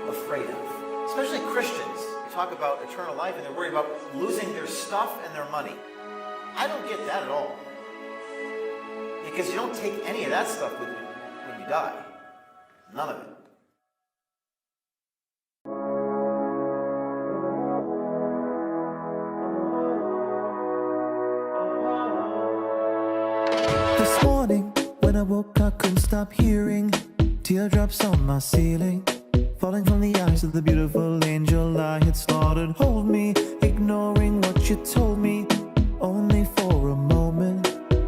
afraid of? Especially Christians. They talk about eternal life and they're worried about losing their stuff and their money. I don't get that at all. Because you don't take any of that stuff with you when you die. None of it. This morning, when I woke, I couldn't stop hearing teardrops on my ceiling, falling from the eyes of the beautiful angel I had slaughtered. Hold me, ignoring what you told me, only for a moment.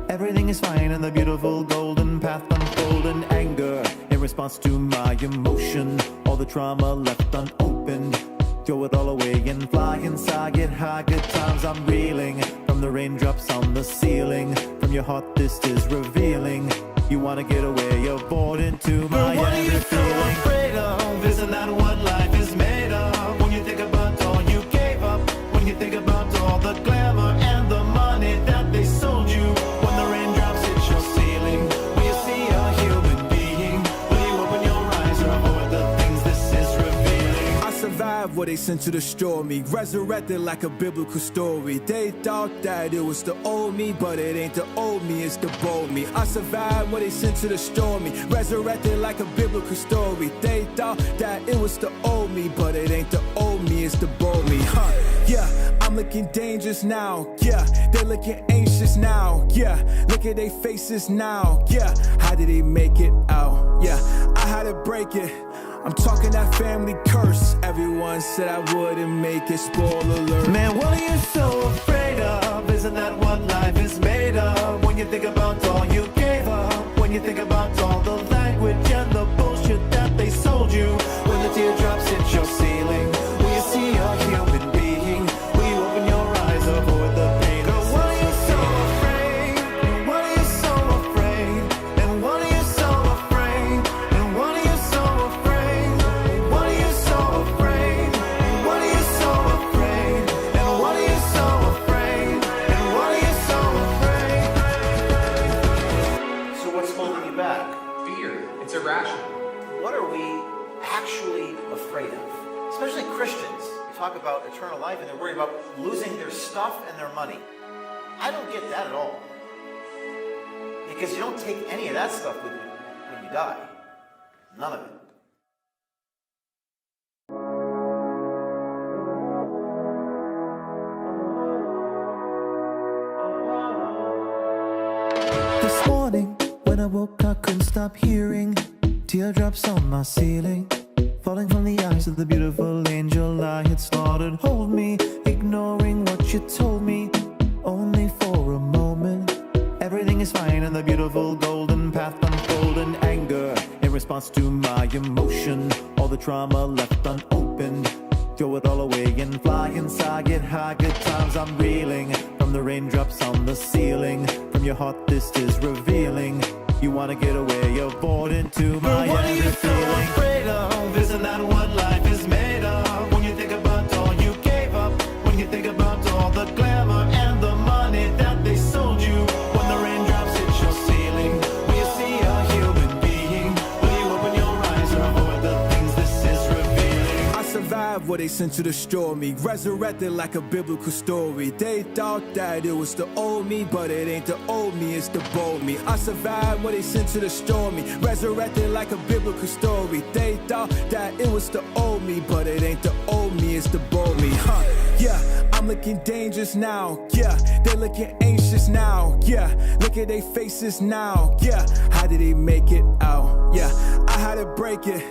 Everything is fine and the beautiful golden path unfolding. Anger in response to my emotion, all the trauma left unopened. Throw it all away and fly inside, get high, good times I'm reeling from the raindrops on the ceiling. From your heart this is revealing. You wanna get away, you're bored into my what are you every so feeling. afraid of? Isn't that what life is made of? When you think about all you gave up, when you think about all the glamour and the money that they sold you, when the raindrops hit your ceiling, will you see a human being? Will you open your eyes or avoid the things this is revealing? I survived what they sent to destroy me, resurrected like a biblical story. They thought that it was the old me, but it ain't the old me, it's the bold me. I survived what they sent to destroy me, resurrected like a biblical story. They thought that it was the old me, but it ain't the old me, it's the bold me. Yeah, I'm looking dangerous now. Yeah, they're looking anxious now. Yeah, look at their faces now. Yeah, how did they make it out? Yeah, I had to break it. I'm talking that family curse. Everyone said I wouldn't make it, spoiler alert. Man, what are you so afraid of? Isn't that what life is made of? When you think about all you gave up, when you think about all the language and the bullshit that they sold you, when the teardrops hit your ceiling, will you see a human being? Will you open your eyes, avoid the pain? Girl, what are you so afraid? And what are you so afraid? And what are you so afraid? And what are you so afraid? What are you so afraid? And what are you so afraid? And what are you so afraid? And what are you so afraid? So what's holding you back? Fear. It's irrational. What are we actually afraid of? Especially Christians. They talk about eternal life and they're worried about losing their stuff and their money. I don't get that at all. Because you don't take any of that stuff with you when you die. None of it. This morning, when I woke, I couldn't stop hearing teardrops on my ceiling, falling from the eyes of the beautiful angel I had slaughtered. Hold me, ignoring what you told me, only for a moment. Everything is fine and the beautiful golden path unfolding. Anger in response to my emotion, all the trauma left unopened. Throw it all away and fly inside, get high, good times I'm reeling from the raindrops on the ceiling. From your heart this is revealing. You wanna get away, you're bored into my What are you every so feeling. afraid of? Isn't that what life is made of? When you think about all you gave up, when you think about all the glamour and the money that they sold you, when the raindrops hit your ceiling, will you see a human being? Will you open your eyes or avoid the things this is revealing? I survived what they sent to destroy me, resurrected like a biblical story. They thought that it was the old me, but it ain't the old me, it's the bold me. I survived what they sent to destroy me, resurrected like a biblical story. They thought that it was the old me, but it ain't the old me, it's the bold me. Yeah, I'm looking dangerous now. Yeah, they're looking anxious now. Yeah, look at their faces now. Yeah, how did they make it out? Yeah, I had to break it.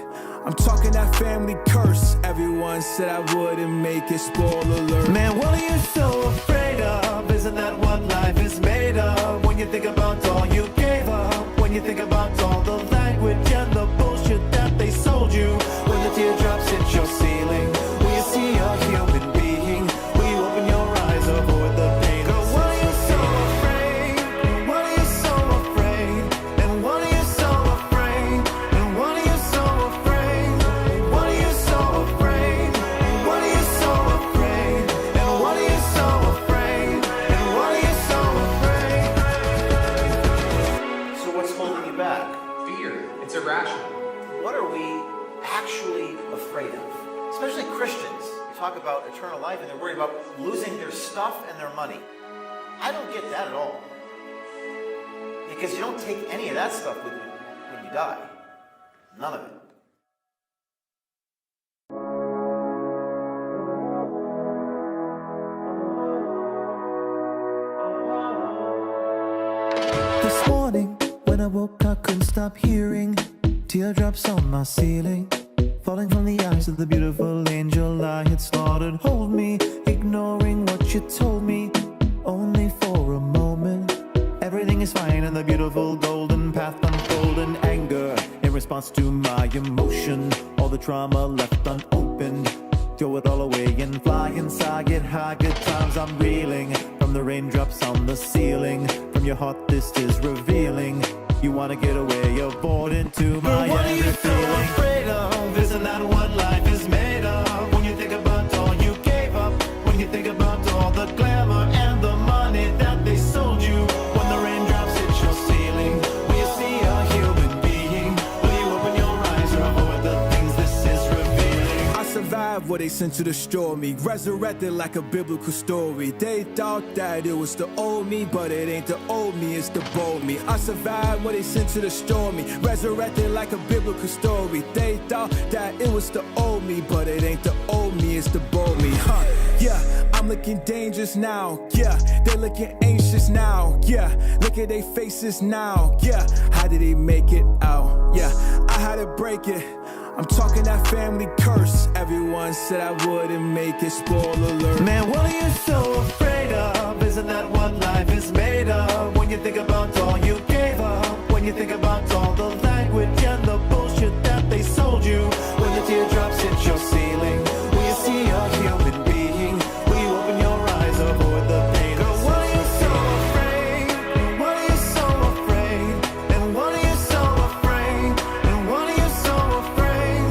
I'm talking that family curse. Everyone said I wouldn't make it, spoiler alert. Man, what are you so afraid of? Isn't that what life is made of? When you think about all you gave up, when you think about all the language and the bullshit that they sold you, when the teardrops hit your ceiling, will you see a human being? Will you open your eyes, avoid the pain? Girl, what are you so afraid? And what are you so afraid? And what are you so afraid? And what are you so afraid? What are you so afraid? And what are you so afraid? And what are you so afraid? And what are you so afraid? So what's holding you back? Fear. afraid of? Especially Christians. You talk about eternal life and they're worried about losing their stuff and their money. I don't get that at all. Because you don't take any of that stuff with you when you die. None of it. This morning, when I woke, I couldn't stop hearing teardrops on my ceiling, falling from the eyes of the beautiful angel I had slaughtered. Hold me, ignoring what you told me, only for a moment. Everything is fine and the beautiful golden path unfolding. Anger in response to my emotion, all the trauma left unopened. Throw it all away and fly inside, get high, good times. I'm reeling from the raindrops on the ceiling. From your heart this is revealing. You wanna get away, you're bored into my But what are you angry so feeling. afraid of? Isn't that what life is made of? When you think about all you gave up, when you think about all the glamour and the money that they sold you, when the raindrops hit your ceiling, will you see a human being? Will you open your eyes or avoid the things this is revealing? I survived what they sent to destroy me, resurrected like a biblical story. They thought that it was the old me, but it ain't the old me, it's the bold me. I survived what they sent to destroy me, resurrected like a biblical story. They thought that it was the old me, but it ain't the old me, it's the bold me. Yeah, I'm looking dangerous now. Yeah, they're looking anxious now. Yeah, look at their faces now. Yeah, how did they make it out? Yeah, I had to break it. I'm talking that family curse. Everyone said I wouldn't make it, spoiler alert. Man, what are you so afraid of? Isn't that what life is made of? When you think about all you gave up, when you think about all the language and the bullshit that they sold you, when the teardrops hit your ceiling, will you see a human being? Will you open your eyes, avoid the pain? Girl, what are you so afraid? What are you so afraid? And what are you so afraid? And what are you so afraid?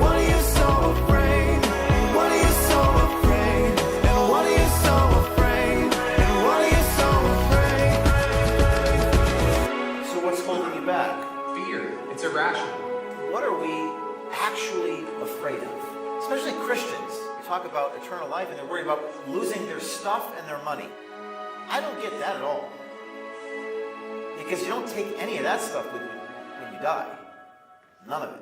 What are you so afraid? What are you so afraid? And what are you so afraid? And what are you so afraid? So what's holding you back? Fear. It's irrational. What are we actually afraid of? Especially Christians. You talk about eternal life and they're worried about losing their stuff and their money. I don't get that at all. Because you don't take any of that stuff with you when you die. None of it.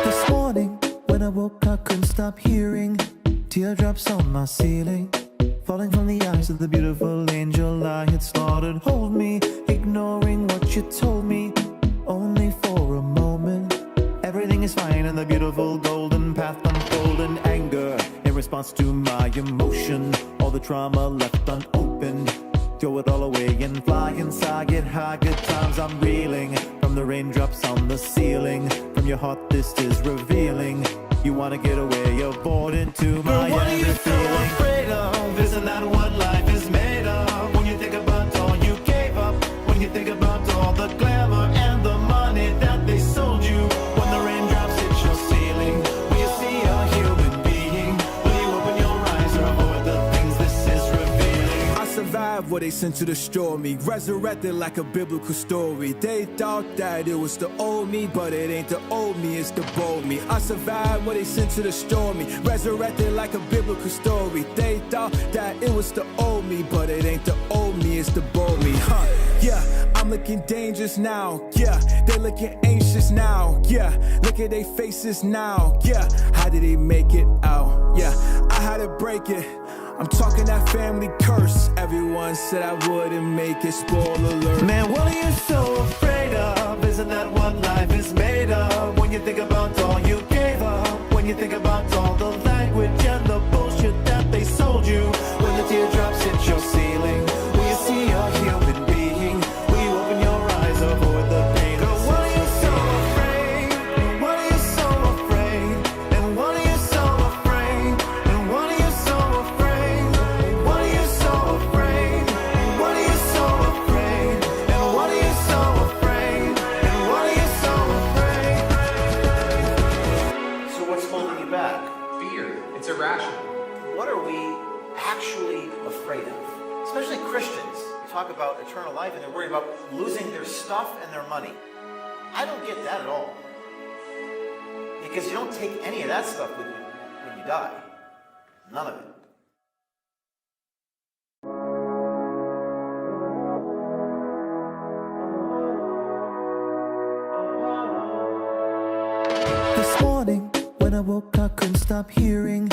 This morning, when I woke, I couldn't stop hearing teardrops on my ceiling, falling from the eyes of the beautiful angel I had slaughtered. Hold me, ignoring what you told me, only for a moment. Everything is fine and the beautiful golden path unfolding. Anger in response to my emotion, all the trauma left unopened. Throw it all away and fly inside, get high, good times. I'm reeling from the raindrops on the ceiling. From your heart this is revealing. You wanna get away, you're bored into my But what are you angry so feeling. afraid of? Isn't that what life is made of? When you think about all you gave up, when you think about all the glamour and the money that they sold you, when the raindrops hit your ceiling, will you see a human being? Will you open your eyes or avoid the things this is revealing? I survived what they sent to destroy me, resurrected like a biblical story. They thought that it was the old me, but it ain't the old me, it's the bold me. I survived what they sent to destroy me, resurrected like a biblical story. They thought that it was the old me, but it ain't the old me, it's the bold me. Yeah, I'm looking dangerous now. Yeah, they're looking anxious now. Yeah, look at their faces now. Yeah, how did they make it out? Yeah, I had to break it. I'm talking that family curse. Everyone said I wouldn't make it, spoiler alert. Man, what are you so afraid of? Isn't that what life is made of? When you think about all you gave up, when you think about all the language and the bullshit that they sold you, when the teardrops hit your ceiling, will you see a human being? Will you open your eyes, avoid the pain? Girl, what are you so afraid? What are you so afraid? And what are you so afraid? And what are you so afraid? What are you so afraid? What are you so afraid? And what are you so afraid? And what are you so afraid? So what's holding you back? Fear. It's irrational. What are we actually afraid of? especially Christians, talk about eternal life and they're worried about losing their stuff and their money. I don't get that at all. Because you don't take any of that stuff with you when you die. None of it. This morning, when I woke, I couldn't stop hearing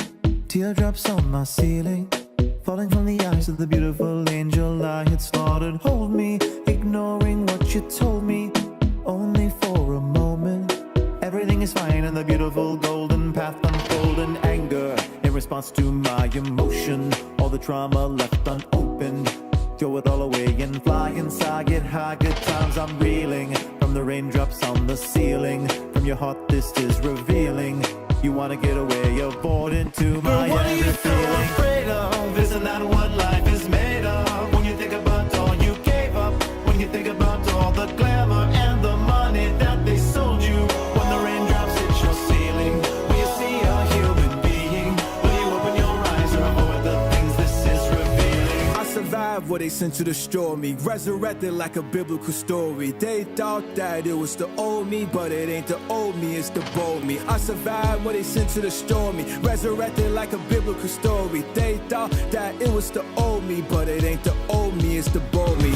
teardrops on my ceiling, falling from the eyes of the beautiful angel I had slaughtered. Hold me, ignoring what you told me, only for a moment. Everything is fine and the beautiful golden path unfolding. Anger in response to my emotion, all the trauma left unopened. Throw it all away and fly inside, get high, good times I'm reeling from the raindrops on the ceiling. From your heart this is revealing. You wanna get away, you're bored into my What are you so feeling. afraid of? Isn't that what life is made of? When you think about all you gave up, when you think about all the glamour and the money that they sold you, when the raindrops hit your ceiling, will you see a human being? Will you open your eyes and avoid the things this is revealing? I survived what they sent to destroy me, resurrected like a biblical story. They thought that it was the old me, but it ain't the old me, it's the bold me. I survived what they sent to destroy me, resurrected like a biblical story. They thought that it was the old me, but it ain't the old me, it's the bold me.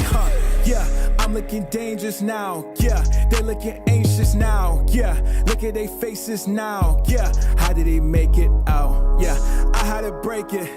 Yeah, I'm looking dangerous now. Yeah, they're looking anxious now. Yeah, look at their faces now. Yeah, how did they make it out? Yeah, I had to break it.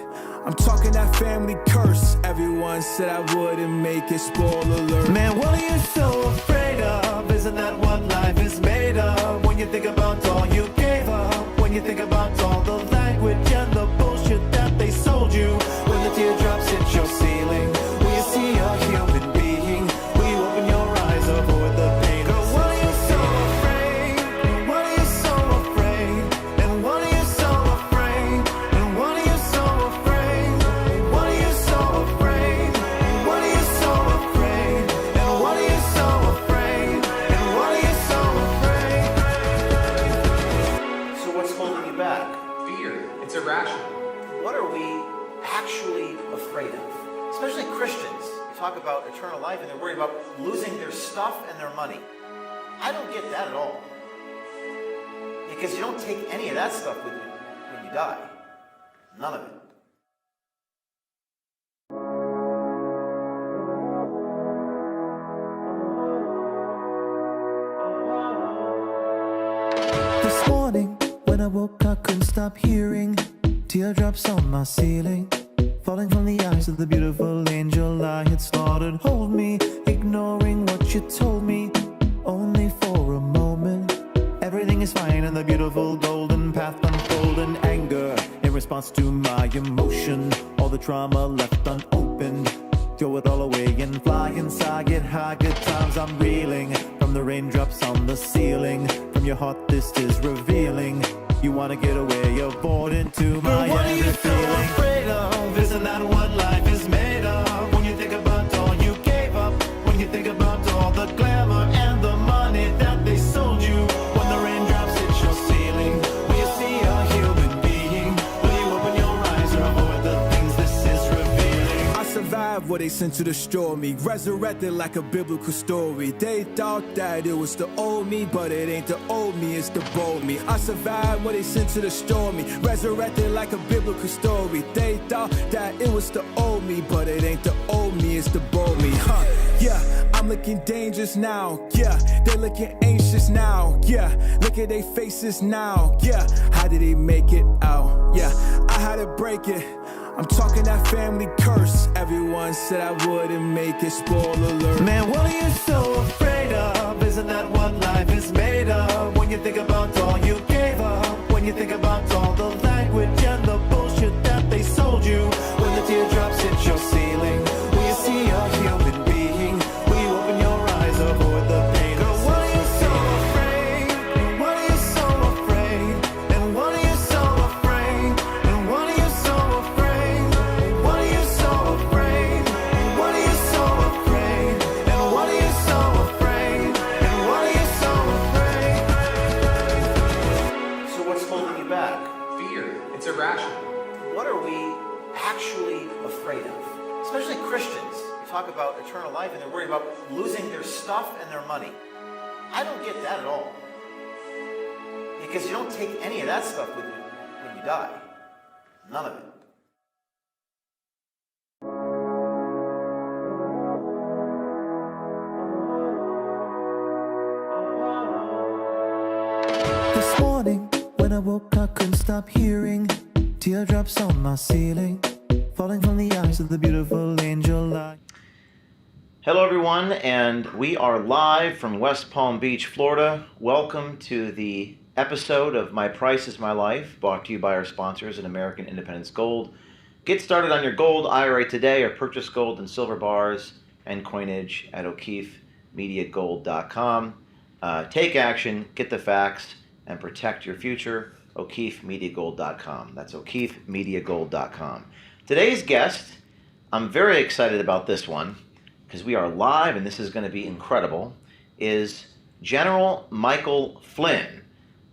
I'm talking that family curse. Everyone said I wouldn't make it, spoiler alert. Man, what are you so afraid of? Isn't that what life is made of? When you think about all you gave up, when you think about all the language and the bullshit that they sold you, when the teardrops hit your ceiling, will you see a human being? Will you open your eyes, avoid the pain? Girl, what are you so afraid? And what are you so afraid? And what are you so afraid? And what are you so afraid? What are you so afraid? What are you so afraid? And what are you so afraid? And what are you so afraid? So what's holding you back? Fear. It's irrational. What are we actually afraid of? Especially Christians talk about eternal life and they're worried about losing their stuff and their money. I don't get that at all. Because you don't take any of that stuff with you when you die. None of it. This morning, when I woke, I couldn't stop hearing teardrops on my ceiling, falling from the eyes of the beautiful angel I had slaughtered. Hold me, ignoring what you told me, only for a moment. Everything is fine and the beautiful golden path unfolding. Anger in response to my emotion, all the trauma left unopened. Throw it all away and fly inside, get high, good times I'm reeling from the raindrops on the ceiling. From your heart this is revealing. You wanna get away, you're bored into my What are you so feeling. afraid of? Isn't that what life is made of? When you think about all you gave up, when you think about all the glamour and the money that they sold you, when the raindrops hit your ceiling, will you see a human being? Will you open your eyes and avoid the things this is revealing? I survived what they sent to destroy me, resurrected like a biblical story. They thought that it was the old me, but it ain't the old me, it's the bold me. I survived what they sent to destroy me, resurrected like a biblical story. They thought that it was the old me, but it ain't the old me, it's the bold me. Yeah, I'm looking dangerous now. Yeah, they're looking anxious now. Yeah, look at their faces now. Yeah, how did they make it out? Yeah, I had to break it. I'm talking that family curse. Everyone said I wouldn't make it, spoiler alert. Man, what are you so afraid of? Isn't that what life is made of? When you think about all you gave up, when you think about all the language and the bullshit that they sold you, when the teardrops hit your ceiling, will you see a human being? Will you open your eyes, avoid the pain? Girl, what are you so afraid? And what are you so afraid? And what are you so afraid? And what are you so afraid? What are you so afraid? What are you so afraid? And what are you so afraid? And what are you so afraid? So what's holding you back? Fear. It's irrational. What are we actually afraid of? especially Christians, talk about eternal life and they're worried about losing their stuff and their money. I don't get that at all. Because you don't take any of that stuff with you when you die. None of it. This morning, when I woke, I couldn't stop hearing teardrops on my ceiling, falling from the eyes of the beautiful angel light. Hello, everyone, and we are live from West Palm Beach, Florida. Welcome to the episode of My Price is My Life, brought to you by our sponsors at American Independence Gold. Get started on your gold IRA today or purchase gold and silver bars and coinage at O'KeefeMediaGold.com. Take action, get the facts, and protect your future. O'KeefeMediaGold.com. That's O'KeefeMediaGold.com. Today's guest, I'm very excited about this one because we are live and this is going to be incredible, is General Michael Flynn,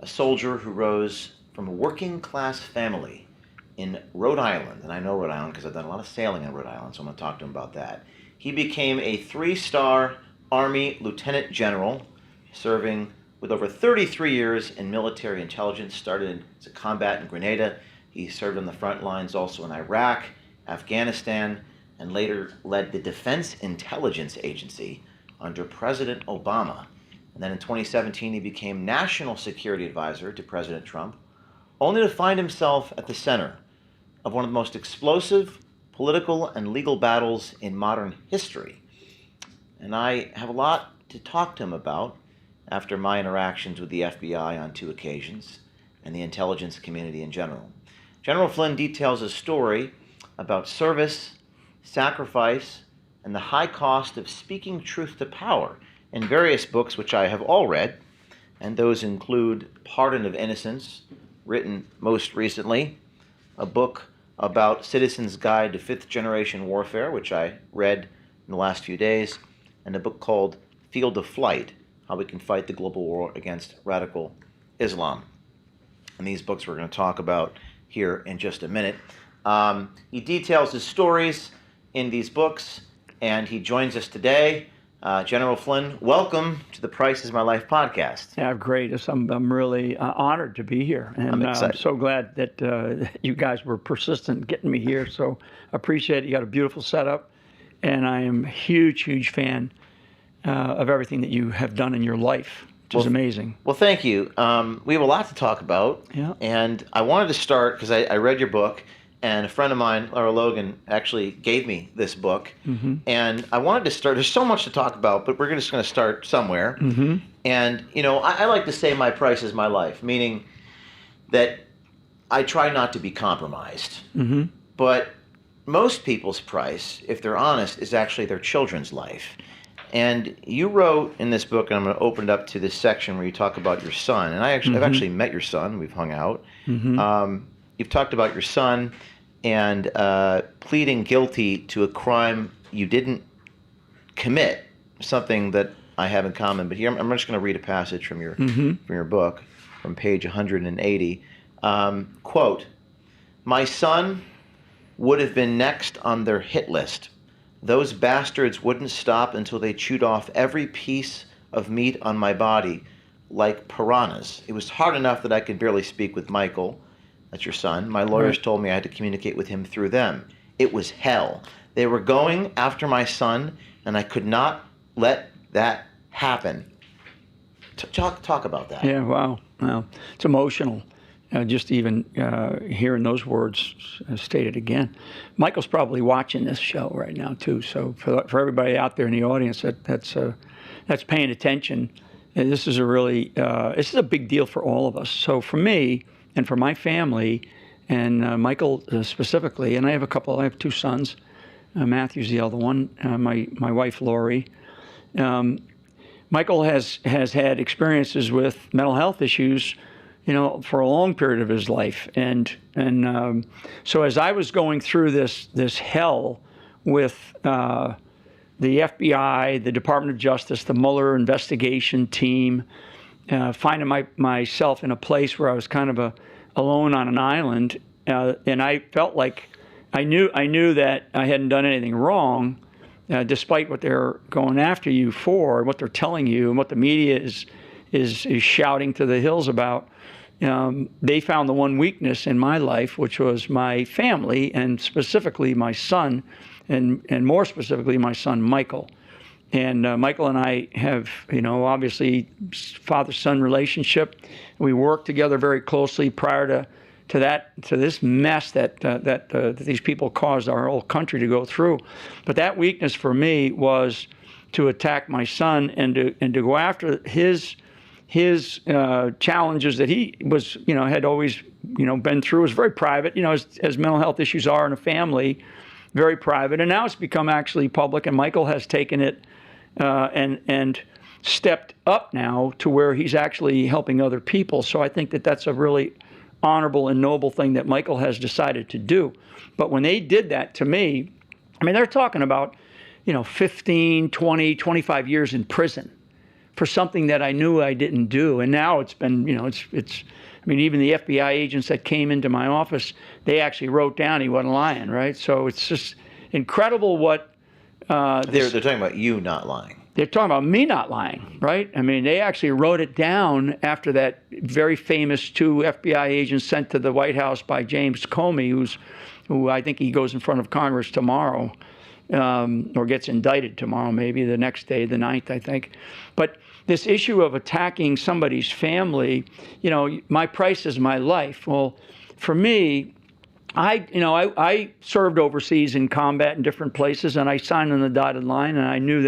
a soldier who rose from a working class family in Rhode Island. And I know Rhode Island because I've done a lot of sailing in Rhode Island, so I'm going to talk to him about that. He became a 3-star Army Lieutenant General, serving with over 33 years in military intelligence. Started as a combat in Grenada. He served on the front lines also in Iraq, Afghanistan, and later led the Defense Intelligence Agency under President Obama. And then in 2017, he became National Security Advisor to President Trump, only to find himself at the center of one of the most explosive political and legal battles in modern history. And I have a lot to talk to him about after my interactions with the FBI on 2 occasions and the intelligence community in general. General Flynn details a story about service, sacrifice, and the high cost of speaking truth to power in various books which I have all read, and those include Pardon of Innocence, written most recently, a book about Citizen's Guide to 5th Generation Warfare, which I read in the last few days, and a book called Field of Flight, How We Can Fight the Global War Against Radical Islam. And these books we're going to talk about here in just a minute. He details his stories in these books, and he joins us today. General Flynn, welcome to the Price is My Life podcast. Yeah, great. I'm really honored to be here, and I'm excited. I'm so glad that you guys were persistent getting me here. So appreciate it. You got a beautiful setup, and I am a huge fan of everything that you have done in your life, which is amazing. Well, thank you. We have a lot to talk about, and I wanted to start because I read your book, and a friend of mine, Laura Logan, actually gave me this book, and I wanted to start. There's so much to talk about, but we're just going to start somewhere. And, you know, I like to say my price is my life, meaning that I try not to be compromised. But most people's price, if they're honest, is actually their children's life. And you wrote in this book, and I'm going to open it up to this section where you talk about your son. And I've actually met your son. We've hung out. You've talked about your son and pleading guilty to a crime you didn't commit, something that I have in common. But here, I'm just going to read a passage from your book, from page 180. Quote, "My son would have been next on their hit list. Those bastards wouldn't stop until they chewed off every piece of meat on my body like piranhas. It was hard enough that I could barely speak with Michael." That's your son. "My lawyers told me I had to communicate with him through them. It was hell. They were going after my son, and I could not let that happen." Talk about that. Yeah, wow. It's emotional. Just even hearing those words stated again. Michael's probably watching this show right now too. So for everybody out there in the audience that's paying attention, this is a big deal for all of us. So for me and for my family, and Michael specifically, and I have 2 sons. Matthew's the other one. My wife Lori. Michael has had experiences with mental health issues, you know, for a long period of his life, and so as I was going through this hell with the FBI, the Department of Justice, the Mueller investigation team, finding myself in a place where I was kind of alone on an island, and I felt like I knew that I hadn't done anything wrong, despite what they're going after you for, what they're telling you, and what the media is shouting to the hills about. They found the one weakness in my life, which was my family, and specifically my son, and more specifically my son Michael. And Michael and I have, obviously father-son relationship. We worked together very closely prior to this mess that these people caused our whole country to go through. But that weakness for me was to attack my son and to go after his challenges that he was, had always, been through. It was very private, as mental health issues are in a family, very private. And now it's become actually public, and Michael has taken it and stepped up now to where he's actually helping other people. So I think that that's a really honorable and noble thing that Michael has decided to do. But when they did that to me, they're talking about, 15, 20, 25 years in prison for something that I knew I didn't do. And now it's been, even the FBI agents that came into my office, they actually wrote down he wasn't lying, right? So it's just incredible what they're talking about you not lying. They're talking about me not lying, right? They actually wrote it down after that very famous 2 FBI agents sent to the White House by James Comey, who I think he goes in front of Congress tomorrow, or gets indicted tomorrow, maybe the next day, the 9th, I think. But this issue of attacking somebody's family, my price is my life. Well, for me, I served overseas in combat in different places, and I signed on the dotted line, and I knew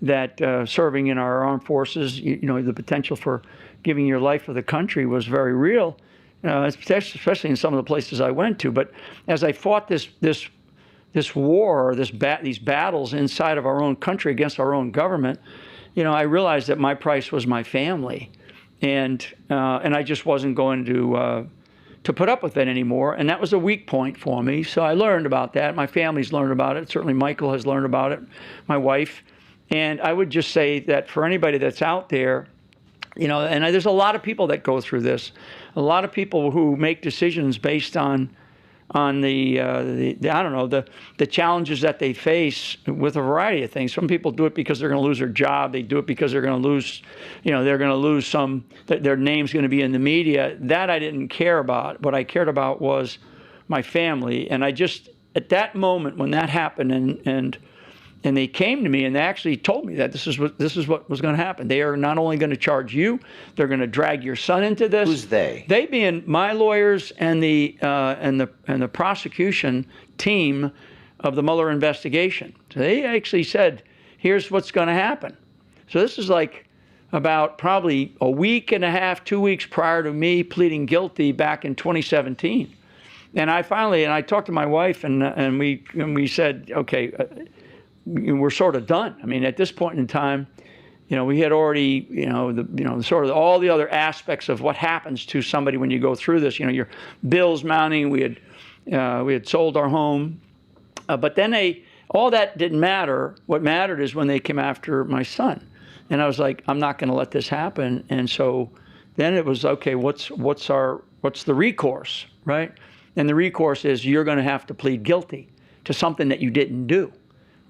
that serving in our armed forces, the potential for giving your life for the country was very real, especially in some of the places I went to. But as I fought this war, these battles inside of our own country against our own government, I realized that my price was my family, and I just wasn't going to put up with it anymore. And that was a weak point for me. So I learned about that. My family's learned about it. Certainly Michael has learned about it, my wife. And I would just say that for anybody that's out there, and there's a lot of people that go through this, a lot of people who make decisions based on the challenges that they face with a variety of things. Some people do it because they're going to lose their job. They do it because they're going to lose, their name's going to be in the media. That I didn't care about. What I cared about was my family. And I just, at that moment when that happened, and they came to me and they actually told me that this is what was going to happen. They are not only going to charge you, they're going to drag your son into this. Who's they? They being my lawyers and the prosecution team of the Mueller investigation. So they actually said, here's what's going to happen. So this is like about probably a week and a half, 2 weeks prior to me pleading guilty back in 2017. And I talked to my wife and we said, okay, we're sort of done. At this point in time, we had already, sort of all the other aspects of what happens to somebody when you go through this. Your bills mounting. We had sold our home, but then all that didn't matter. What mattered is when they came after my son, and I was like, I'm not going to let this happen. And so then it was okay. What's the recourse, right? And the recourse is you're going to have to plead guilty to something that you didn't do.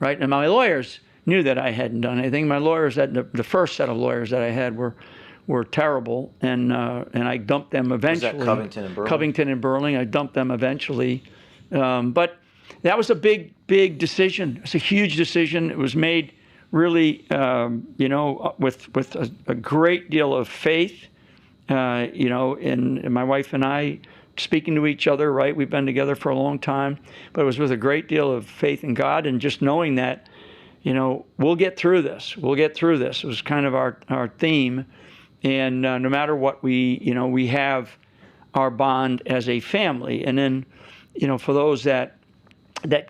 Right, and my lawyers knew that I hadn't done anything. My lawyers, the first set of lawyers that I had were terrible, and I dumped them eventually. Was that Covington and Burling? Covington and Burling. I dumped them eventually, but that was a big decision. It was a huge decision. It was made really, with a great deal of faith, and my wife and I speaking to each other, right? We've been together for a long time, but it was with a great deal of faith in God and just knowing that, we'll get through this. We'll get through this. It was kind of our theme. And no matter what, we have our bond as a family. And then, for those that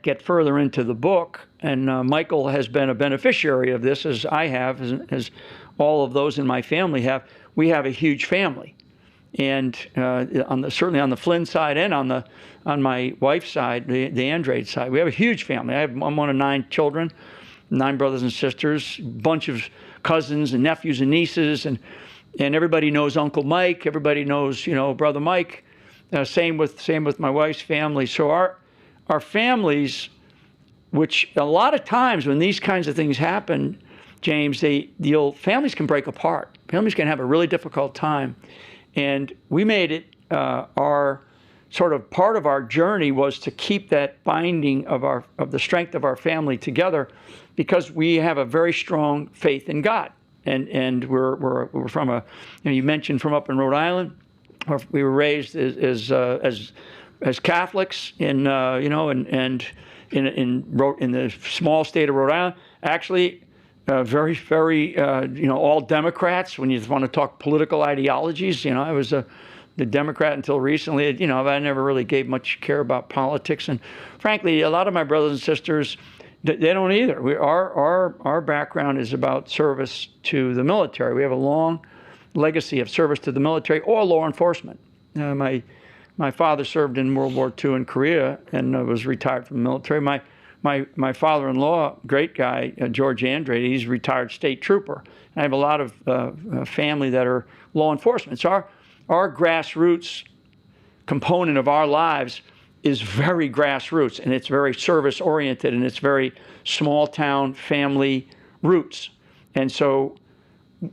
get further into the book, and Michael has been a beneficiary of this, as I have, as all of those in my family have, we have a huge family. And certainly on the Flynn side and on my wife's side, the Andrade side, we have a huge family. I'm one of 9 children, 9 brothers and sisters, a bunch of cousins and nephews and nieces, and everybody knows Uncle Mike. Everybody knows Brother Mike. Same with my wife's family. So our families, which a lot of times when these kinds of things happen, James, families can break apart. Families can have a really difficult time. And we made it our sort of part of our journey was to keep that binding of the strength of our family together, because we have a very strong faith in God. And we're from you mentioned from up in Rhode Island. We were raised as Catholics in in the small state of Rhode Island. Actually, very all Democrats. When you want to talk political ideologies, I was the Democrat until recently. I never really gave much care about politics, and frankly, a lot of my brothers and sisters, they don't either. Our background is about service to the military. We have a long legacy of service to the military or law enforcement. My father served in World War II in Korea and was retired from the military. My father-in-law, great guy, George Andrade, he's a retired state trooper. And I have a lot of family that are law enforcement. So our grassroots component of our lives is very grassroots, and it's very service-oriented, and it's very small-town family roots. And so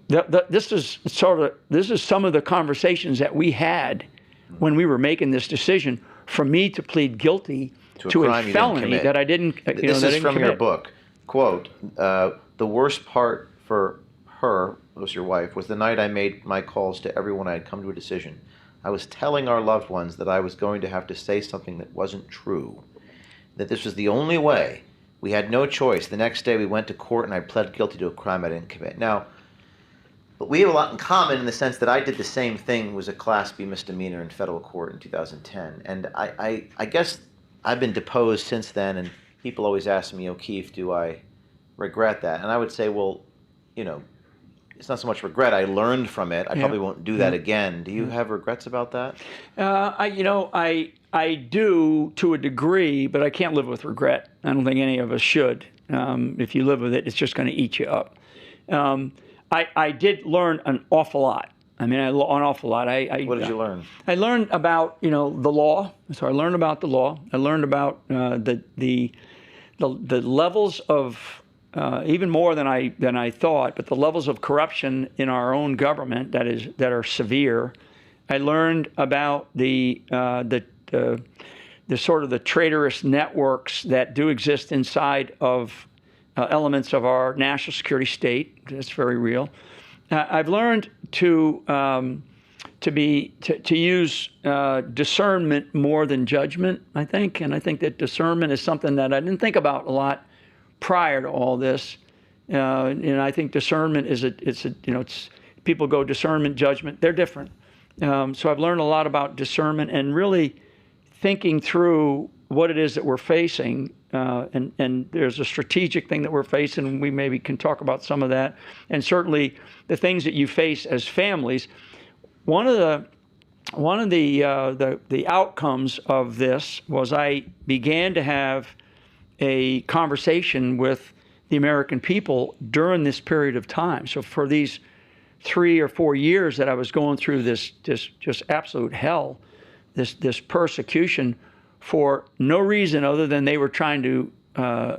this is some of the conversations that we had when we were making this decision for me to plead guilty to a felony that I didn't. This is from your book. Quote: "The worst part for her, was your wife, was the night I made my calls to everyone I had come to a decision. I was telling our loved ones that I was going to have to say something that wasn't true, that this was the only way. We had no choice. The next day we went to court and I pled guilty to a crime I didn't commit." Now, but we have a lot in common in the sense that I did the same thing. It was a Class B misdemeanor in federal court in 2010. And I guess I've been deposed since then, and people always ask me, O'Keefe, do I regret that? And I would say, well, it's not so much regret. I learned from it. I probably won't do that again. Do you have regrets about that? I do to a degree, but I can't live with regret. I don't think any of us should. If you live with it, it's just going to eat you up. I did learn an awful lot. An awful lot. What did you learn? I learned about the law. So I learned about the law. I learned about the levels of even more than I thought, but the levels of corruption in our own government that are severe. I learned about the sort of the traitorous networks that do exist inside of elements of our national security state. That's very real. I've learned to use discernment more than judgment, I think, and I think that discernment is something that I didn't think about a lot prior to all this. And I think discernment it's people go discernment, judgment, they're different. So I've learned a lot about discernment and really thinking through what it is that we're facing. And there's a strategic thing that we're facing. We maybe can talk about some of that. And certainly the things that you face as families. One of the outcomes of this was I began to have a conversation with the American people during this period of time. So for these 3 or 4 years that I was going through this just absolute hell, this persecution for no reason other than they were trying to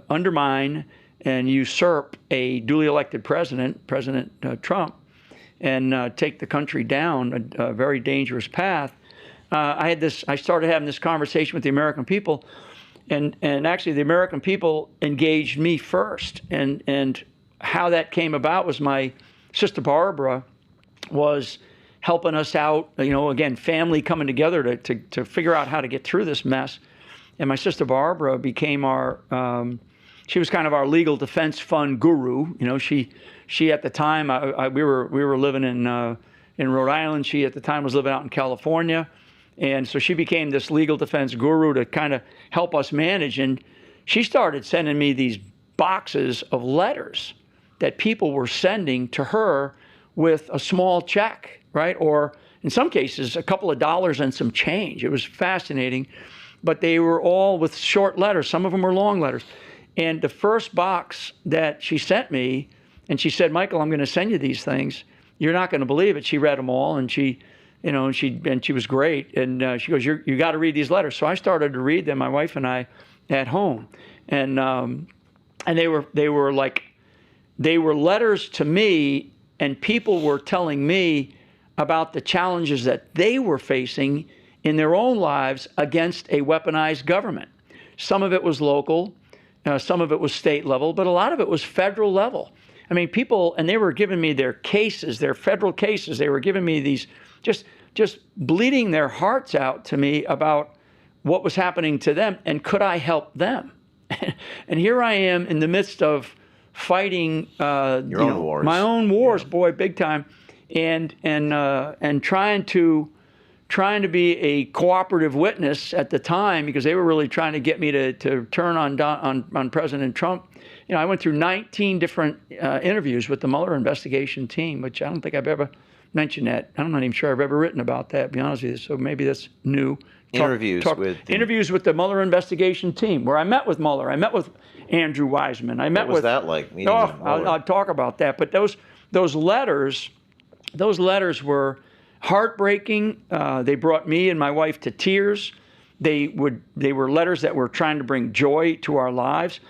undermine and usurp a duly elected president, President Trump, and take the country down a very dangerous path. I started having this conversation with the American people. And actually, the American people engaged me first. And how that came about was my sister Barbara was helping us out, again, family coming together to figure out how to get through this mess. And my sister Barbara became she was kind of our legal defense fund guru. She at the time, we were living in Rhode Island. She at the time was living out in California. And so she became this legal defense guru to kind of help us manage. And she started sending me these boxes of letters that people were sending to her with a small check, right? Or in some cases, a couple of dollars and some change. It was fascinating. But they were all with short letters. Some of them were long letters. And the first box that she sent me, and she said, "Michael, I'm going to send you these things. You're not going to believe it." She read them all, and she and she was great. And she goes, you got to read these letters. So I started to read them, my wife and I, at home, and they were letters to me, and people were telling me about the challenges that they were facing in their own lives against a weaponized government. Some of it was local, some of it was state level, but a lot of it was federal level. I mean, people, and they were giving me their cases, their federal cases. They were giving me these, just bleeding their hearts out to me about what was happening to them, and could I help them? And here I am in the midst of fighting Your own wars. my own wars, boy, big time, and trying to be a cooperative witness at the time, because they were really trying to get me to turn on President Trump. I went through 19 different interviews with the Mueller investigation team, which I don't think I've ever mentioned that. I'm not even sure I've ever written about that, to be honest with you. So maybe that's new. Interviews with the Mueller investigation team, where I met with Mueller. I met with Andrew Weissman. I met What was that like? Meeting with Mueller? I'll talk about that. But those letters were heartbreaking. They brought me and my wife to tears. They were letters that were trying to bring joy to our lives.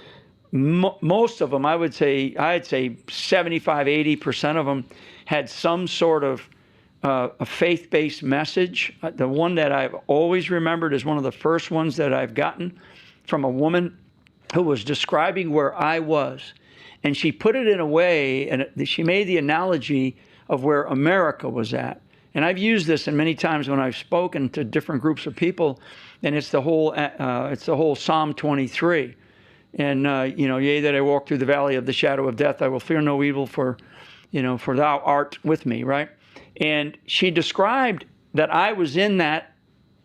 Most of them, I'd say 75, 80% of them had some sort of a faith-based message. The one that I've always remembered is one of the first ones that I've gotten from a woman who was describing where I was. And she put it in a way, and she made the analogy of where America was at. And I've used this in many times when I've spoken to different groups of people, and it's the whole Psalm 23. And yea, that I walk through the valley of the shadow of death, I will fear no evil, for thou art with me, right? And she described that I was in that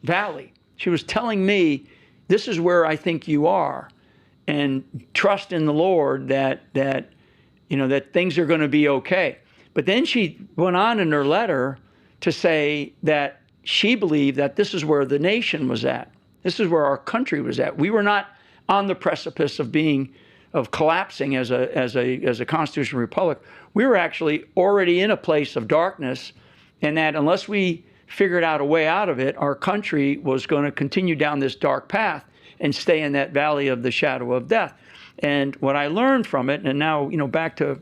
valley. She was telling me, this is where I think you are, and trust in the Lord that things are going to be okay. But then she went on in her letter to say that she believed that this is where the nation was at. This is where our country was at. We were not on the precipice of collapsing as a constitutional republic. We were actually already in a place of darkness, and that unless we figured out a way out of it, our country was going to continue down this dark path and stay in that valley of the shadow of death. And what I learned from it, and now back to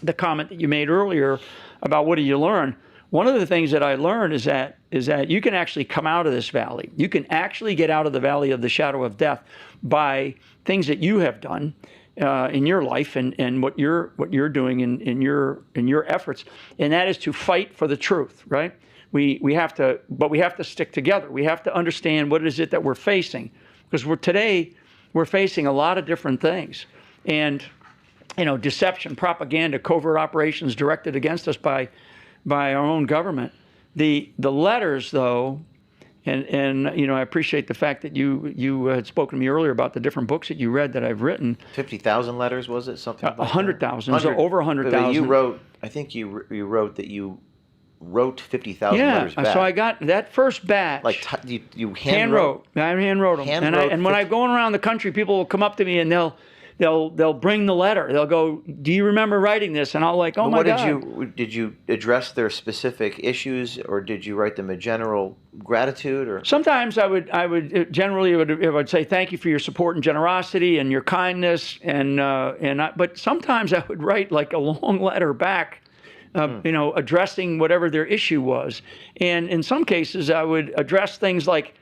the comment that you made earlier about what do you learn. One of the things that I learned is that you can actually come out of this valley. You can actually get out of the valley of the shadow of death by things that you have done in your life and what you're doing in your efforts, and that is to fight for the truth. Right? We have to stick together. We have to understand what is it that we're facing, because today we're facing a lot of different things, and deception, propaganda, covert operations directed against us by our own government. The letters, though, and I appreciate the fact that you had spoken to me earlier about the different books that you read that I've written. 50,000 letters, was it? Something like 100,000. So over 100,000. You wrote. I think you wrote that you wrote 50,000 letters back. So I got that first batch. Like you hand wrote. I hand wrote them. And when I'm going around the country, people will come up to me and they'll bring the letter. They'll go, "Do you remember writing this?" And I'll like, "Oh my God." Did you address their specific issues, or did you write them a general gratitude? Or sometimes I would generally say thank you for your support and generosity and your kindness, but sometimes I would write like a long letter back, addressing whatever their issue was. And in some cases, I would address things like,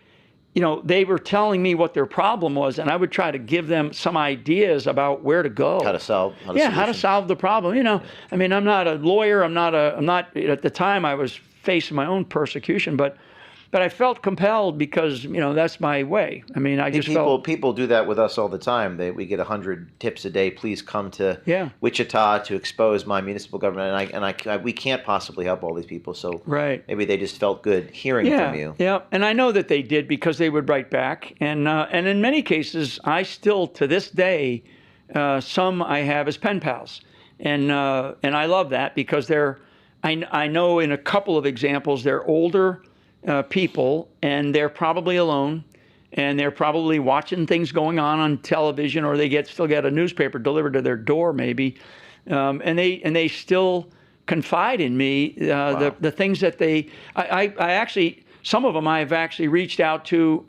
they were telling me what their problem was, and I would try to give them some ideas about where to go. How to solve the problem. I mean, I'm not a lawyer. I'm not at the time I was facing my own persecution, but I felt compelled because, that's my way. I mean, people do that with us all the time. We get 100 tips a day. Please come to Wichita to expose my municipal government, and we can't possibly help all these people. So maybe they just felt good hearing from you. Yeah, and I know that they did because they would write back, and in many cases, I still to this day, some I have as pen pals, and I love that because I know in a couple of examples they're older people, and they're probably alone, and they're probably watching things going on television, or they still get a newspaper delivered to their door maybe, and they still confide in me the things that I actually, some of them I've actually reached out to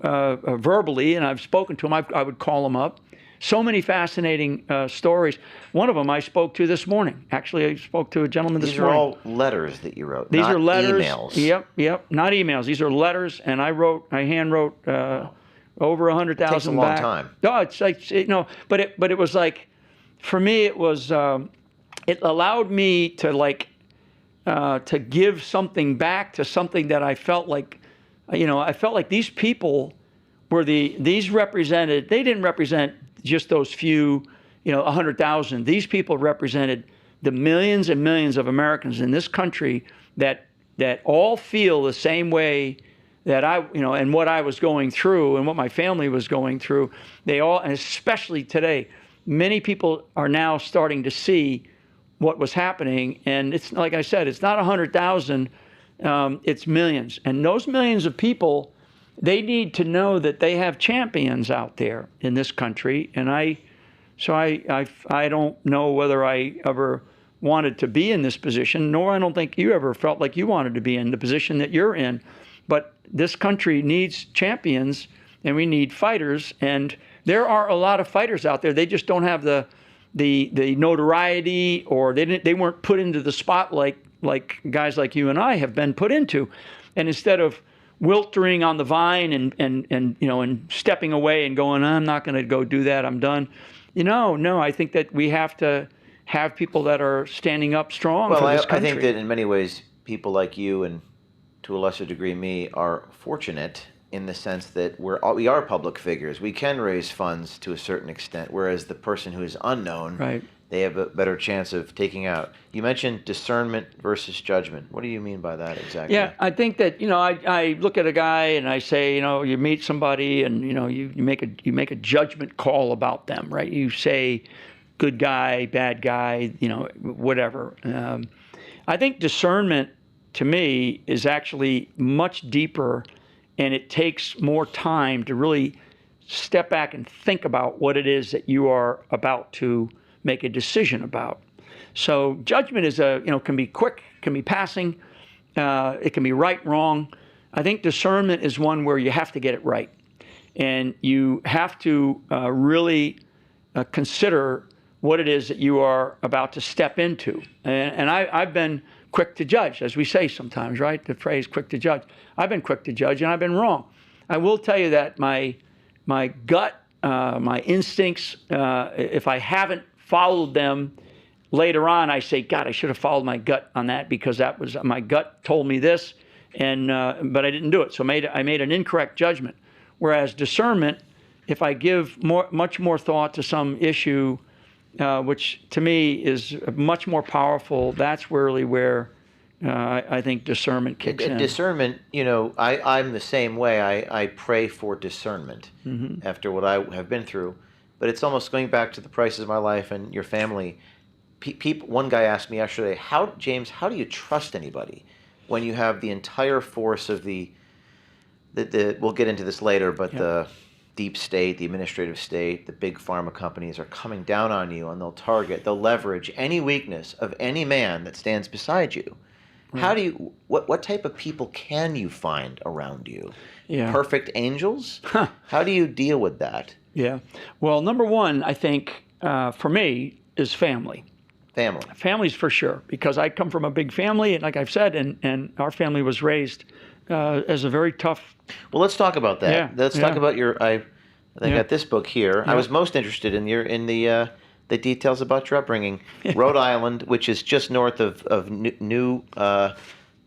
verbally, and I've spoken to them. I would call them up. So many fascinating stories. One of them I spoke to this morning. Actually, I spoke to a gentleman this morning. These are all letters that you wrote. These not are letters. Emails. Yep. Not emails. These are letters, and I hand wrote over 100,000 Takes a long time. No, it's like but it was like, for me, it was it allowed me to give something back to something that I felt like, I felt like these people were these represented. They didn't represent just those few, 100,000. These people represented the millions and millions of Americans in this country that all feel the same way that and what I was going through and what my family was going through. They all, and especially today, many people are now starting to see what was happening. And it's like I said, it's not 100,000, it's millions. And those millions of people, they need to know that they have champions out there in this country. And I don't know whether I ever wanted to be in this position, nor I don't think you ever felt like you wanted to be in the position that you're in. But this country needs champions, and we need fighters. And there are a lot of fighters out there. They just don't have the notoriety, or they weren't put into the spotlight like guys like you and I have been put into. And instead of wilting on the vine and stepping away and going, I'm not going to go do that, I'm done. No, I think that we have to have people that are standing up strong for this country. I think that in many ways, people like you, and to a lesser degree me, are fortunate in the sense that we are public figures. We can raise funds to a certain extent, whereas the person who is unknown, right, they have a better chance of taking out. You mentioned discernment versus judgment. What do you mean by that exactly? Yeah, I think that I look at a guy and I say, you meet somebody and you make a judgment call about them, right? You say, good guy, bad guy, whatever. I think discernment to me is actually much deeper, and it takes more time to really step back and think about what it is that you are about to make a decision about. So judgment is can be quick, can be passing, it can be right, wrong. I think discernment is one where you have to get it right, and you have to really consider what it is that you are about to step into. And I've been quick to judge, as we say sometimes, right? The phrase quick to judge. I've been quick to judge, and I've been wrong. I will tell you that my gut, my instincts, if I haven't followed them later on, I say, God, I should have followed my gut on that, because that was my gut told me this, and but I didn't do it. So I made an incorrect judgment. Whereas discernment, if I give much more thought to some issue, which to me is much more powerful, that's really where I think discernment kicks in. Discernment, I'm the same way. I pray for discernment after what I have been through. But it's almost going back to the prices of my life and your family. One guy asked me yesterday, James, how do you trust anybody when you have the entire force of the we'll get into this later, but the deep state, the administrative state, the big pharma companies are coming down on you, and they'll leverage any weakness of any man that stands beside you. How do you, what type of people can you find around you? Yeah. Perfect angels? How do you deal with that? Yeah. Well, number one, I think for me is family. Family. Family's for sure, because I come from a big family, and like I've said, and our family was raised as a very tough. Well, let's talk about that. Yeah, Let's talk about I got this book here. Yeah. I was most interested in the details about your upbringing. Rhode Island, which is just north of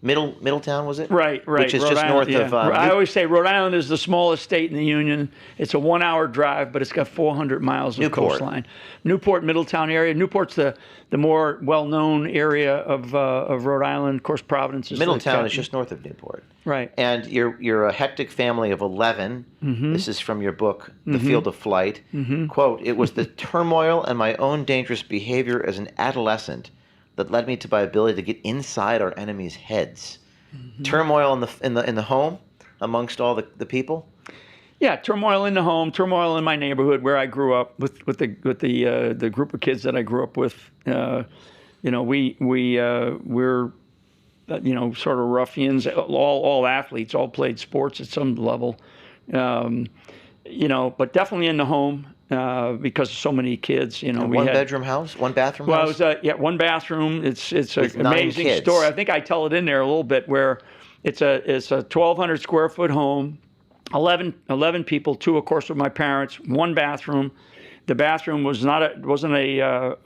Middletown, was it? Right. Which is Rhode just Island, north of. I always say Rhode Island is the smallest state in the Union. It's a 1-hour drive, but it's got 400 miles of coastline. Newport, Middletown area. Newport's the more well-known area of Rhode Island. Of course, Providence is. Middletown is just north of Newport. Right. And you're a hectic family of 11. Mm-hmm. This is from your book, The Field of Flight. Mm-hmm. Quote, "It was the turmoil and my own dangerous behavior as an adolescent that led me to my ability to get inside our enemies' heads." Mm-hmm. Turmoil in the home amongst all the people. Yeah, turmoil in the home, turmoil in my neighborhood where I grew up with the group of kids that I grew up with. we're sort of ruffians. All athletes, all played sports at some level. But definitely in the home because of so many kids. One bedroom house, one bathroom well, house. it was one bathroom. It's an With 9 amazing kids. story. I think I tell it in there a little bit where it's a 1,200 square foot home, 11 people. 2, of course, with my parents. 1 bathroom. The bathroom wasn't a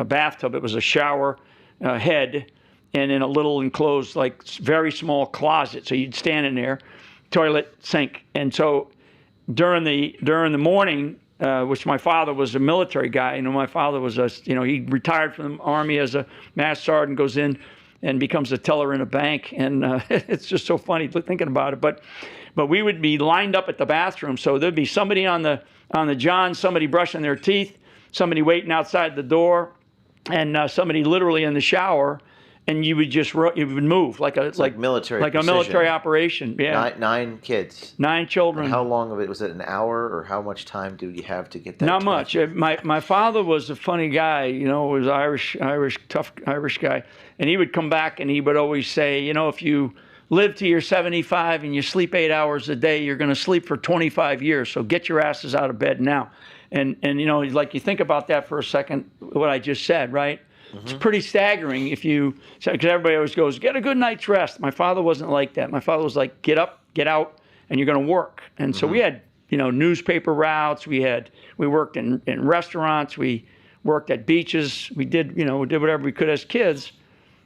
bathtub. It was a shower head, and in a little enclosed, like very small closet. So you'd stand in there, toilet, sink, and so during the morning, which my father was a military guy. My father was he retired from the Army as a master sergeant, goes in and becomes a teller in a bank, and it's just so funny thinking about it. But we would be lined up at the bathroom, so there'd be somebody on the john, somebody brushing their teeth, somebody waiting outside the door, and somebody literally in the shower. And you would move like a military like a precision. military operation. Yeah, 9 kids. 9 children. And how long of it was it? An hour, or how much time do you have to get that? Not time? much. My father was a funny guy. Was Irish, tough Irish guy, and he would come back and he would always say, if you live till you're 75 and you sleep 8 hours a day, you're going to sleep for 25 years. So get your asses out of bed now. And like you think about that for a second, what I just said, right? It's pretty staggering because everybody always goes, get a good night's rest. My father wasn't like that. My father was like, get up, get out, and you're going to work. And so we had, newspaper routes. We worked in restaurants. We worked at beaches. We did whatever we could as kids,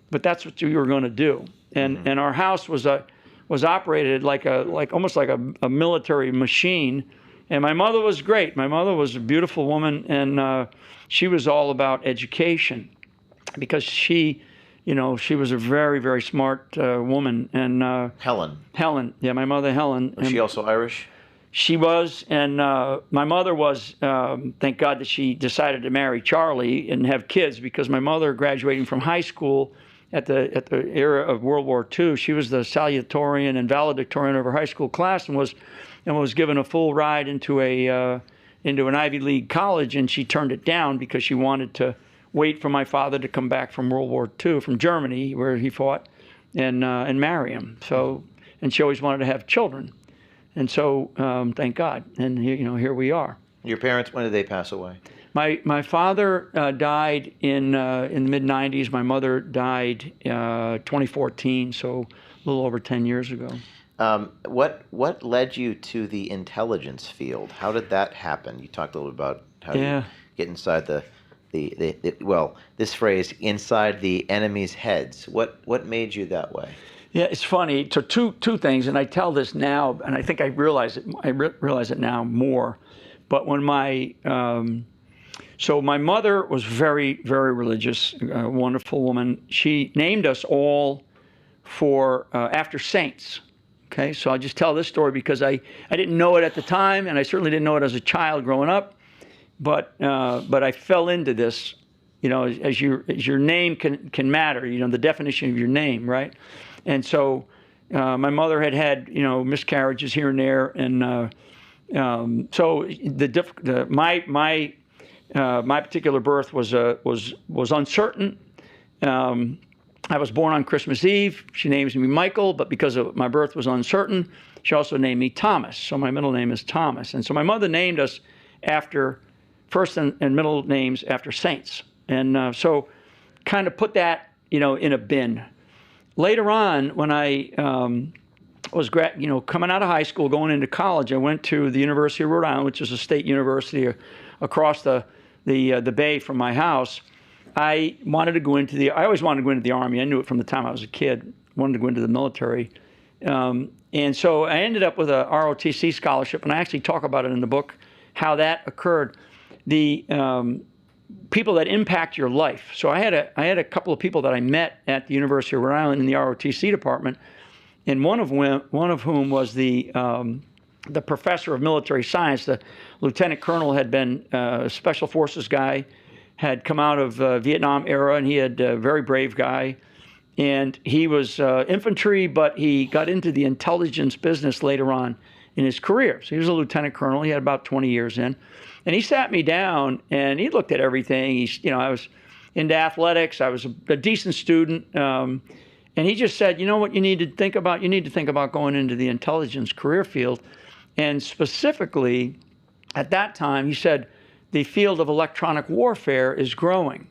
but that's what we were going to do. And our house was operated almost like a military machine. And my mother was great. My mother was a beautiful woman, and she was all about education. Because she was a very, very smart woman. And Helen, yeah, my mother Helen. Was she also Irish? She was, and my mother was. Thank God that she decided to marry Charlie and have kids, because my mother, graduating from high school at the era of World War II, she was the salutatorian and valedictorian of her high school class, and was given a full ride into an Ivy League college, and she turned it down because she wanted to wait for my father to come back from World War II, from Germany, where he fought, and marry him. So, and she always wanted to have children, and so thank God. And here we are. Your parents, when did they pass away? My father died in the mid '90s. My mother died 2014, so a little over 10 years ago. What led you to the intelligence field? How did that happen? You talked a little about how you get inside this phrase, inside the enemy's heads. What made you that way? Yeah, it's funny. So two things, and I tell this now, and I think I realize it. I realize it now more. But when my mother was very, very religious, wonderful woman. She named us all after saints. Okay, so I'll just tell this story because I didn't know it at the time, and I certainly didn't know it as a child growing up. But I fell into this, as your name can matter, the definition of your name, right? And so my mother had miscarriages here and there, and so my particular birth was uncertain. I was born on Christmas Eve. She names me Michael, but because of my birth was uncertain, she also named me Thomas. So my middle name is Thomas, and so my mother named us after first and middle names after saints, and so kind of put that in a bin. Later on, when I was coming out of high school, going into college, I went to the University of Rhode Island, which is a state university across the bay from my house. I always wanted to go into the Army. I knew it from the time I was a kid. Wanted to go into the military, and so I ended up with a ROTC scholarship, and I actually talk about it in the book how that occurred. The people that impact your life. So I had a couple of people that I met at the University of Rhode Island in the ROTC department, and one of whom was the professor of military science. The lieutenant colonel had been a special forces guy, had come out of Vietnam era, and he had a very brave guy. And he was infantry, but he got into the intelligence business later on in his career. So he was a lieutenant colonel. He had about 20 years in. And he sat me down, and he looked at everything. I was into athletics. I was a decent student. And he just said, you know what you need to think about? You need to think about going into the intelligence career field. And specifically, at that time, he said, the field of electronic warfare is growing.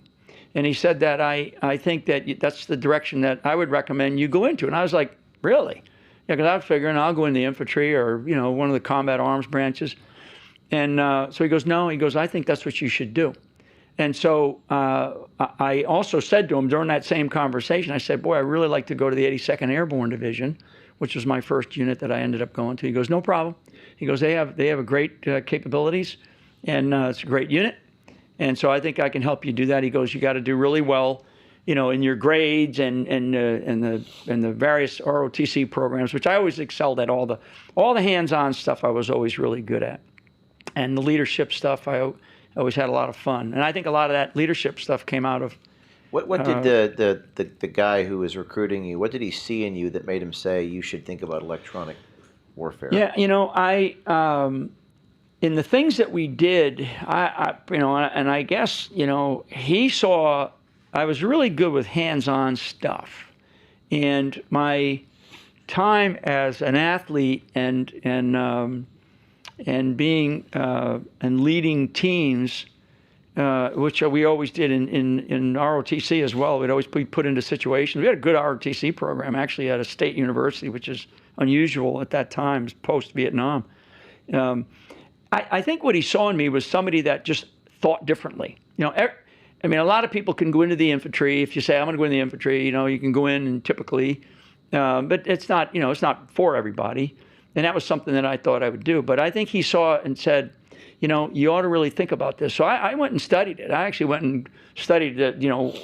And he said that I think that that's the direction that I would recommend you go into. And I was like, really? Yeah, because I was figuring I'll go in the infantry or, one of the combat arms branches. And so he goes, no, he goes, I think that's what you should do. And so I also said to him during that same conversation, I said, boy, I really like to go to the 82nd Airborne Division, which was my first unit that I ended up going to. He goes, no problem. He goes, they have a great capabilities, and it's a great unit. And so I think I can help you do that. He goes, you got to do really well, in your grades and the various ROTC programs, which I always excelled at. All the hands-on stuff I was always really good at, and the leadership stuff I always had a lot of fun. And I think a lot of that leadership stuff came out of. What did the guy who was recruiting you? What did he see in you that made him say you should think about electronic warfare? Yeah, in the things that we did, and I guess he saw I was really good with hands-on stuff, and my time as an athlete and being and leading teams, which we always did in ROTC as well. We'd always be put into situations. We had a good ROTC program actually at a state university, which is unusual at that time, post-Vietnam. I think what he saw in me was somebody that just thought differently. A lot of people can go into the infantry. If you say, I'm going to go in the infantry, you can go in and typically, but it's not, it's not for everybody. And that was something that I thought I would do. But I think he saw and said, you ought to really think about this. So I went and studied it. I actually went and studied,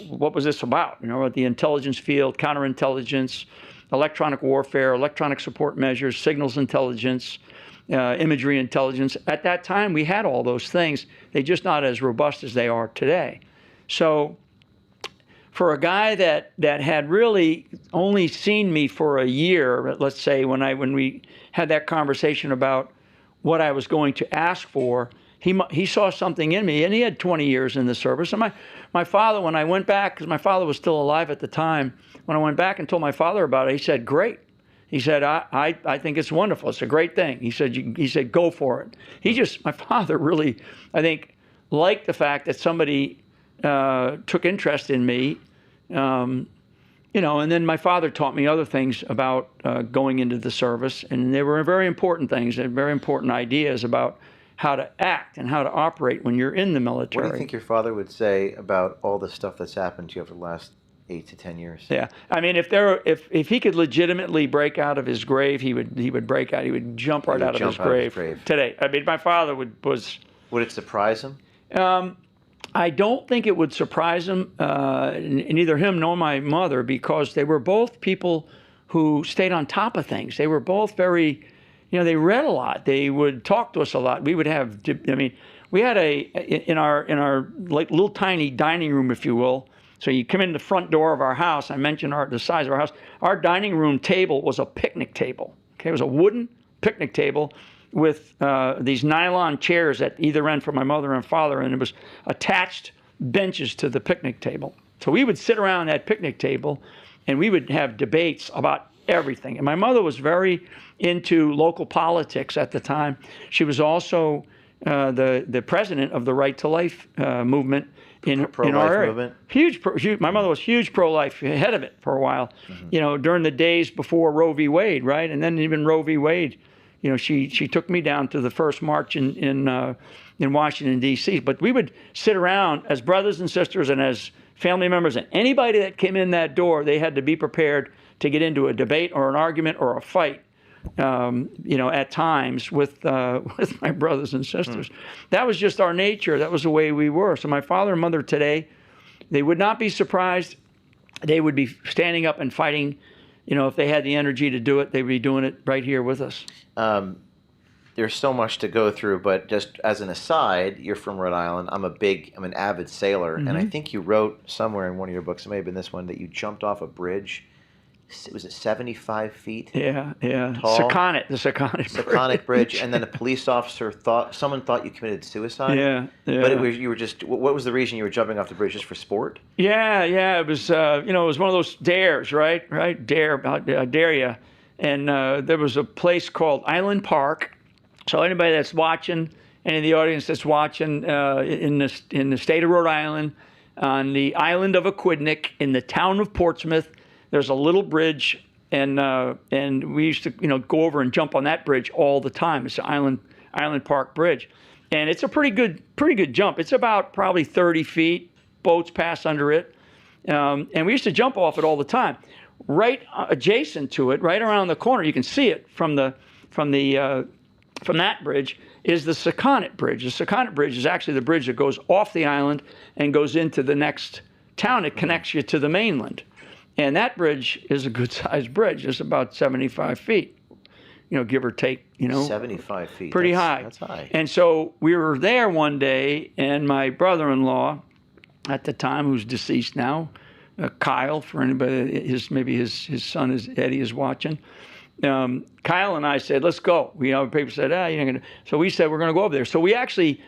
what was this about? The intelligence field, counterintelligence, electronic warfare, electronic support measures, signals intelligence, imagery intelligence. At that time, we had all those things. They're just not as robust as they are today. So for a guy that had really only seen me for a year, let's say, when we had that conversation about what I was going to ask for, he saw something in me, and he had 20 years in the service. And my father, when I went back, because my father was still alive at the time, when I went back and told my father about it, he said, great. He said, I think it's wonderful. It's a great thing. He said, go for it. My father really, I think, liked the fact that somebody took interest in me. And then my father taught me other things about going into the service, and they were very important things, very important ideas about how to act and how to operate when you're in the military. What do you think your father would say about all the stuff that's happened to you over the last 8 to 10 years? Yeah, if he could legitimately break out of his grave, he would break out. He would jump right out of his grave today. My father was. Would it surprise him? I don't think it would surprise him, neither him nor my mother, because they were both people who stayed on top of things. They were both very, they read a lot. They would talk to us a lot. We would have, we had in our like little tiny dining room, if you will. So you come in the front door of our house. I mentioned the size of our house. Our dining room table was a picnic table. Okay, it was a wooden picnic table with these nylon chairs at either end for my mother and father, and it was attached benches to the picnic table. So we would sit around that picnic table, and we would have debates about everything. And my mother was very into local politics at the time. She was also the president of the Right to Life movement in our area. Movement. My mother was huge pro-life, head of it for a while. Mm-hmm. During the days before Roe v. Wade, right, and then even Roe v. Wade. She took me down to the first march in Washington, D.C. But we would sit around as brothers and sisters and as family members, and anybody that came in that door, they had to be prepared to get into a debate or an argument or a fight, at times with my brothers and sisters. That was just our nature. That was the way we were. So my father and mother today, they would not be surprised. They would be standing up and fighting. If they had the energy to do it, they'd be doing it right here with us. There's so much to go through, but just as an aside, you're from Rhode Island. I'm an avid sailor, and I think you wrote somewhere in one of your books, it may have been this one, that you jumped off a bridge was it 75 feet? Yeah. Tall. The Seconic Bridge, and then a police officer someone thought you committed suicide. Yeah. But you were just. What was the reason you were jumping off the bridge? Just for sport? Yeah. It was it was one of those dares, right? Dare, I dare you. And there was a place called Island Park. So anybody that's watching, any of the audience that's watching in the state of Rhode Island, on the island of Aquidneck in the town of Portsmouth, there's a little bridge, and we used to go over and jump on that bridge all the time. It's the Island Park Bridge, and it's a pretty good jump. It's about probably 30 feet. Boats pass under it, and we used to jump off it all the time. Right adjacent to it, right around the corner, you can see it from that bridge, is the Seconic Bridge. The Seconic Bridge is actually the bridge that goes off the island and goes into the next town. It connects you to the mainland. And that bridge is a good-sized bridge. It's about 75 feet, give or take, 75 feet. Pretty high. That's high. And so we were there one day, and my brother-in-law at the time, who's deceased now, Kyle, for anybody, his son is Eddie is watching. Kyle and I said, let's go. People said, you're not gonna. So we said, we're going to go over there. So we actually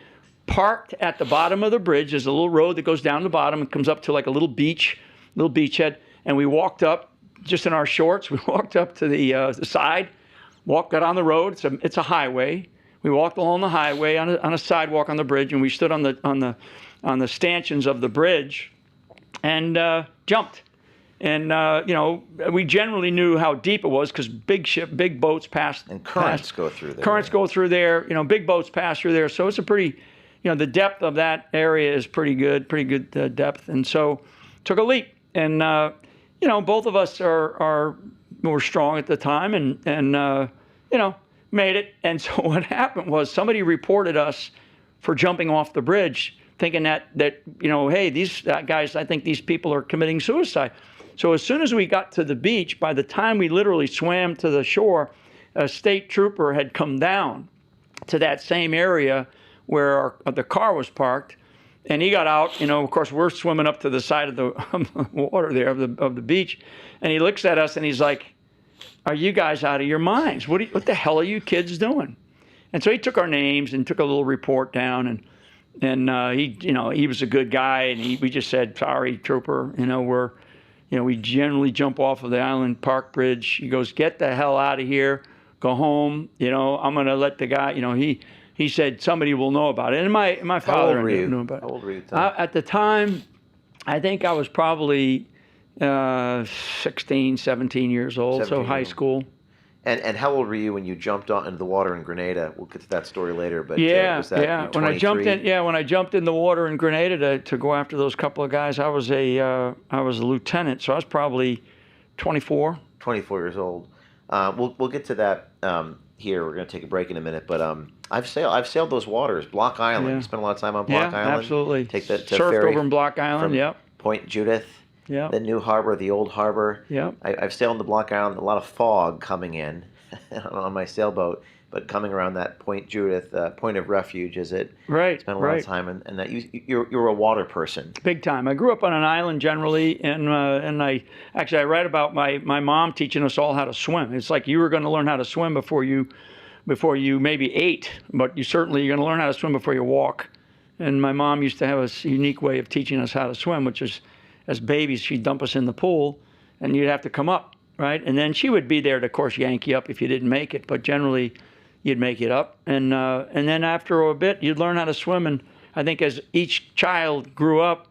parked at the bottom of the bridge. There's a little road that goes down to the bottom and comes up to like a little beachhead. And we walked up just in our shorts. We walked up to the side, got on the road. It's a highway. We walked along the highway on a sidewalk on the bridge, and we stood on the stanchions of the bridge and jumped. And we generally knew how deep it was because big boats passed. And currents go through there. Currents go through there. Big boats pass through there. So it's a pretty, the depth of that area is pretty good depth. And so took a leap. And both of us were strong at the time, and made it. And so what happened was somebody reported us for jumping off the bridge, thinking that hey, these guys, I think these people are committing suicide. So as soon as we got to the beach, by the time we literally swam to the shore, a state trooper had come down to that same area where the car was parked, and he got out. Of course, we're swimming up to the side of the water there of the beach, and he looks at us and he's like, "Are you guys out of your minds? What the hell are you kids doing?" And so he took our names and took a little report down, and he was a good guy, and we just said, "Sorry, trooper, we generally jump off of the Island Park Bridge." He goes, "Get the hell out of here, go home. I'm going to let the guy." He said somebody will know about it. And my father knew about it. How old were you? At the time, I think I was probably 16, 17 years old, so high school. And how old were you when you jumped into the water in Grenada? We'll get to that story later. But was that yeah. When I jumped in the water in Grenada to go after those couple of guys, I was a lieutenant, so I was probably 24. 24 years old. We'll get to that here. We're going to take a break in a minute, but I've sailed those waters. Block Island. Yeah. You spent a lot of time on Block Island. Absolutely. Take that surfed ferry over in Block Island. Yep. Point Judith. Yep. The new harbor, the old harbor. Yep. I've sailed the Block Island. A lot of fog coming in on my sailboat, but coming around that Point Judith, point of refuge, is it? Right. Spent a lot of time, and that you're a water person. Big time. I grew up on an island generally, and I write about my mom teaching us all how to swim. It's like you were going to learn how to swim before you maybe ate, but you're going to learn how to swim before you walk. And my mom used to have a unique way of teaching us how to swim, which is, as babies, she'd dump us in the pool, and you'd have to come up, right? And then she would be there to, of course, yank you up if you didn't make it, but generally you'd make it up. And then after a bit, you'd learn how to swim. And I think as each child grew up,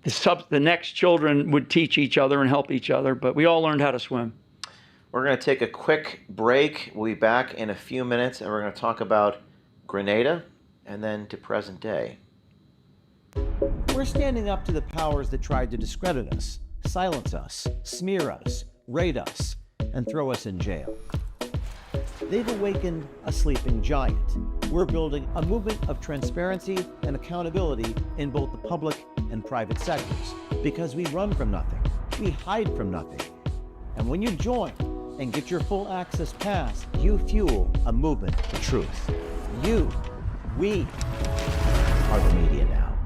the next children would teach each other and help each other, but we all learned how to swim. We're going to take a quick break. We'll be back in a few minutes, and we're going to talk about Grenada and then to present day. We're standing up to the powers that tried to discredit us, silence us, smear us, raid us, and throw us in jail. They've awakened a sleeping giant. We're building a movement of transparency and accountability in both the public and private sectors, because we run from nothing, we hide from nothing. And when you join and get your full access pass, you fuel a movement for truth. We are the media now.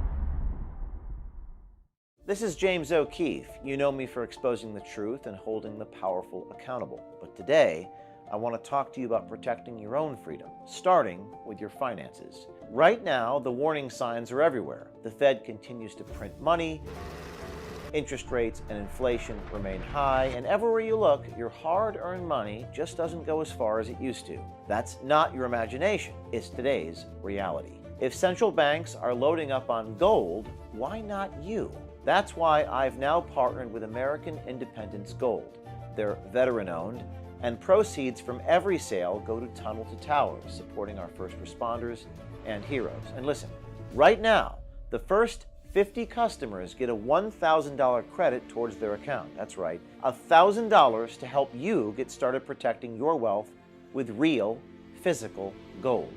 This is James O'Keefe. You know me for exposing the truth and holding the powerful accountable. But today, I want to talk to you about protecting your own freedom, starting with your finances. Right now, the warning signs are everywhere. The Fed continues to print money, interest rates and inflation remain high, and everywhere you look, your hard-earned money just doesn't go as far as it used to. That's not your imagination. It's today's reality. If central banks are loading up on gold, why not you? That's why I've now partnered with American Independence Gold. They're veteran-owned, and proceeds from every sale go to Tunnel to Towers, supporting our first responders and heroes. And listen, right now, the first 50 customers get a $1,000 credit towards their account. That's right, $1,000 to help you get started protecting your wealth with real, physical gold.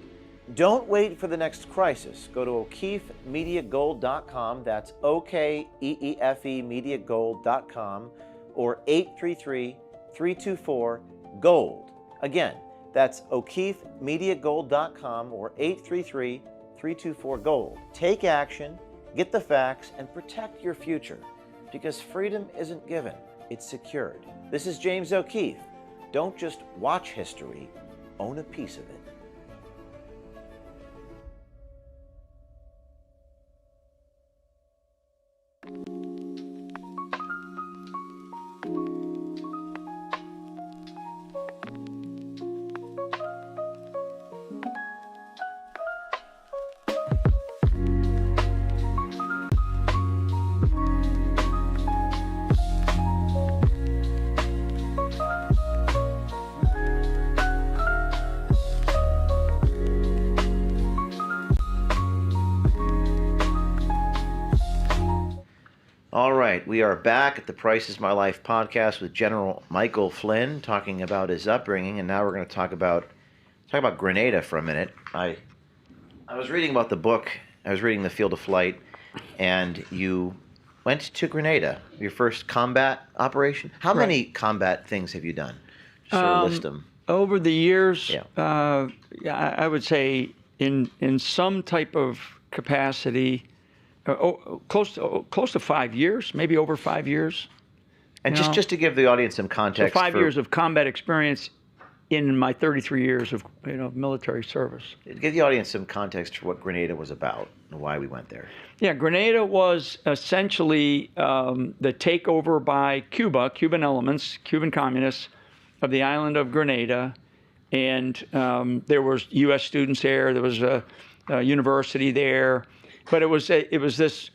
Don't wait for the next crisis. Go to O'KeefeMediaGold.com. That's OKEEFE MediaGold.com or 833-324-GOLD. Again, that's O'KeefeMediaGold.com or 833-324-GOLD. Take action, get the facts, and protect your future, because freedom isn't given, it's secured. This is James O'Keefe. Don't just watch history, own a piece of it. All right, we are back at the Price is My Life podcast with General Michael Flynn, talking about his upbringing, and now we're going to talk about Grenada for a minute. I was reading about the book. I was reading The Field of Flight, and you went to Grenada, your first combat operation. How many combat things have you done? Just sort of list them. Over the years, I would say in some type of capacity. Close to 5 years, maybe over 5 years. And just to give the audience some context, so 5 years of combat experience in my 33 years of military service. Give the audience some context for what Grenada was about and why we went there. Yeah, Grenada was essentially the takeover by Cuban elements, Cuban communists, of the island of Grenada, and there was U.S. students there. There was a university there. But it was this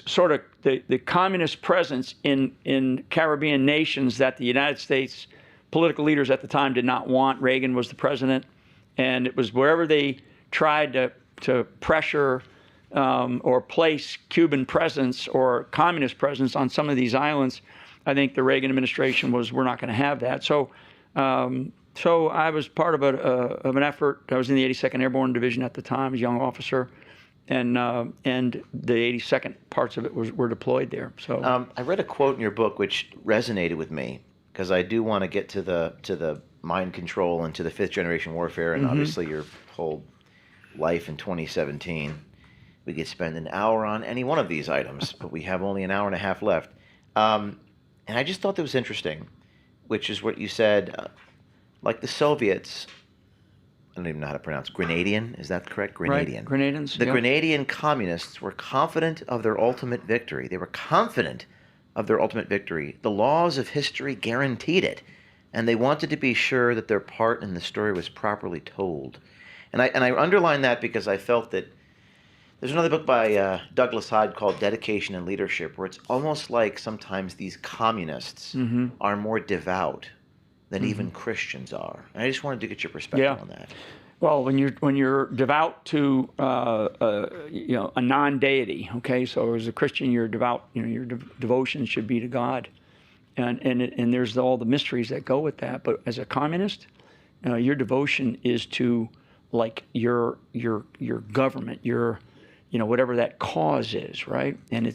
sort of the communist presence in Caribbean nations that the United States political leaders at the time did not want. Reagan was the president, and it was wherever they tried to pressure or place Cuban presence or communist presence on some of these islands. I think the Reagan administration was, we're not going to have that. So I was part of an effort. I was in the 82nd Airborne Division at the time, as a young officer. And the 82nd parts of it were deployed there. So I read a quote in your book which resonated with me, because I do want to get to the mind control and to the fifth generation warfare, and obviously your whole life in 2017. We could spend an hour on any one of these items, but we have only an hour and a half left. And I just thought that was interesting, which is what you said, like the Soviets. I don't even know how to pronounce Grenadian. Is that correct? Grenadian. Right. Grenadians. The yeah. Grenadian communists were confident of their ultimate victory. They were confident of their ultimate victory. The laws of history guaranteed it, and they wanted to be sure that their part in the story was properly told. And I underline that because I felt that there's another book by Douglas Hyde called Dedication and Leadership, where it's almost like sometimes these communists are more devout than even Christians are. And I just wanted to get your perspective on that. Well, when you're devout to a non-deity, okay. So as a Christian, you're devout. Your devotion should be to God, and there's all the mysteries that go with that. But as a communist, your devotion is to like your government, your whatever that cause is, right? And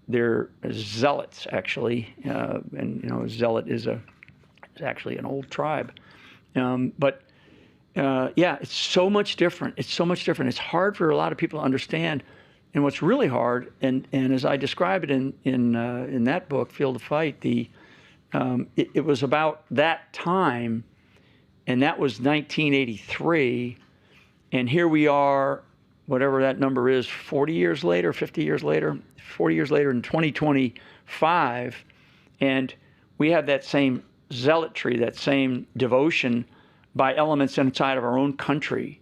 they're zealots actually, and zealot is actually an old tribe, but it's so much different. It's so much different. It's hard for a lot of people to understand And what's really hard, and as I describe it in that book, Field of Fight, it was about that time, and that was 1983, and here we are, whatever that number is, 40 years later, 50 years later, 40 years later in 2025, and we have that same zealotry, that same devotion by elements inside of our own country,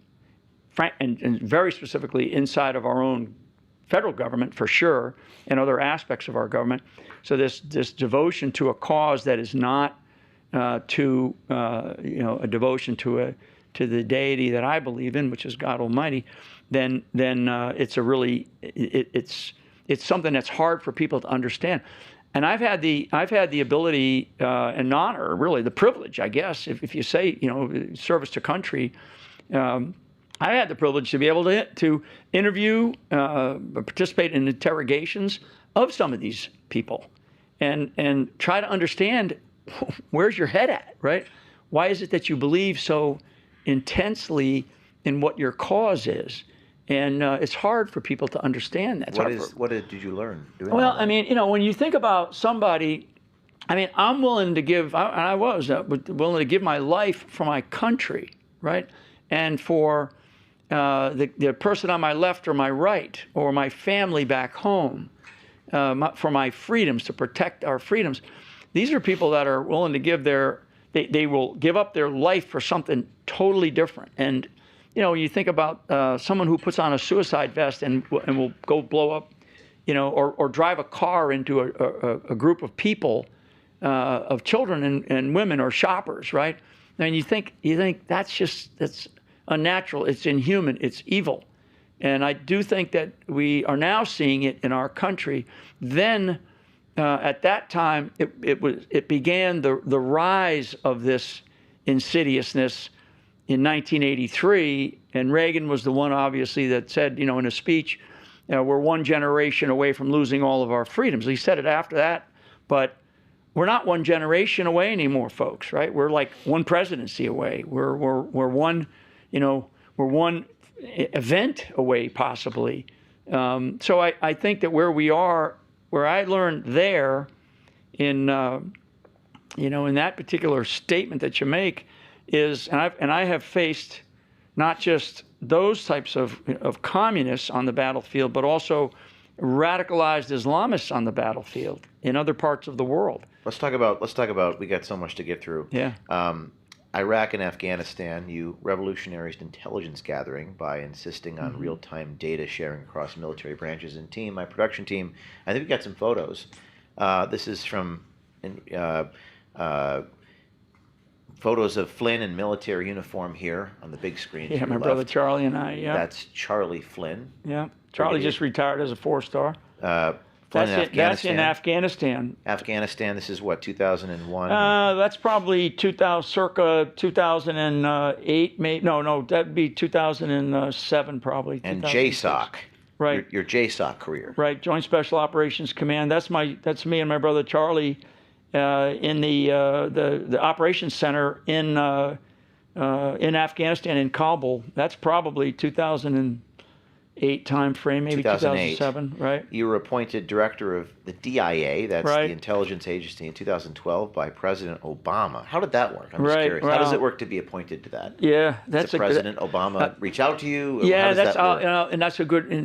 and very specifically inside of our own federal government for sure, and other aspects of our government. So this devotion to a cause that is not a devotion to the deity that I believe in, which is God Almighty, then it's it's something that's hard for people to understand. And I've had the ability and honor, really the privilege, I guess, if you say service to country. I had the privilege to be able to interview, participate in interrogations of some of these people, and try to understand where's your head at, right? Why is it that you believe so intensely in what your cause is? And it's hard for people to understand that. What did you learn doing Well, that? I mean, when you think about somebody, I mean, I'm willing to give, and I was willing to give my life for my country, right? And for the person on my left or my right, or my family back home, for my freedoms, to protect our freedoms. These are people that are willing to give they will give up their life for something totally different. And you think about someone who puts on a suicide vest and will go blow up, or drive a car into a group of people, of children and women or shoppers, right? And you think that's unnatural. It's inhuman. It's evil. And I do think that we are now seeing it in our country. Then, at that time, it began the rise of this insidiousness in 1983, and Reagan was the one, obviously, that said, in a speech, we're one generation away from losing all of our freedoms. He said it after that, but we're not one generation away anymore, folks, right? We're like one presidency away. We're one, we're one event away, possibly. So I think that where we are, where I learned there, in in that particular statement that you make, is, and I have faced not just those types of communists on the battlefield, but also radicalized Islamists on the battlefield in other parts of the world. Let's talk about. We got so much to get through. Yeah. Iraq and Afghanistan, you revolutionized intelligence gathering by insisting on real-time data sharing across military branches and my production team. I think we got some photos. This is from photos of Flynn in military uniform here on the big screen. Yeah, my brother Charlie and I. Yeah. That's Charlie Flynn. Yeah. Charlie just retired as a 4-star. Flynn in Afghanistan. That's in Afghanistan. Afghanistan, this is what, 2001? That's probably circa 2008, maybe. No, that'd be 2007 probably. And JSOC. Right. Your JSOC career. Right, Joint Special Operations Command. That's me and my brother Charlie in the operations center in Afghanistan, in Kabul. That's probably 2008 time frame, maybe 2007, right? You were appointed director of the DIA, that's right. the intelligence agency, in 2012 by President Obama. How did that work? I'm just right. curious. Well, how does it work to be appointed to that? Yeah, that's Did President Obama reach out to you? Yeah, how does that work? And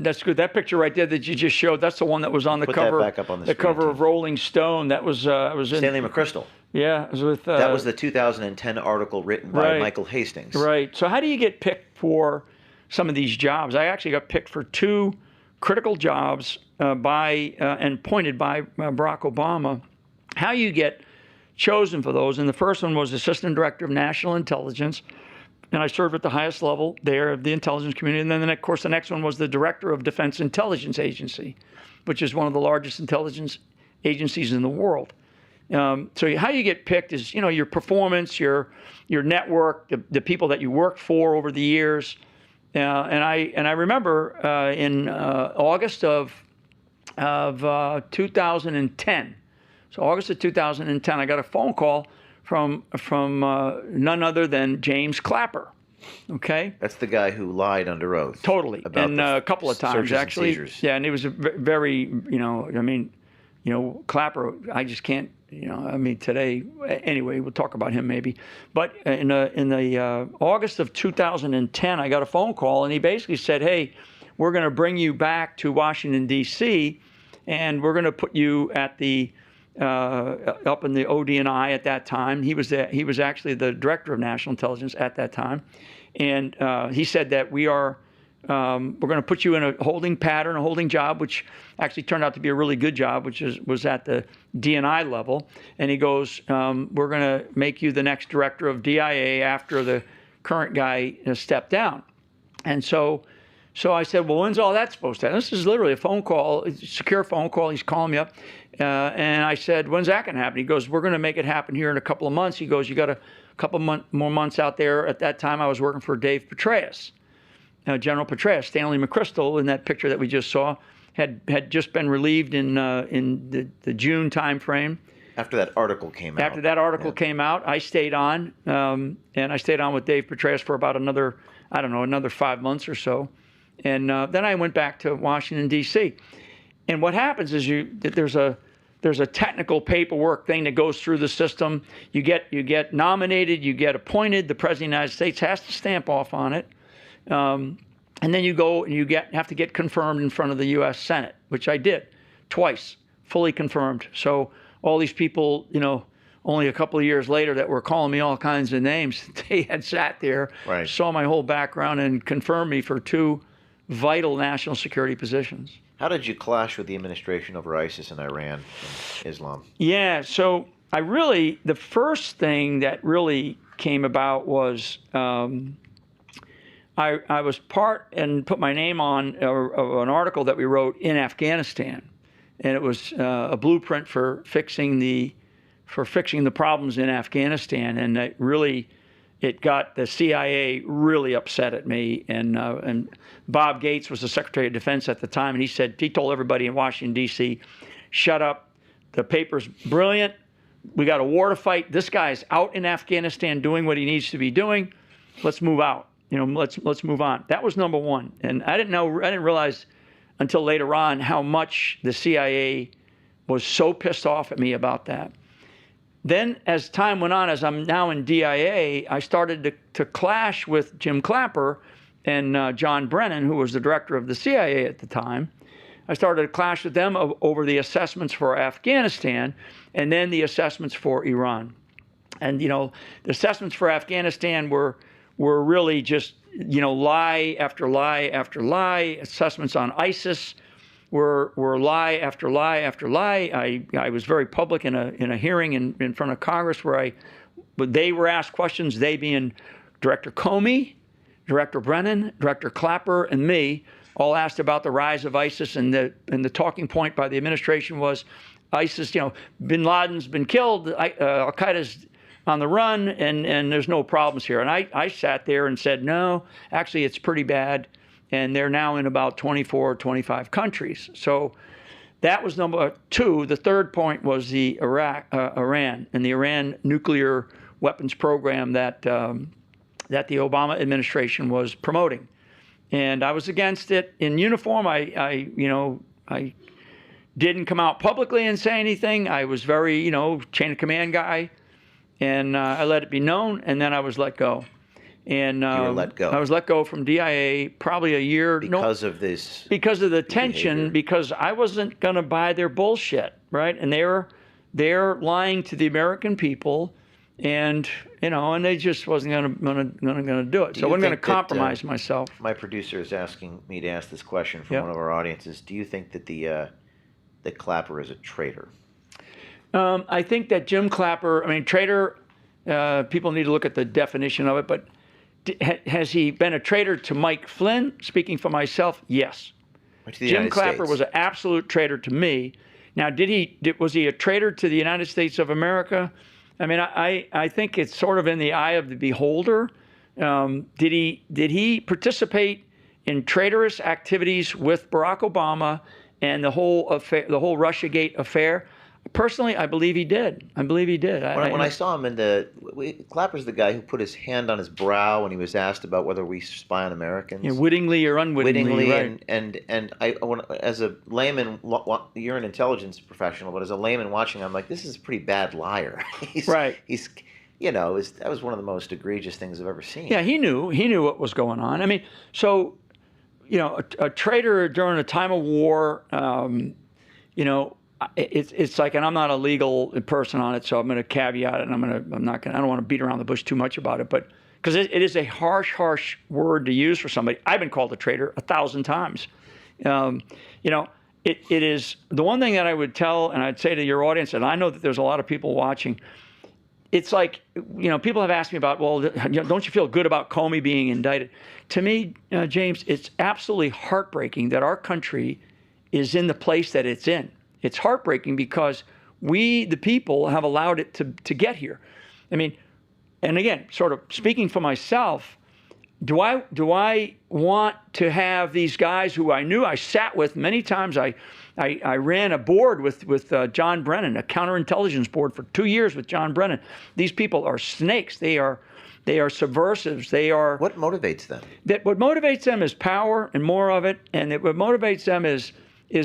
that's good. That picture right there that you just showed, that's the one that was on the cover. That back up on the screen, cover of Rolling Stone. That was in Stanley McChrystal. Yeah, it was with. That was the 2010 article written by right. Michael Hastings. Right. So how do you get picked for some of these jobs? I actually got picked for 2 critical jobs and appointed by Barack Obama. How you get chosen for those, and the first one was Assistant Director of National Intelligence, and I served at the highest level there of the intelligence community. And then, of course, the next one was the Director of Defense Intelligence Agency, which is one of the largest intelligence agencies in the world. So how you get picked is, your performance, your network, the people that you worked for over the years. And I remember in August of 2010. So August of 2010, I got a phone call from none other than James Clapper. Okay. That's the guy who lied under oath. Totally. About And the a couple of times, searches and actually. seizures. Yeah, and he was a very, Clapper, I just can't, today, anyway, we'll talk about him maybe. But in the August of 2010, I got a phone call, and he basically said, hey, we're going to bring you back to Washington, D.C., and we're going to put you at the up in the ODNI at that time. He was actually the director of national intelligence at that time, and he said that we're going to put you in a holding pattern, a holding job, which actually turned out to be a really good job, which was at the DNI level. And he goes, we're going to make you the next director of DIA after the current guy stepped down. And so I said, well, when's all that supposed to happen? This is literally a phone call, a secure phone call. He's calling me up. And I said, when's that going to happen? He goes, we're going to make it happen here in a couple of months. He goes, you got a couple more months out there. At that time, I was working for Dave Petraeus, General Petraeus. Stanley McChrystal, in that picture that we just saw, had just been relieved in the June time frame. After that article came out. After that article came out, I stayed on, and I stayed on with Dave Petraeus for about another 5 months or so. And then I went back to Washington, D.C. And what happens is there's a technical paperwork thing that goes through the system. You get nominated, you get appointed. The President of the United States has to stamp off on it. And then you go and have to get confirmed in front of the U.S. Senate, which I did twice, fully confirmed. So all these people, only a couple of years later that were calling me all kinds of names, they had sat there, right, saw my whole background, and confirmed me for 2 vital national security positions. How did you clash with the administration over ISIS in Iran and Islam? Yeah, so the first thing that really came about was I was part and put my name on an article that we wrote in Afghanistan, and it was a blueprint for fixing the problems in Afghanistan, and it got the CIA really upset at me, and Bob Gates was the Secretary of Defense at the time, and he told everybody in Washington, D.C., shut up, the paper's brilliant, we got a war to fight, this guy's out in Afghanistan doing what he needs to be doing, let's move out, let's move on. That was number one, and I didn't realize until later on how much the CIA was so pissed off at me about that. Then, as time went on, as I'm now in DIA, I started to clash with Jim Clapper and John Brennan, who was the director of the CIA at the time. I started to clash with them over the assessments for Afghanistan and then the assessments for Iran. And, the assessments for Afghanistan were really just, lie after lie after lie. Assessments on ISIS were lie after lie after lie. I was very public in a hearing in front of Congress where they were asked questions, they being Director Comey, Director Brennan, Director Clapper, and me, all asked about the rise of ISIS, and the talking point by the administration was ISIS, bin Laden's been killed, Al-Qaeda's on the run, and there's no problems here. And I sat there and said, no, actually it's pretty bad. And they're now in about 24 or 25 countries. So that was number two. The third point was the Iran and the Iran nuclear weapons program that the Obama administration was promoting. And I was against it in uniform. I didn't come out publicly and say anything. I was very, chain of command guy. And I let it be known, and then I was let go. And you were let go. I was let go from DIA probably a year. Because of this. Because of the tension. Behavior. Because I wasn't going to buy their bullshit, right? And they're lying to the American people, and and they just wasn't going to do it. So I wasn't going to compromise myself. My producer is asking me to ask this question from one of our audiences. Do you think that that Clapper is a traitor? I think that Jim Clapper. Traitor. People need to look at the definition of it, but. Has he been a traitor to Mike Flynn? Speaking for myself, yes. Jim Clapper was an absolute traitor to me. Now, was he a traitor to the United States of America? I think it's sort of in the eye of the beholder. Did he participate in traitorous activities with Barack Obama and the whole affair, the whole Russiagate affair? Personally, I believe he did. I believe he did. When I saw him Clapper's the guy who put his hand on his brow when he was asked about whether we spy on Americans. Yeah, wittingly or unwittingly, right. and as a layman, you're an intelligence professional, but as a layman watching, I'm like, this is a pretty bad liar. That was one of the most egregious things I've ever seen. Yeah, he knew what was going on. I mean, so, a traitor during a time of war, it's like, and I'm not a legal person on it, so I'm going to caveat it, and I don't want to beat around the bush too much about it, but because it is a harsh word to use for somebody. I've been called a traitor 1,000 times. It is the one thing that I would tell, and I'd say to your audience, and I know that there's a lot of people watching. It's like, people have asked me about, well, don't you feel good about Comey being indicted? To me, James, it's absolutely heartbreaking that our country is in the place that it's in. It's heartbreaking because we, the people, have allowed it to get here. I mean, and again, sort of speaking for myself, do I want to have these guys who I knew I sat with many times? I ran a board with John Brennan, a counterintelligence board for 2 years with John Brennan. These people are snakes. They are subversives. They are. What motivates them? What motivates them is power and more of it, and what motivates them is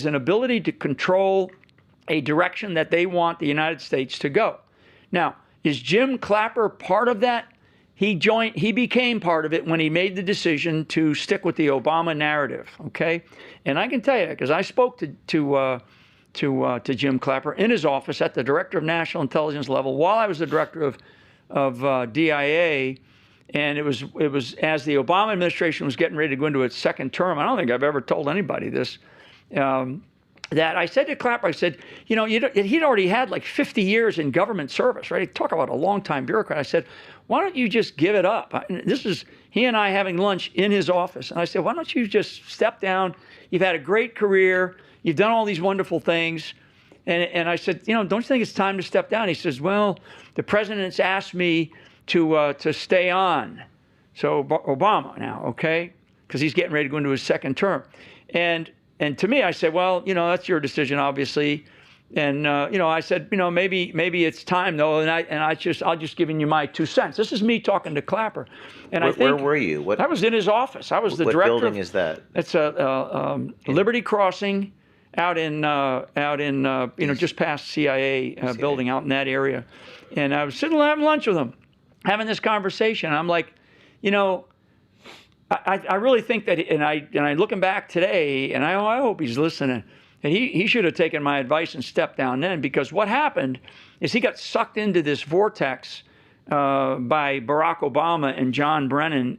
an ability to control a direction that they want the United States to go. Now, is Jim Clapper part of that? He became part of it when he made the decision to stick with the Obama narrative, okay? And I can tell you, because I spoke to Jim Clapper in his office at the Director of National Intelligence level while I was the Director of DIA, and it was as the Obama administration was getting ready to go into its second term. I don't think I've ever told anybody this. That I said to Clapper, I said, he'd already had like 50 years in government service, right? Talk about a long-time bureaucrat. I said, why don't you just give it up? This is he and I having lunch in his office. And I said, why don't you just step down? You've had a great career. You've done all these wonderful things. And I said, don't you think it's time to step down? He says, well, the president's asked me to stay on. So Obama now, okay? Because he's getting ready to go into his second term. And to me, I said, well, that's your decision, obviously. And I said, maybe it's time though. And I'll just giving you my 2 cents. This is me talking to Clapper. And where were you? I was in his office. I was the director. What building is that? It's Liberty Crossing, out in just past CIA building out in that area. And I was sitting having lunch with him, having this conversation. I'm like, I really think that, and I looking back today, and I hope he's listening, and he should have taken my advice and stepped down then, because what happened is he got sucked into this vortex by Barack Obama and John Brennan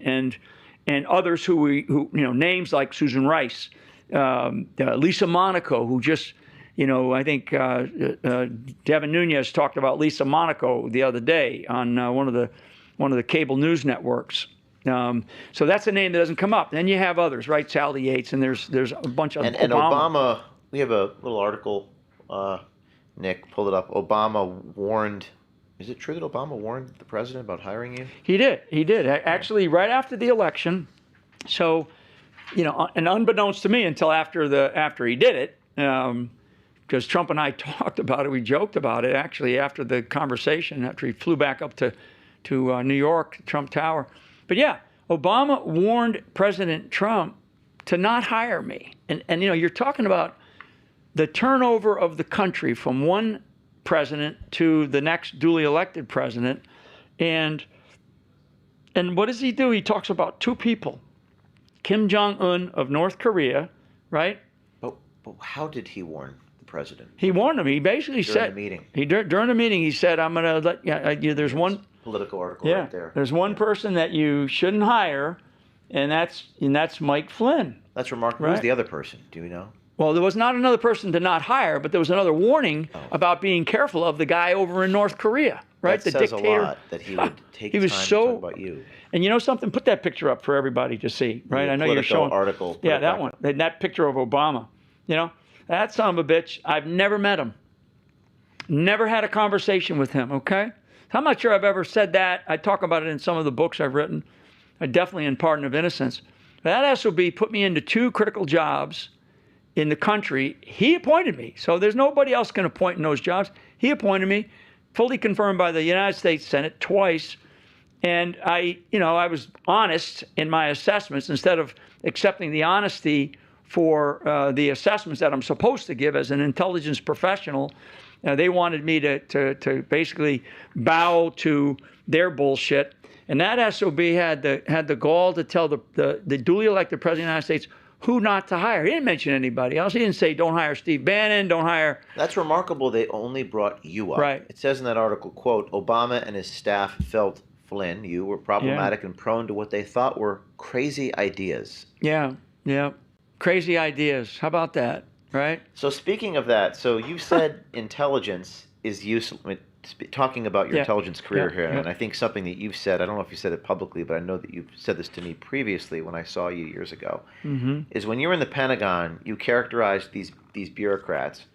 and others who names like Susan Rice, Lisa Monaco, who just, I think Devin Nunes talked about Lisa Monaco the other day on one of the cable news networks. So that's a name that doesn't come up. Then you have others, right? Sally Yates, and there's a bunch of and Obama. We have a little article. Nick, pull it up. Obama warned. Is it true that Obama warned the president about hiring you? He did. Actually, right after the election. So, and unbeknownst to me until after he did it, because Trump and I talked about it. We joked about it actually after the conversation, after he flew back up to New York, Trump Tower. But yeah, Obama warned President Trump to not hire me. And you're talking about the turnover of the country from one president to the next duly elected president. And what does he do? He talks about two people, Kim Jong-un of North Korea, right? But how did he warn the president? He warned him. He basically during said the meeting. During the meeting, he said, "I'm going to let you. There's one political article right there. There's one person that you shouldn't hire, and that's Mike Flynn." That's remarkable. Right? Who's the other person? Do we know? Well, there was not another person to not hire, but there was another warning about being careful of the guy over in North Korea, right? That says a lot that he would take time to talk about you. And you know something? Put that picture up for everybody to see, right? I know you're showing article. Yeah, that one. That picture of Obama. That son of a bitch. I've never met him. Never had a conversation with him. Okay. I'm not sure I've ever said that. I talk about it in some of the books I've written. Definitely in Pardon of Innocence. That SOB put me into two critical jobs, in the country. He appointed me. So there's nobody else can appoint in those jobs. He appointed me, fully confirmed by the United States Senate twice. And I was honest in my assessments instead of accepting the honesty for the assessments that I'm supposed to give as an intelligence professional. They wanted me to basically bow to their bullshit. And that SOB had the gall to tell the duly elected president of the United States who not to hire. He didn't mention anybody else. He didn't say, don't hire Steve Bannon, don't hire. That's remarkable. They only brought you up. Right. It says in that article, quote, Obama and his staff felt Flynn, you were problematic and prone to what they thought were crazy ideas. Yeah. Crazy ideas. How about that? Right? So speaking of that, so you said intelligence is useful. I mean, talking about your intelligence career here, and I think something that you've said, I don't know if you said it publicly, but I know that you've said this to me previously when I saw you years ago, is when you were in the Pentagon, you characterized these bureaucrats,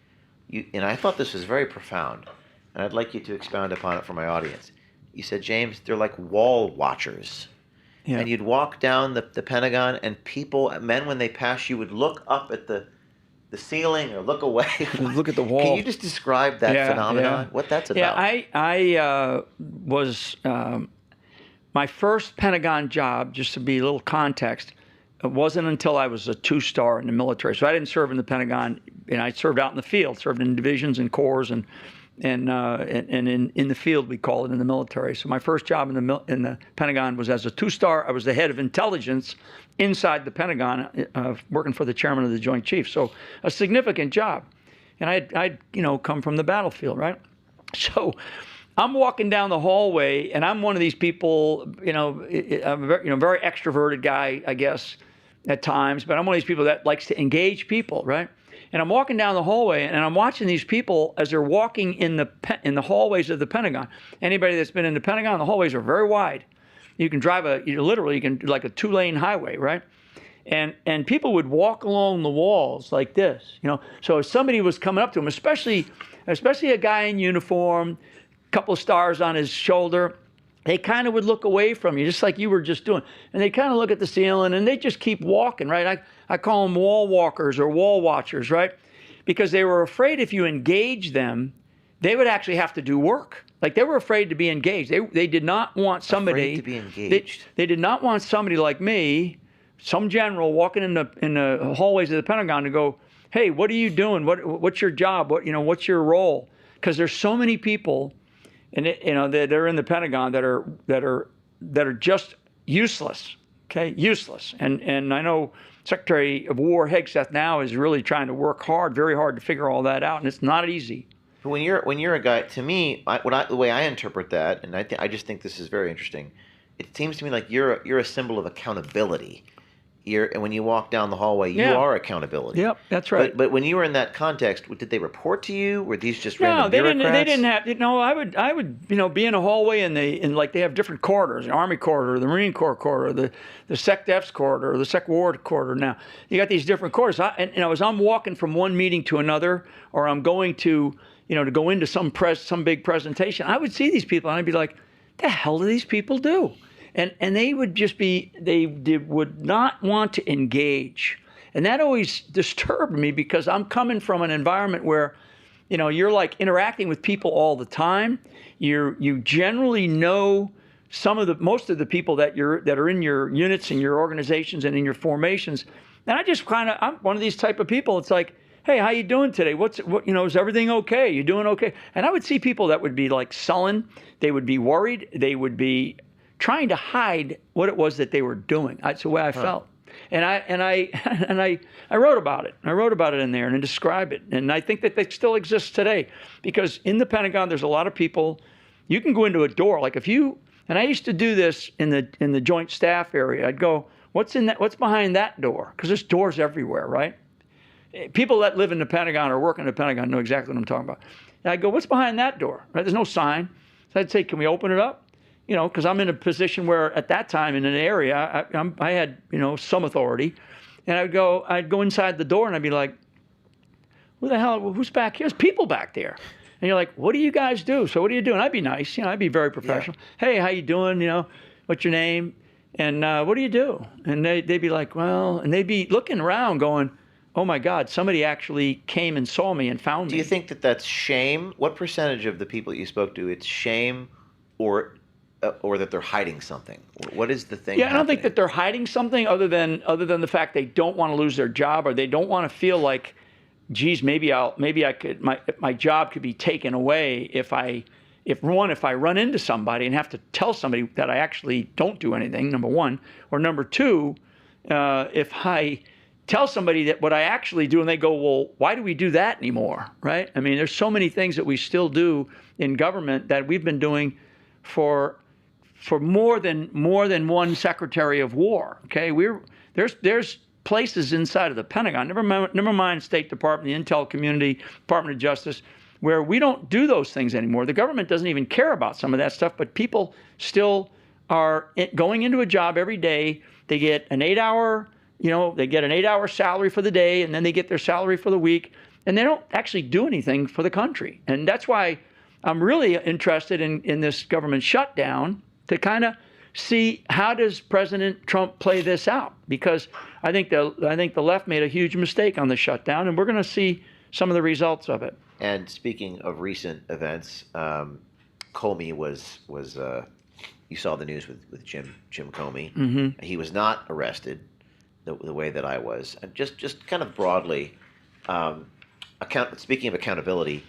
and I thought this was very profound, and I'd like you to expound upon it for my audience. You said, James, they're like wall watchers. Yeah. And you'd walk down the Pentagon, and men, when they pass you, would look up at the ceiling or look away. Look at the wall. Can you just describe that phenomenon? What that's about? Yeah, I was my first Pentagon job, just to be a little context, it wasn't until I was a 2-star in the military. So I didn't serve in the Pentagon, and I served out in the field, served in divisions and corps, and in the field, we call it, in the military. So my first job in the Pentagon was as a 2-star. I was the head of intelligence inside the Pentagon, working for the chairman of the Joint Chiefs. So a significant job. And I'd come from the battlefield, right? So I'm walking down the hallway, and I'm one of these people, I'm a very extroverted guy, I guess, at times, but I'm one of these people that likes to engage people, right? And I'm walking down the hallway, and I'm watching these people as they're walking in the hallways of the Pentagon. Anybody that's been in the Pentagon, the hallways are very wide. You can drive you can like a 2-lane highway, right? And people would walk along the walls like this, So if somebody was coming up to them, especially a guy in uniform, a couple of stars on his shoulder, they kind of would look away from you, just like you were just doing. And they kind of look at the ceiling, and they just keep walking, right? I call them wall walkers or wall watchers, right? Because they were afraid if you engage them, they would actually have to do work. Like, they were afraid to be engaged. They did not want somebody. Afraid to be engaged. They did not want somebody like me, some general, walking in the hallways of the Pentagon to go, hey, what are you doing? What's your job? What's your role? Because there's so many people, and that are in the Pentagon that are just useless. Okay, useless. And I know Secretary of War Hegseth now is really trying to work very hard to figure all that out, and it's not easy. But when you're a guy, to me, the way I interpret that, and I just think this is very interesting. It seems to me like you're a symbol of accountability. And when you walk down the hallway, you are accountability. Yep, that's right. But when you were in that context, did they report to you? Were these just random bureaucrats? No, they didn't have. I would be in a hallway, and they have different corridors: the Army corridor, the Marine Corps corridor, the SecDef's corridor, the Sec War corridor. Now you got these different corridors. As I'm walking from one meeting to another, or I'm going to go into some big presentation, I would see these people, and I'd be like, "The hell do these people do?" And they would would not want to engage. And that always disturbed me, because I'm coming from an environment where, you're like interacting with people all the time. You generally know most of the people that are in your units and your organizations and in your formations. And I'm one of these type of people. It's like, hey, how you doing today? Is everything okay? You doing okay? And I would see people that would be like sullen. They would be worried. They would be trying to hide what it was that they were doing. That's the way I felt. And I wrote about it. I wrote about it in there and described it. And I think that they still exist today, because in the Pentagon, there's a lot of people. You can go into a door, and I used to do this in the Joint Staff area. I'd go, what's behind that door? Because there's doors everywhere, right? People that live in the Pentagon or work in the Pentagon know exactly what I'm talking about. And I'd go, what's behind that door? Right? There's no sign. So I'd say, can we open it up? Because I'm in a position where at that time in an area, I had, some authority. And I'd go inside the door, and I'd be like, who's back here? There's people back there. And you're like, what do you guys do? So what do you do? And I'd be nice, I'd be very professional. Yeah. Hey, how you doing? What's your name? And what do you do? And they'd be like, well, and they'd be looking around going, oh my God, somebody actually came and saw me and found me. Do you think that that's shame? What percentage of the people that you spoke to, it's shame, or that they're hiding something? What is the thing? Yeah, I don't think that they're hiding something other than the fact they don't want to lose their job, or they don't want to feel like, geez, maybe I could, my job could be taken away if I run into somebody and have to tell somebody that I actually don't do anything, number one, or number two, if I tell somebody that what I actually do and they go, well, why do we do that anymore, right? I mean, there's so many things that we still do in government that we've been doing for more than one Secretary of War. Okay, there's places inside of the Pentagon, never mind State Department, the Intel community, Department of Justice, where we don't do those things anymore. The government doesn't even care about some of that stuff, but people still are going into a job every day. They get an 8-hour, they get an 8-hour salary for the day, and then they get their salary for the week, and they don't actually do anything for the country. And that's why I'm really interested in this government shutdown, to kind of see how does President Trump play this out, because I think the left made a huge mistake on the shutdown, and we're going to see some of the results of it. And speaking of recent events, Comey was you saw the news with Jim Comey. Mm-hmm. He was not arrested the way that I was. And just kind of broadly, speaking of accountability,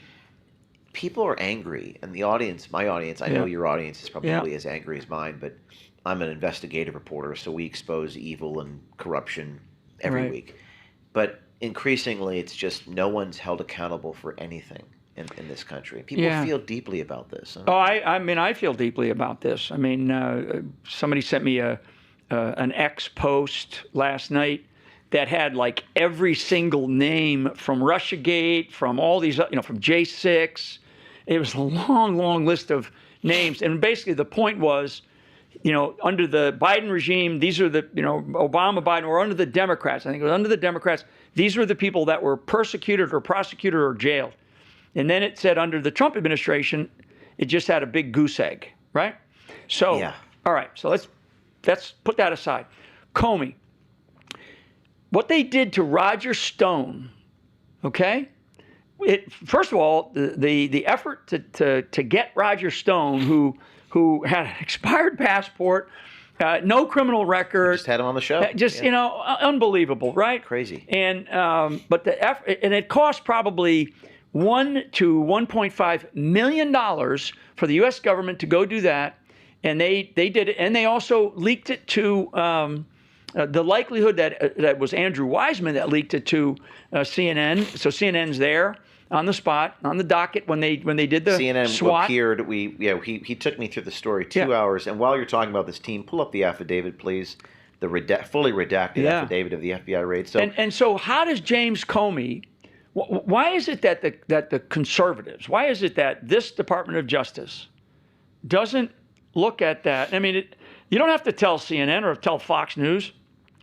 people are angry, and the audience, my audience, I know your audience is probably as angry as mine, but I'm an investigative reporter, so we expose evil and corruption every week. But increasingly, it's just no one's held accountable for anything in this country. People feel deeply about this. I mean, I feel deeply about this. I mean, somebody sent me an X post last night that had like every single name from Russiagate, from all these, from J6. It was a long, long list of names. And basically the point was, under the Biden regime, these are the, Obama, Biden, or under the Democrats. I think it was under the Democrats. These were the people that were persecuted or prosecuted or jailed. And then it said under the Trump administration, it just had a big goose egg, right? So, all right, so let's put that aside. Comey. What they did to Roger Stone, okay? First of all, the effort to get Roger Stone, who had an expired passport, no criminal record, just had him on the show, unbelievable, right? Crazy. And but the effort, and it cost probably $1 to $1.5 million for the U.S. government to go do that, and they did it, and they also leaked it to. The likelihood that was Andrew Wiseman that leaked it to CNN. So CNN's there on the spot, on the docket when they did the CNN SWAT. Appeared. He took me through the story 2 hours. And while you're talking about this team, pull up the affidavit, please. The fully redacted affidavit of the FBI raid. So and so how does James Comey? Why is it that the conservatives? Why is it that this Department of Justice doesn't look at that? I mean, you don't have to tell CNN or tell Fox News,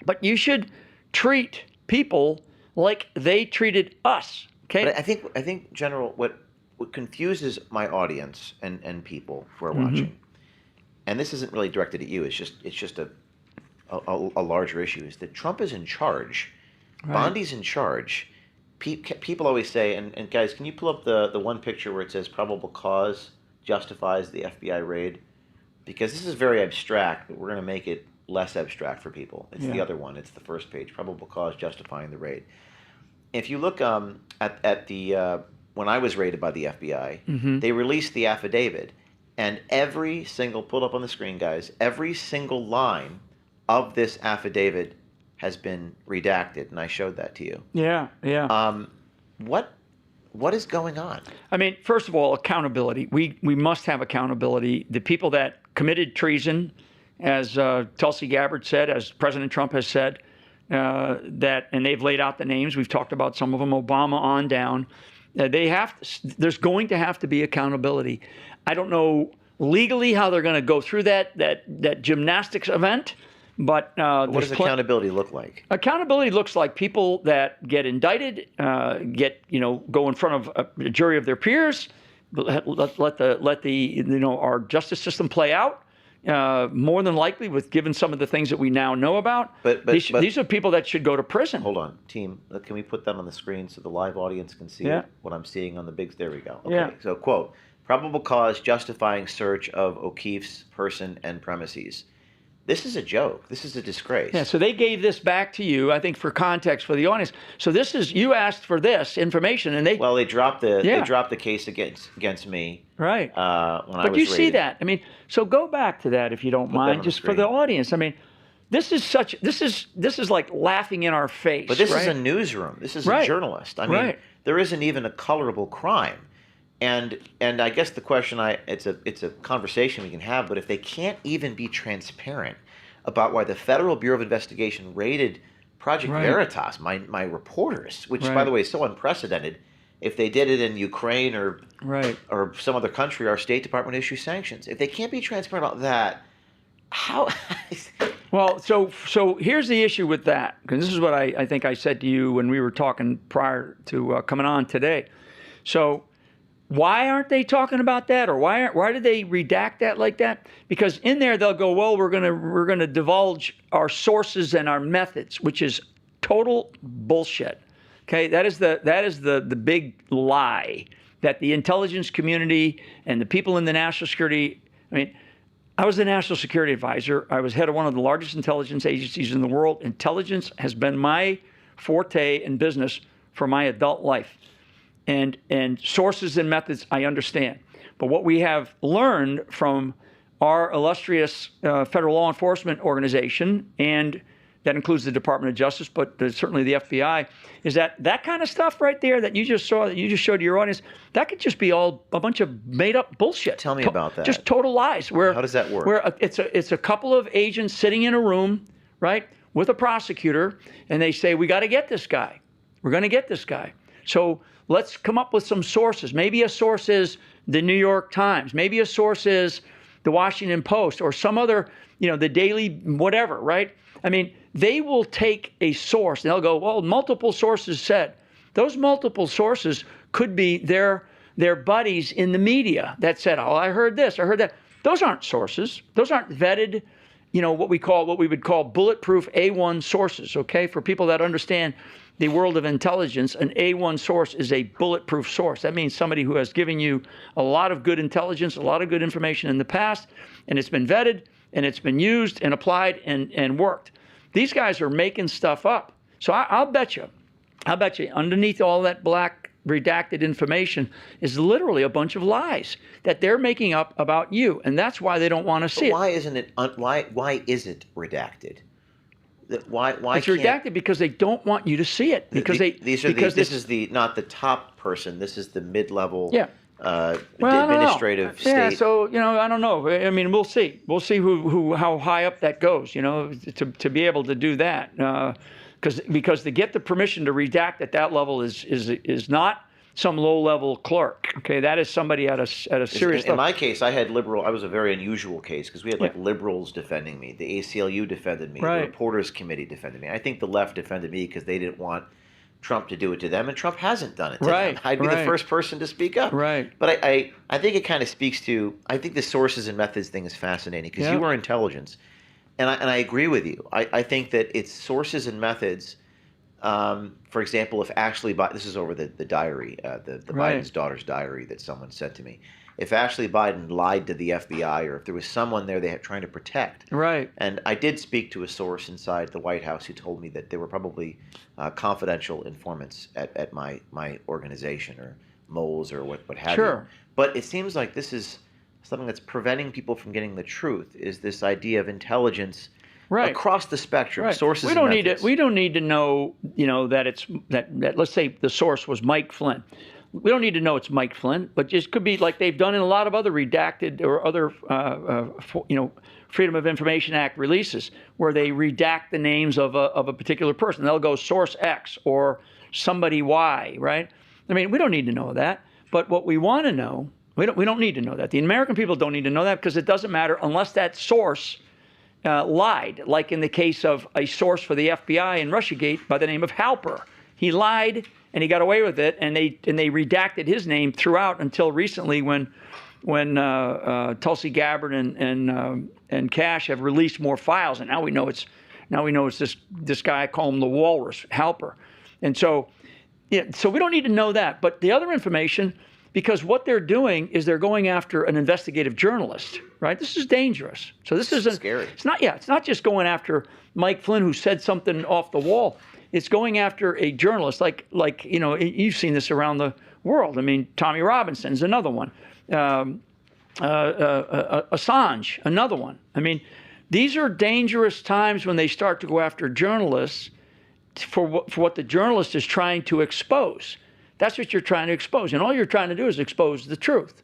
but you should treat people like they treated us. Okay. But I think, General, what confuses my audience and people who are watching, and this isn't really directed at you. It's just a larger issue. Is that Trump is in charge, Bondi's in charge. People always say, and guys, can you pull up the one picture where it says probable cause justifies the FBI raid? Because this is very abstract, but we're going to make it less abstract for people. It's the other one. It's the first page, probable cause justifying the raid. If you look at the when I was raided by the FBI, they released the affidavit, and every single, pull it up on the screen, guys, every single line of this affidavit has been redacted, and I showed that to you. Yeah. What is going on? I mean, first of all, accountability. We must have accountability. The people that committed treason, as Tulsi Gabbard said, as President Trump has said, and they've laid out the names. We've talked about some of them, Obama on down. There's going to have to be accountability. I don't know legally how they're going to go through that gymnastics event, but what does accountability look like? Accountability looks like people that get indicted, go in front of a jury of their peers, let our justice system play out, more than likely, with given some of the things that we now know about, But these are people that should go to prison. Hold on, team. Can we put that on the screen so the live audience can see Yeah. what I'm seeing on the big? There we go. Okay. Yeah. So, quote: probable cause justifying search of O'Keefe's person and premises. This is a joke. This is a disgrace. Yeah, so they gave this back to you, I think, for context for the audience. So this is, you asked for this information, and they dropped the Yeah. they dropped the case against me. Right. When I was But you see raided. that. I mean, so go back to that if you don't that on mind, the just for screen. the audience. I mean, this is like laughing in our face. But this right? is a newsroom. This is Right. a journalist. I mean, Right. there isn't even a colorable crime. And I guess the question it's a conversation we can have, but if they can't even be transparent about why the Federal Bureau of Investigation raided Project Right. Veritas, my reporters, which by Right. the way is so unprecedented. If they did it in Ukraine or Right. or some other country, our State Department would issue sanctions. If they can't be transparent about that, how? Well, so here's the issue with that, because this is what I think I said to you when we were talking prior to coming on today. So why aren't they talking about that, or why did they redact that like that? Because in there they'll go, well, we're gonna divulge our sources and our methods, which is total bullshit. Okay, that is the big lie that the intelligence community and the people in the national security. I mean, I was the national security advisor. I was head of one of the largest intelligence agencies in the world. Intelligence has been my forte in business for my adult life. And sources and methods, I understand. But what we have learned from our illustrious federal law enforcement organization, and that includes the Department of Justice, but certainly the FBI, is that kind of stuff right there that you just saw, that you just showed to your audience, that could just be all a bunch of made-up bullshit. Tell me about that. Just total lies. How does that work? Where it's a couple of agents sitting in a room, right, with a prosecutor, and they say, we got to get this guy. We're going to get this guy. So let's come up with some sources. Maybe a source is the New York Times. Maybe a source is the Washington Post or some other, the Daily whatever, right? I mean, they will take a source and they'll go, well, multiple sources said. Those multiple sources could be their buddies in the media that said, oh, I heard this, I heard that. Those aren't sources. Those aren't vetted, what we would call bulletproof A1 sources, okay? For people that understand the world of intelligence, an A1 source is a bulletproof source. That means somebody who has given you a lot of good intelligence, a lot of good information in the past, and it's been vetted, and it's been used and applied and worked. These guys are making stuff up. So I'll bet you, underneath all that black redacted information is literally a bunch of lies that they're making up about you, and that's why they don't want to see it. Why isn't it? Why is it redacted? Why It's redacted because they don't want you to see it. Because this is not the top person. This is the mid-level. Yeah. Administrative state. Yeah, so I don't know. I mean, we'll see. We'll see how high up that goes. To be able to do that, because to get the permission to redact at that level is not some low-level clerk. Okay, that is somebody at a serious level. In my case, I was a very unusual case because we had liberals defending me. The ACLU defended me. Right. The Reporters Committee defended me. I think the left defended me because they didn't want Trump to do it to them, and Trump hasn't done it to them. I'd be the first person to speak up. Right. But I think it kind of speaks to, I think the sources and methods thing is fascinating because you are intelligence. And I agree with you. I think that it's sources and methods. For example, if Ashley Biden, this is over the diary, the Biden's daughter's diary that someone sent to me. If Ashley Biden lied to the FBI, or if there was someone there they had trying to protect. Right. And I did speak to a source inside the White House who told me that there were probably confidential informants at my organization, or moles, or what have you. But it seems like this is something that's preventing people from getting the truth, is this idea of intelligence across the spectrum, sources and methods. We don't need to know, that let's say the source was Mike Flynn. We don't need to know it's Mike Flynn, but just could be like they've done in a lot of other redacted or other, Freedom of Information Act releases, where they redact the names of a particular person. They'll go source X or somebody Y, right? I mean, we don't need to know that. But what we want to know, we don't need to know that. The American people don't need to know that, because it doesn't matter unless that source lied, like in the case of a source for the FBI in Russiagate by the name of Halper. He lied and he got away with it, and they redacted his name throughout until recently when Tulsi Gabbard and Cash have released more files, and now we know it's this guy, I call him the Walrus Halper, and so we don't need to know that. But the other information, because what they're doing is they're going after an investigative journalist, right? This is dangerous. So this isn't scary. It's not just going after Mike Flynn, who said something off the wall. It's going after a journalist, like you've seen this around the world. I mean, Tommy Robinson's another one. Assange, another one. I mean, these are dangerous times when they start to go after journalists for what the journalist is trying to expose. That's what you're trying to expose. And all you're trying to do is expose the truth.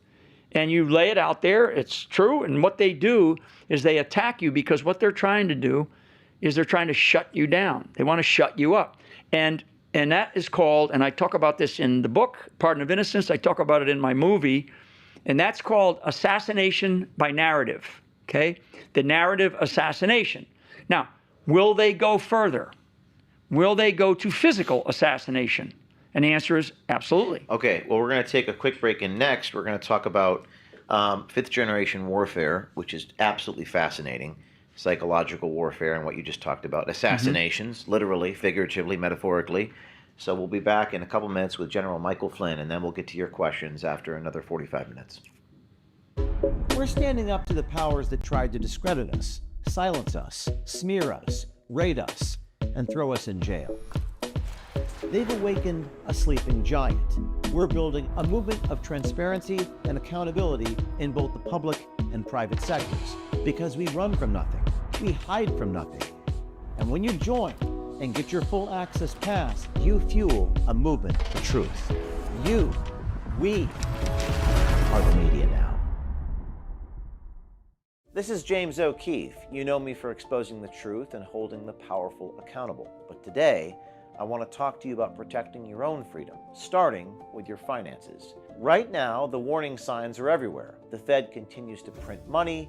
And you lay it out there, it's true. And what they do is they attack you, because what they're trying to do is they're trying to shut you down. They want to shut you up. And that is called, and I talk about this in the book, Pardon of Innocence, I talk about it in my movie, and that's called assassination by narrative, okay? The narrative assassination. Now, will they go further? Will they go to physical assassination? And the answer is absolutely. Okay, well, we're going to take a quick break, and next we're going to talk about fifth-generation warfare, which is absolutely fascinating, psychological warfare and what you just talked about, assassinations, literally, figuratively, metaphorically. So we'll be back in a couple minutes with General Michael Flynn, and then we'll get to your questions after another 45 minutes. We're standing up to the powers that tried to discredit us, silence us, smear us, raid us, and throw us in jail. They've awakened a sleeping giant. We're building a movement of transparency and accountability in both the public and private sectors, because we run from nothing, we hide from nothing. And when you join and get your full access pass, you fuel a movement for truth. We are the media now. This is James O'Keefe. You know me for exposing the truth and holding the powerful accountable. But today, I want to talk to you about protecting your own freedom, starting with your finances. Right now, the warning signs are everywhere. The Fed continues to print money,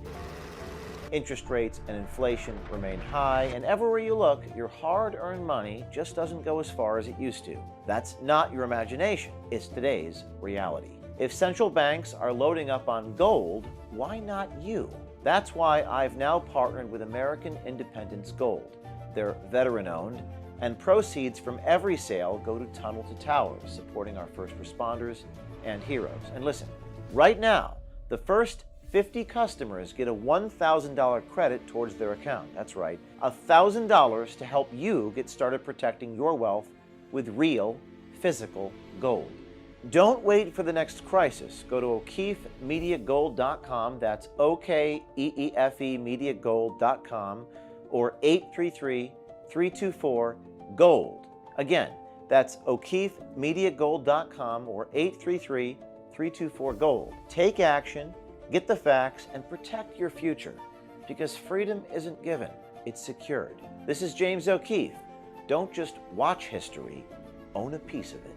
interest rates and inflation remain high, and everywhere you look, your hard-earned money just doesn't go as far as it used to. That's not your imagination, it's today's reality. If central banks are loading up on gold, why not you? That's why I've now partnered with American Independence Gold. They're veteran-owned, and proceeds from every sale go to Tunnel to Towers, supporting our first responders and heroes. And listen, right now, the first 50 customers get a $1,000 credit towards their account. That's right, $1,000 to help you get started protecting your wealth with real, physical gold. Don't wait for the next crisis. Go to O'KeefeMediaGold.com, that's OKEEFE MediaGold.com, or 833-324-GOLD. Again, that's O'KeefeMediaGold.com or 833-324-GOLD. Take action, get the facts, and protect your future, because freedom isn't given, it's secured. This is James O'Keefe. Don't just watch history, own a piece of it.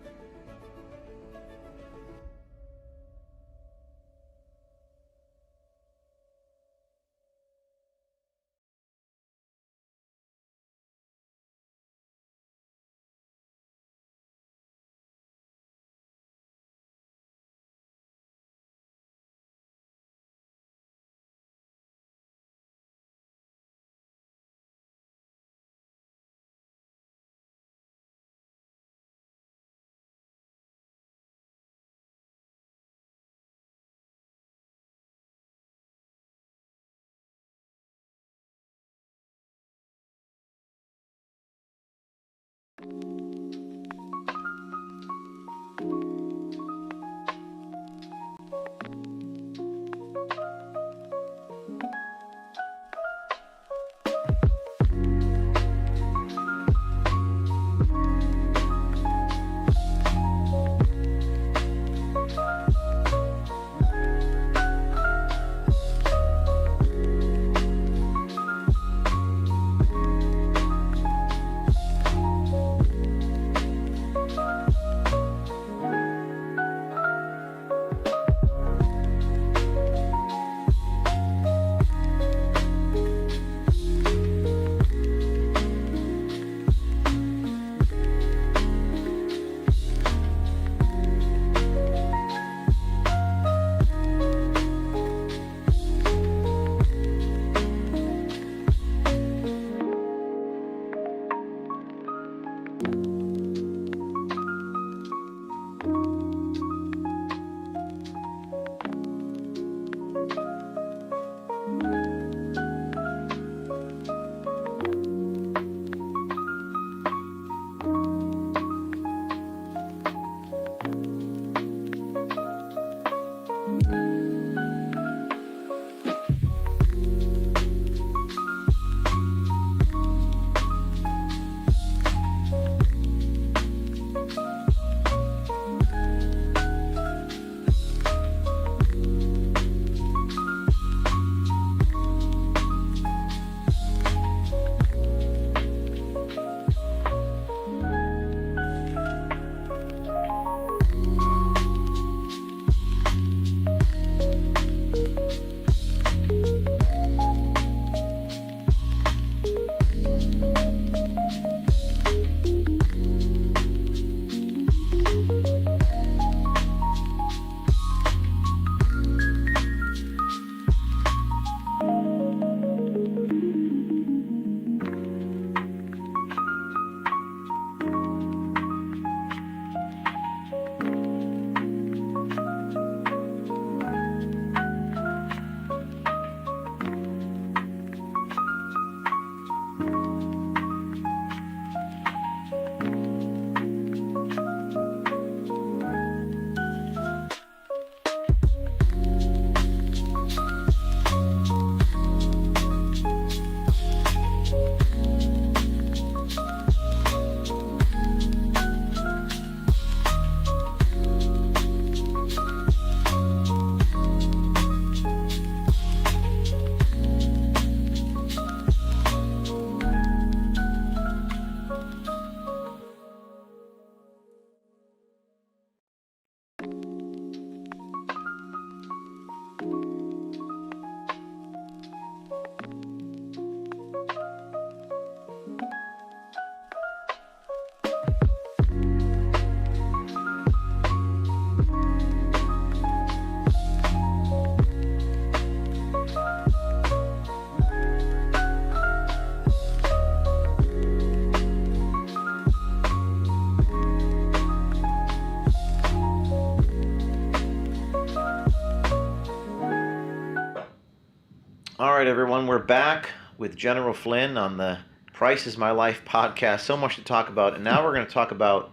right, everyone, we're back with General Flynn on the Price is My Life podcast. So much to talk about. And now we're going to talk about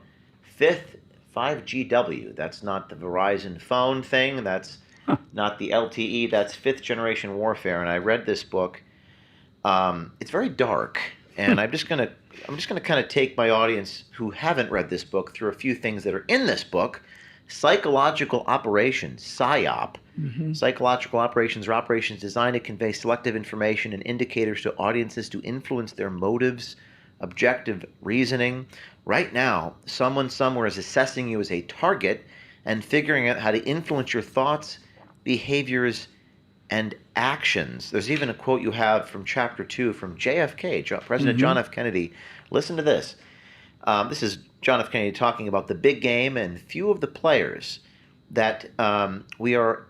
5GW. That's not the Verizon phone thing. That's not the LTE. That's fifth generation warfare. And I read this book. It's very dark. And I'm just going to kind of take my audience who haven't read this book through a few things that are in this book. Psychological operations, PSYOP. Psychological operations are operations designed to convey selective information and indicators to audiences to influence their motives, objective reasoning. Right now, someone somewhere is assessing you as a target and figuring out how to influence your thoughts, behaviors, and actions. There's even a quote you have from Chapter 2 from JFK, President John F. Kennedy. Listen to this. This is John F. Kennedy talking about the big game and few of the players that we are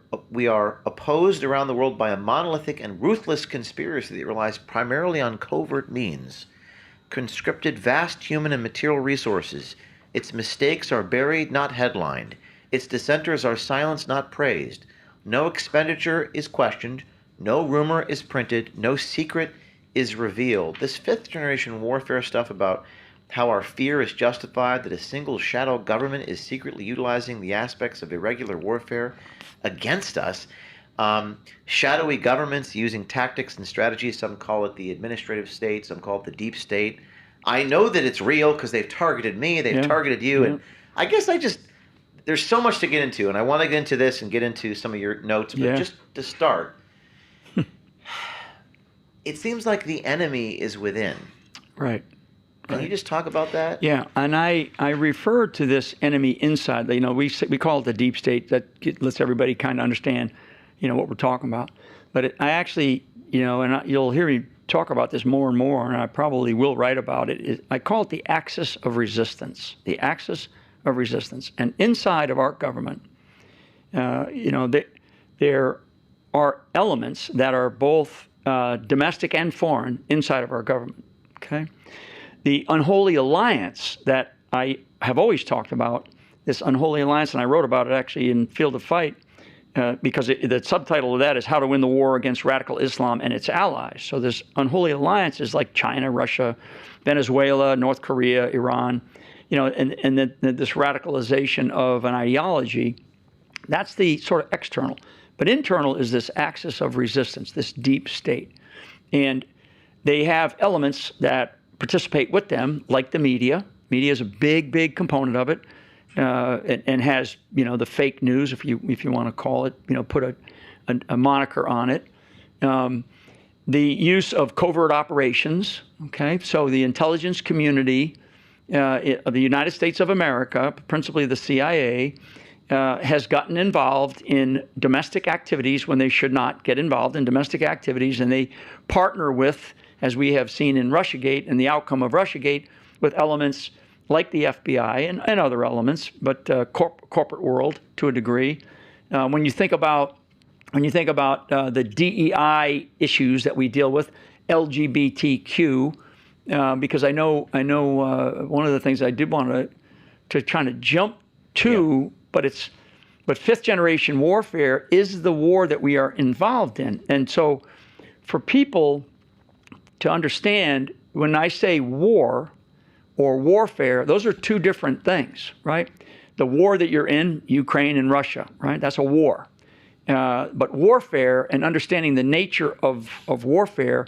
opposed around the world by a monolithic and ruthless conspiracy that relies primarily on covert means, conscripted vast human and material resources. Its mistakes are buried, not headlined. Its dissenters are silenced, not praised. No expenditure is questioned. No rumor is printed. No secret is revealed. This fifth generation warfare stuff about how our fear is justified, that a single shadow government is secretly utilizing the aspects of irregular warfare against us. Shadowy governments using tactics and strategies. Some call it the administrative state. Some call it the deep state. I know that it's real because they've targeted me. They've targeted you. And I guess there's so much to get into. And I want to get into this and get into some of your notes. But just to start, it seems like the enemy is within. Right. Can you just talk about that? Yeah, and I refer to this enemy inside. You know, we call it the deep state. That lets everybody kind of understand, what we're talking about. But I actually, you'll hear me talk about this more and more, and I probably will write about it. I call it the axis of resistance. The axis of resistance. And inside of our government, there are elements that are both domestic and foreign inside of our government. Okay. The unholy alliance that I have always talked about, this unholy alliance, and I wrote about it actually in Field of Fight, because the subtitle of that is How to Win the War Against Radical Islam and Its Allies. So this unholy alliance is like China, Russia, Venezuela, North Korea, Iran, and then this radicalization of an ideology. That's the sort of external. But internal is this axis of resistance, this deep state. And they have elements that participate with them, like the media. Media is a big, big component of it, and has the fake news, if you want to call it, put a moniker on it. The use of covert operations. Okay, so the intelligence community of the United States of America, principally the CIA, has gotten involved in domestic activities when they should not get involved in domestic activities, and they partner with, as we have seen in Russiagate and the outcome of Russiagate, with elements like the FBI and other elements, but corporate world to a degree. When you think about the DEI issues that we deal with, LGBTQ, because I know one of the things I did want to try to jump to, but fifth generation warfare is the war that we are involved in, and so for people to understand, when I say war or warfare, those are two different things, right? The war that you're in, Ukraine and Russia, right? That's a war. But warfare and understanding the nature of warfare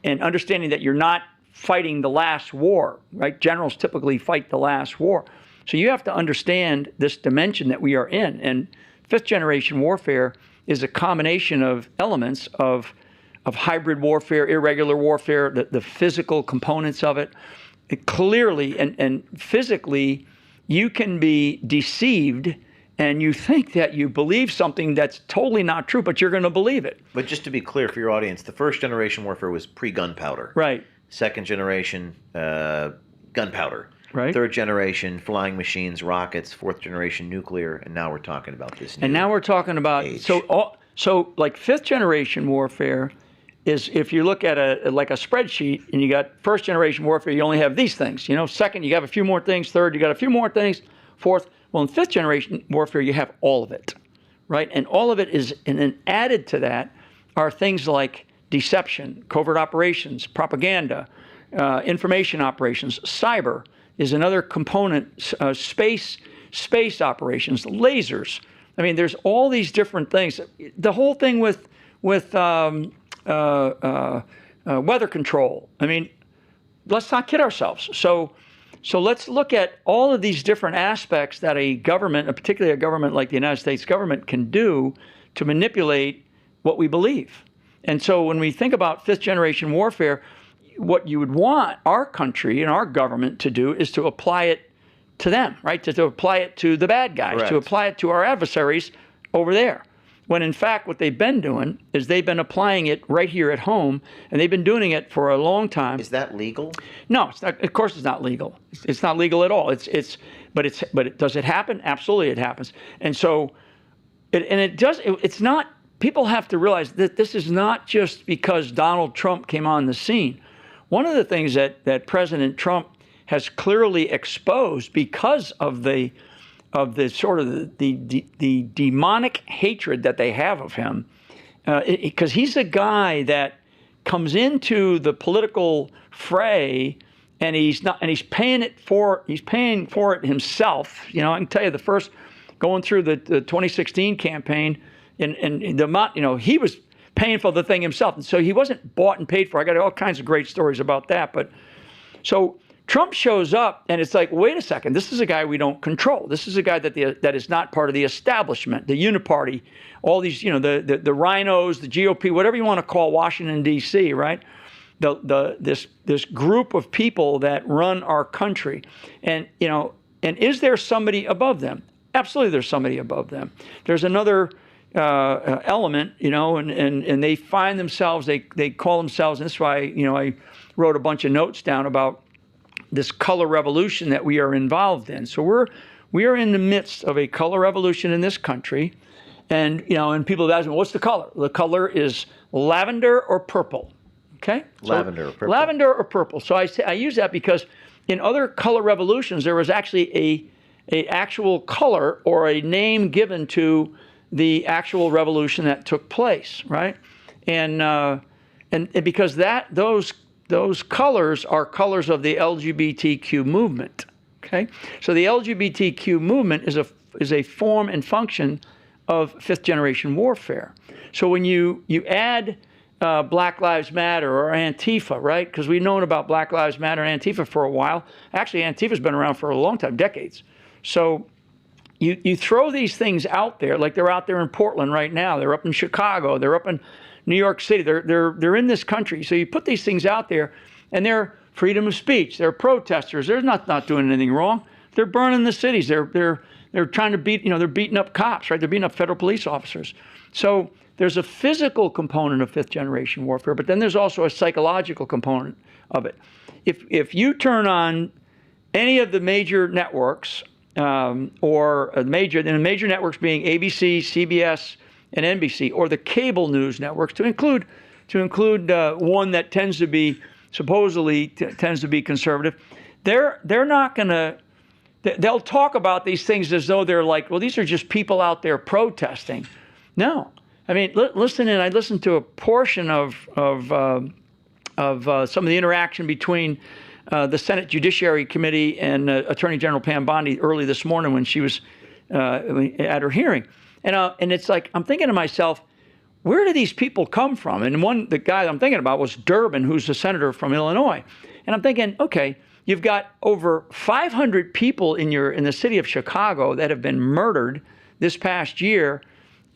and understanding that you're not fighting the last war, right? Generals typically fight the last war. So you have to understand this dimension that we are in. And fifth generation warfare is a combination of elements of hybrid warfare, irregular warfare, the physical components of it. Clearly and physically, you can be deceived and you think that you believe something that's totally not true, but you're going to believe it. But just to be clear for your audience, the first generation warfare was pre-gunpowder. Right. Second generation, gunpowder. Right. Third generation, flying machines, rockets. Fourth generation, nuclear. And now we're talking about this new And now we're talking about, age. so like fifth generation warfare is, if you look at a spreadsheet and you got first generation warfare, you only have these things. Second, you have a few more things. Third, you got a few more things. Fourth, well, in fifth generation warfare, you have all of it, right? And all of it is, and then added to that are things like deception, covert operations, propaganda, information operations. Cyber is another component. Space operations, lasers. I mean, there's all these different things. The whole thing with weather control. I mean, let's not kid ourselves. So let's look at all of these different aspects that a government, particularly a government like the United States government, can do to manipulate what we believe. And so when we think about fifth generation warfare, what you would want our country and our government to do is to apply it to them, right? To apply it to the bad guys, Correct. to apply it to our adversaries over there. When in fact, what they've been doing is they've been applying it right here at home, and they've been doing it for a long time. Is that legal? No, it's not. Of course, it's not legal. It's not legal at all. But does it happen? Absolutely, it happens. And so, it's not. People have to realize that this is not just because Donald Trump came on the scene. One of the things that President Trump has clearly exposed because of the sort of the demonic hatred that they have of him, because he's a guy that comes into the political fray and he's paying for it himself. You know, I can tell you the first going through the 2016 campaign, and the amount, you know, he was paying for the thing himself, and so he wasn't bought and paid for. I got all kinds of great stories about that, but so Trump shows up, and it's like, wait a second, this is a guy we don't control. This is a guy that is not part of the establishment, the uniparty, all these, you know, the rhinos, the GOP, whatever you want to call Washington, D.C., right? This group of people that run our country. And, you know, and is there somebody above them? Absolutely there's somebody above them. There's another element, you know, and they find themselves, they call themselves, and that's why, you know, I wrote a bunch of notes down about this color revolution that we are involved in. So we are in the midst of a color revolution in this country, and you know, and people have asked me, what's the color? The color is lavender or purple. Okay, Lavender or purple. Lavender or purple. So I use that because in other color revolutions there was actually a actual color or a name given to the actual revolution that took place, right? And because those colors are colors of the LGBTQ movement. Okay, so the LGBTQ movement is a form and function of fifth generation warfare. So when you add Black Lives Matter or Antifa, right? Because we've known about Black Lives Matter and Antifa for a while. Actually, Antifa's been around for a long time, decades. So you throw these things out there, like they're out there in Portland right now. They're up in Chicago. They're up in New York City. They're in this country. So you put these things out there, and they're freedom of speech. They're protesters. They're not doing anything wrong. They're burning the cities. They're trying to they're beating up cops, right? They're beating up federal police officers. So there's a physical component of fifth generation warfare, but then there's also a psychological component of it. If you turn on any of the major networks, or the major networks being ABC, CBS, and NBC, or the cable news networks, to include one that supposedly tends to be conservative, they're not going to. They'll talk about these things as though they're like, well, these are just people out there protesting. No, I mean, I listened to a portion of some of the interaction between the Senate Judiciary Committee and Attorney General Pam Bondi early this morning when she was at her hearing. And it's like, I'm thinking to myself, where do these people come from? And the guy I'm thinking about was Durbin, who's a senator from Illinois. And I'm thinking, okay, you've got over 500 people in the city of Chicago that have been murdered this past year,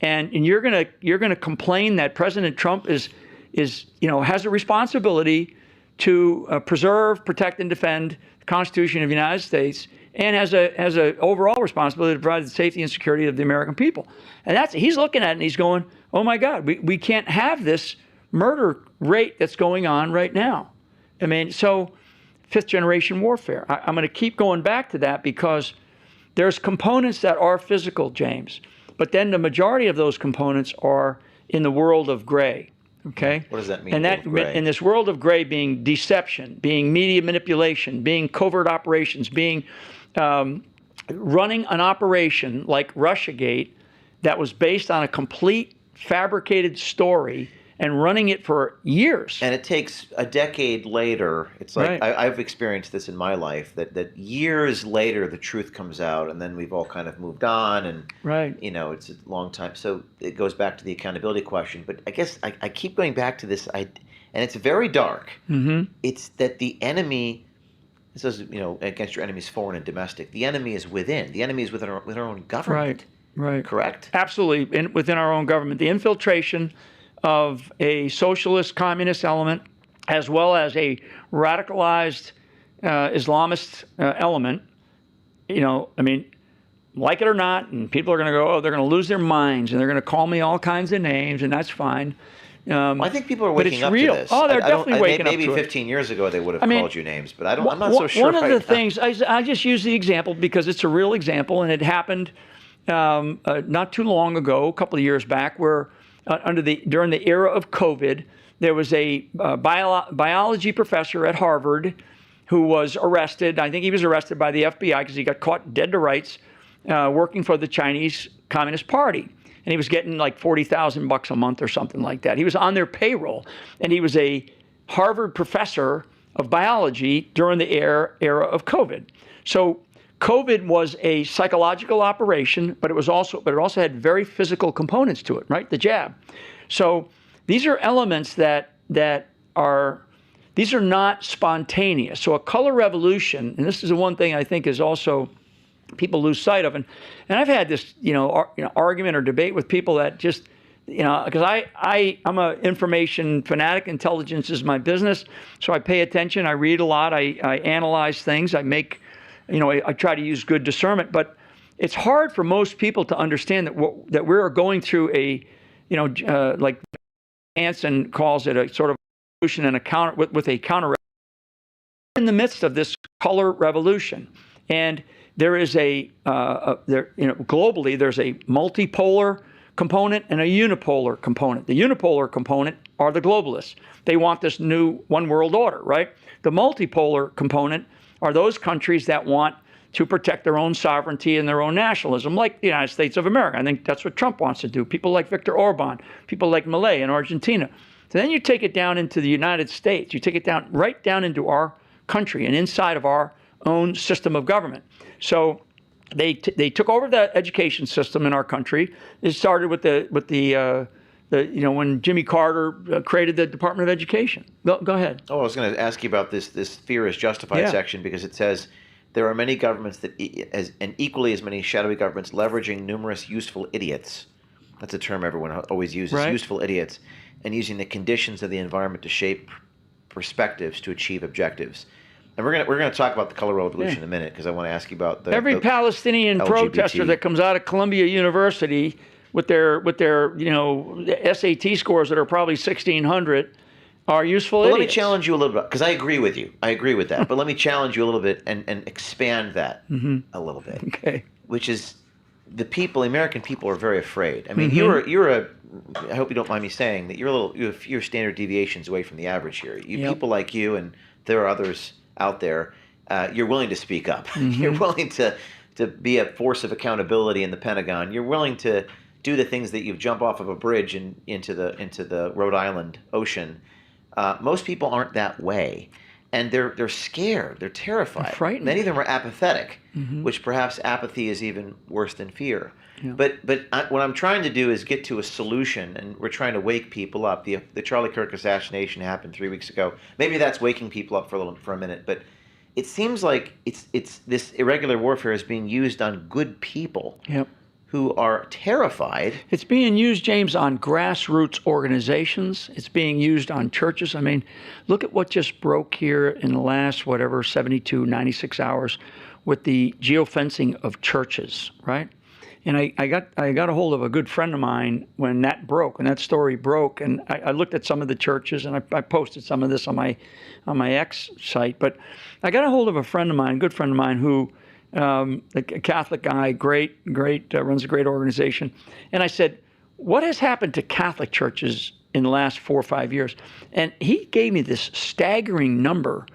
and you're gonna complain that President Trump has a responsibility to preserve, protect, and defend the Constitution of the United States, and has a overall responsibility to provide the safety and security of the American people. And he's looking at it and he's going, oh my God, we can't have this murder rate that's going on right now. I mean, so fifth generation warfare. I'm going to keep going back to that because there's components that are physical, James, but then the majority of those components are in the world of gray. Okay. What does that mean? And in this world of gray being deception, being media manipulation, being covert operations, being running an operation like Russiagate that was based on a complete fabricated story and running it for years. And it takes a decade later. It's like Right. I've experienced this in my life that years later the truth comes out, and then we've all kind of moved on, and Right. it's a long time. So it goes back to the accountability question. But I guess I keep going back to this, and it's very dark. Mm-hmm. It's that the enemy. It says, against your enemies, foreign and domestic. The enemy is within. The enemy is within our own government. Right. Correct? Absolutely, within our own government. The infiltration of a socialist, communist element, as well as a radicalized Islamist element, like it or not, and people are going to go, they're going to lose their minds, and they're going to call me all kinds of names, and that's fine. I think people are but waking it's up real. to this. Oh, they're definitely waking up maybe to it. 15 years ago they would have called you names, but I'm not One- so sure One of right the now. things, I just use the example because it's a real example, and it happened not too long ago, a couple of years back, where during the era of COVID, there was a biology professor at Harvard who was arrested. I think he was arrested by the FBI because he got caught dead to rights working for the Chinese Communist Party. And he was getting like $40,000 a month or something like that. He was on their payroll, and he was a Harvard professor of biology during the era of COVID. So COVID was a psychological operation, but it also had very physical components to it, right? The jab. So these are elements that are not spontaneous. So a color revolution, and this is the one thing I think is also people lose sight of, and I've had this argument or debate with people that just because I'm an information fanatic. Intelligence is my business, so I pay attention. I read a lot. I analyze things. I make I try to use good discernment, but it's hard for most people to understand that we're going through a like Anson calls it a sort of revolution and a counter with a counter in the midst of this color revolution. And there is globally, there's a multipolar component and a unipolar component. The unipolar component are the globalists. They want this new one world order, right? The multipolar component are those countries that want to protect their own sovereignty and their own nationalism, like the United States of America. I think that's what Trump wants to do. People like Viktor Orban, people like Milei in Argentina. So then you take it down into the United States. You take it right down into our country and inside of our own system of government. So they took over the education system in our country. It started with when Jimmy Carter created the Department of Education. Go ahead. Oh, I was going to ask you about this fear is justified section, because it says there are many governments and equally as many shadowy governments leveraging numerous useful idiots. That's a term everyone always uses, right. Useful idiots, and using the conditions of the environment to shape perspectives to achieve objectives. And we're gonna talk about the color revolution in a minute, because I want to ask you about every Palestinian LGBT. protester that comes out of Columbia University with their SAT scores that are probably 1,600 are useful idiots. Let me challenge you a little bit, because I agree with you. I agree with that. But let me challenge you a little bit and expand that a little bit. Okay. Which is the American people are very afraid. I mean, I hope you don't mind me saying that you're standard deviations away from the average here. People like you, and there are others out there, you're willing to speak up. You're willing to be a force of accountability in the Pentagon. You're willing to do the things that you jump off of a bridge into the Rhode Island Ocean. Most people aren't that way, and they're scared. They're terrified. They're frightened. Many of them are apathetic, which perhaps apathy is even worse than fear. Yeah. But what I'm trying to do is get to a solution, and we're trying to wake people up. The Charlie Kirk assassination happened 3 weeks ago. Maybe that's waking people up for a minute, but it seems like it's this irregular warfare is being used on good people. Yep. Who are terrified. It's being used, James, on grassroots organizations. It's being used on churches. I mean, look at what just broke here in the last, 72, 96 hours with the geofencing of churches, right? And I got a hold of a good friend of mine when that story broke, and I looked at some of the churches, and I posted some of this on my X site. But I got a hold of a good friend of mine who, a Catholic guy, great, runs a great organization. And I said, what has happened to Catholic churches in the last 4 or 5 years? And he gave me this staggering number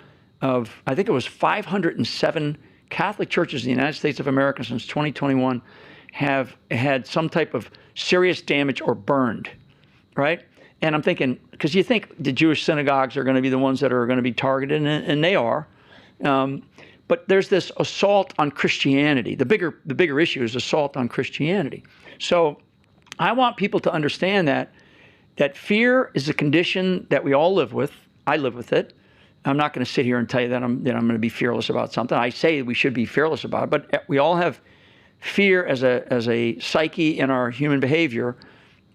of, I think it was 507 Catholic churches in the United States of America since 2021 have had some type of serious damage or burned, right? And I'm thinking, because you think the Jewish synagogues are going to be the ones that are going to be targeted, and they are. But there's this assault on Christianity. The bigger issue is assault on Christianity. So I want people to understand that fear is a condition that we all live with. I live with it. I'm not going to sit here and tell you that I'm going to be fearless about something. I say we should be fearless about it, but we all have fear as a psyche in our human behavior.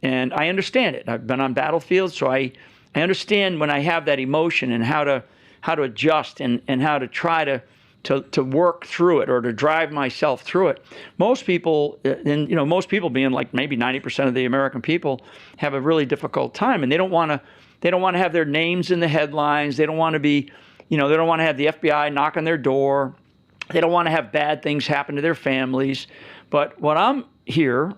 And I understand it. I've been on battlefields, so I understand when I have that emotion and how to adjust and how to try to work through it or to drive myself through it. Most people, and most people being like maybe 90% of the American people, have a really difficult time, and they don't want to have their names in the headlines. They don't want to be, they don't want to have the FBI knock on their door. They don't want to have bad things happen to their families. But what I'm here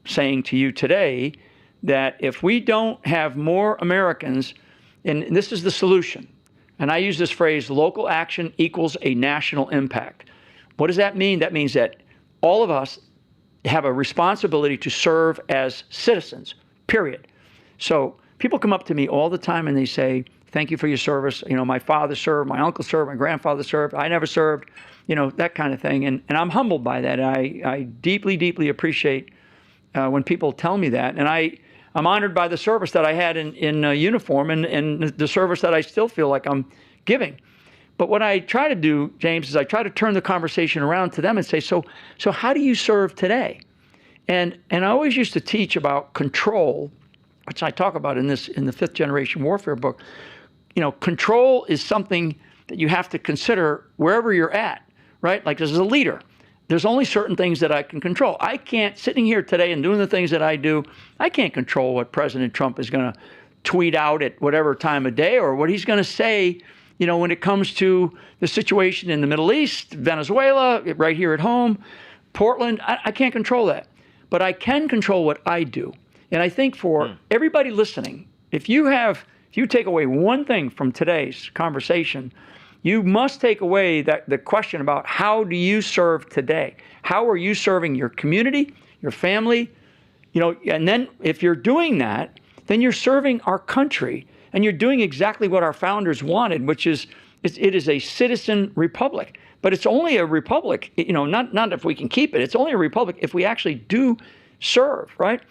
saying to you today, that if we don't have more Americans, and this is the solution, and I use this phrase, local action equals a national impact. What does that mean? That means that all of us have a responsibility to serve as citizens, period. So people come up to me all the time and they say, thank you for your service. My father served, my uncle served, my grandfather served, I never served, that kind of thing. And I'm humbled by that. I deeply, deeply appreciate when people tell me that. And I'm honored by the service that I had in uniform and the service that I still feel like I'm giving. But what I try to do, James, is I try to turn the conversation around to them and say, so how do you serve today? And I always used to teach about control, which I talk about in the 5th Generation Warfare book. Control is something that you have to consider wherever you're at, right? Like as a leader, there's only certain things that I can control. I can't, sitting here today and doing the things that I do, I can't control what President Trump is going to tweet out at whatever time of day or what he's going to say, when it comes to the situation in the Middle East, Venezuela, right here at home, Portland. I can't control that. But I can control what I do. And I think for everybody listening, if you take away one thing from today's conversation, you must take away the question about how do you serve today? How are you serving your community, your family? And then if you're doing that, then you're serving our country and you're doing exactly what our founders wanted, which is it is a citizen republic. But it's only a republic, not if we can keep it. It's only a republic if we actually do serve, right?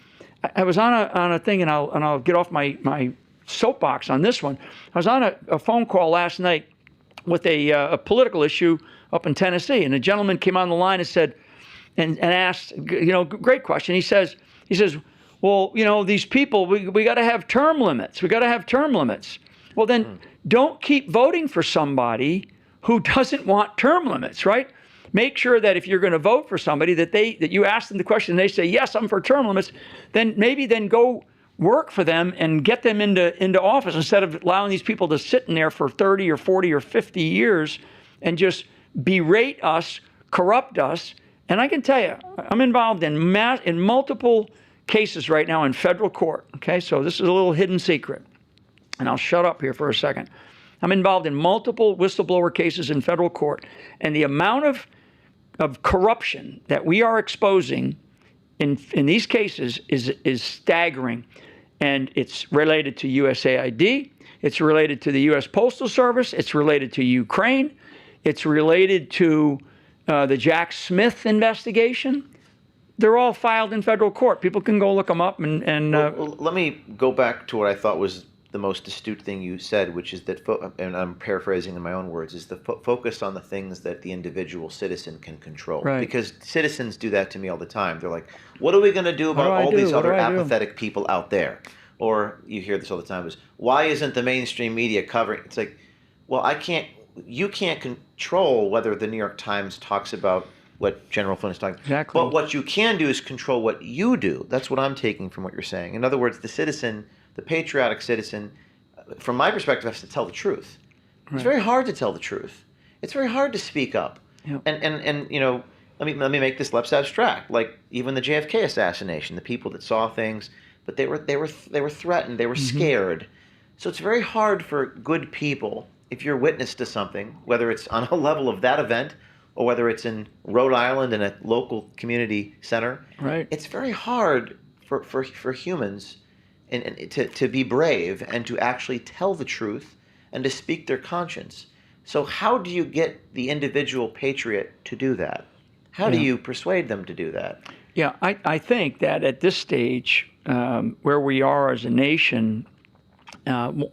I was on a thing, and I'll get off my soapbox on this one. I was on a phone call last night with a political issue up in Tennessee, and a gentleman came on the line and said, and asked, great question. He says, well, these people, we got to have term limits. We got to have term limits. Well, then don't keep voting for somebody who doesn't want term limits, right? Make sure that if you're going to vote for somebody that you ask them the question and they say, yes, I'm for term limits, then go work for them and get them into office instead of allowing these people to sit in there for 30 or 40 or 50 years and just berate us, corrupt us. And I can tell you, I'm involved in multiple cases right now in federal court. Okay, so this is a little hidden secret. And I'll shut up here for a second. I'm involved in multiple whistleblower cases in federal court. And the amount of corruption that we are exposing in these cases is staggering. And it's related to USAID. It's related to the U.S. Postal Service. It's related to Ukraine. It's related to the Jack Smith investigation. They're all filed in federal court. People can go look them up. Well, let me go back to what I thought was the most astute thing you said, which is that, and I'm paraphrasing in my own words, is the focus on the things that the individual citizen can control. Right. Because citizens do that to me all the time. They're like, what are we going to do about all these other apathetic people out there? Or you hear this all the time, is why isn't the mainstream media covering? It's like, well, you can't control whether the New York Times talks about what General Flynn is talking about. Exactly. But what you can do is control what you do. That's what I'm taking from what you're saying. In other words, the citizen, the patriotic citizen, from my perspective, has to tell the truth. Right. It's very hard to tell the truth. It's very hard to speak up. Yep. And let me make this less abstract. Like even the JFK assassination, the people that saw things, but they were threatened, they were scared. So it's very hard for good people, if you're witness to something, whether it's on a level of that event or whether it's in Rhode Island in a local community center. Right. It's very hard for humans and to be brave and to actually tell the truth and to speak their conscience. So how do you get the individual patriot to do that? How do you persuade them to do that? Yeah, I think that at this stage, where we are as a nation,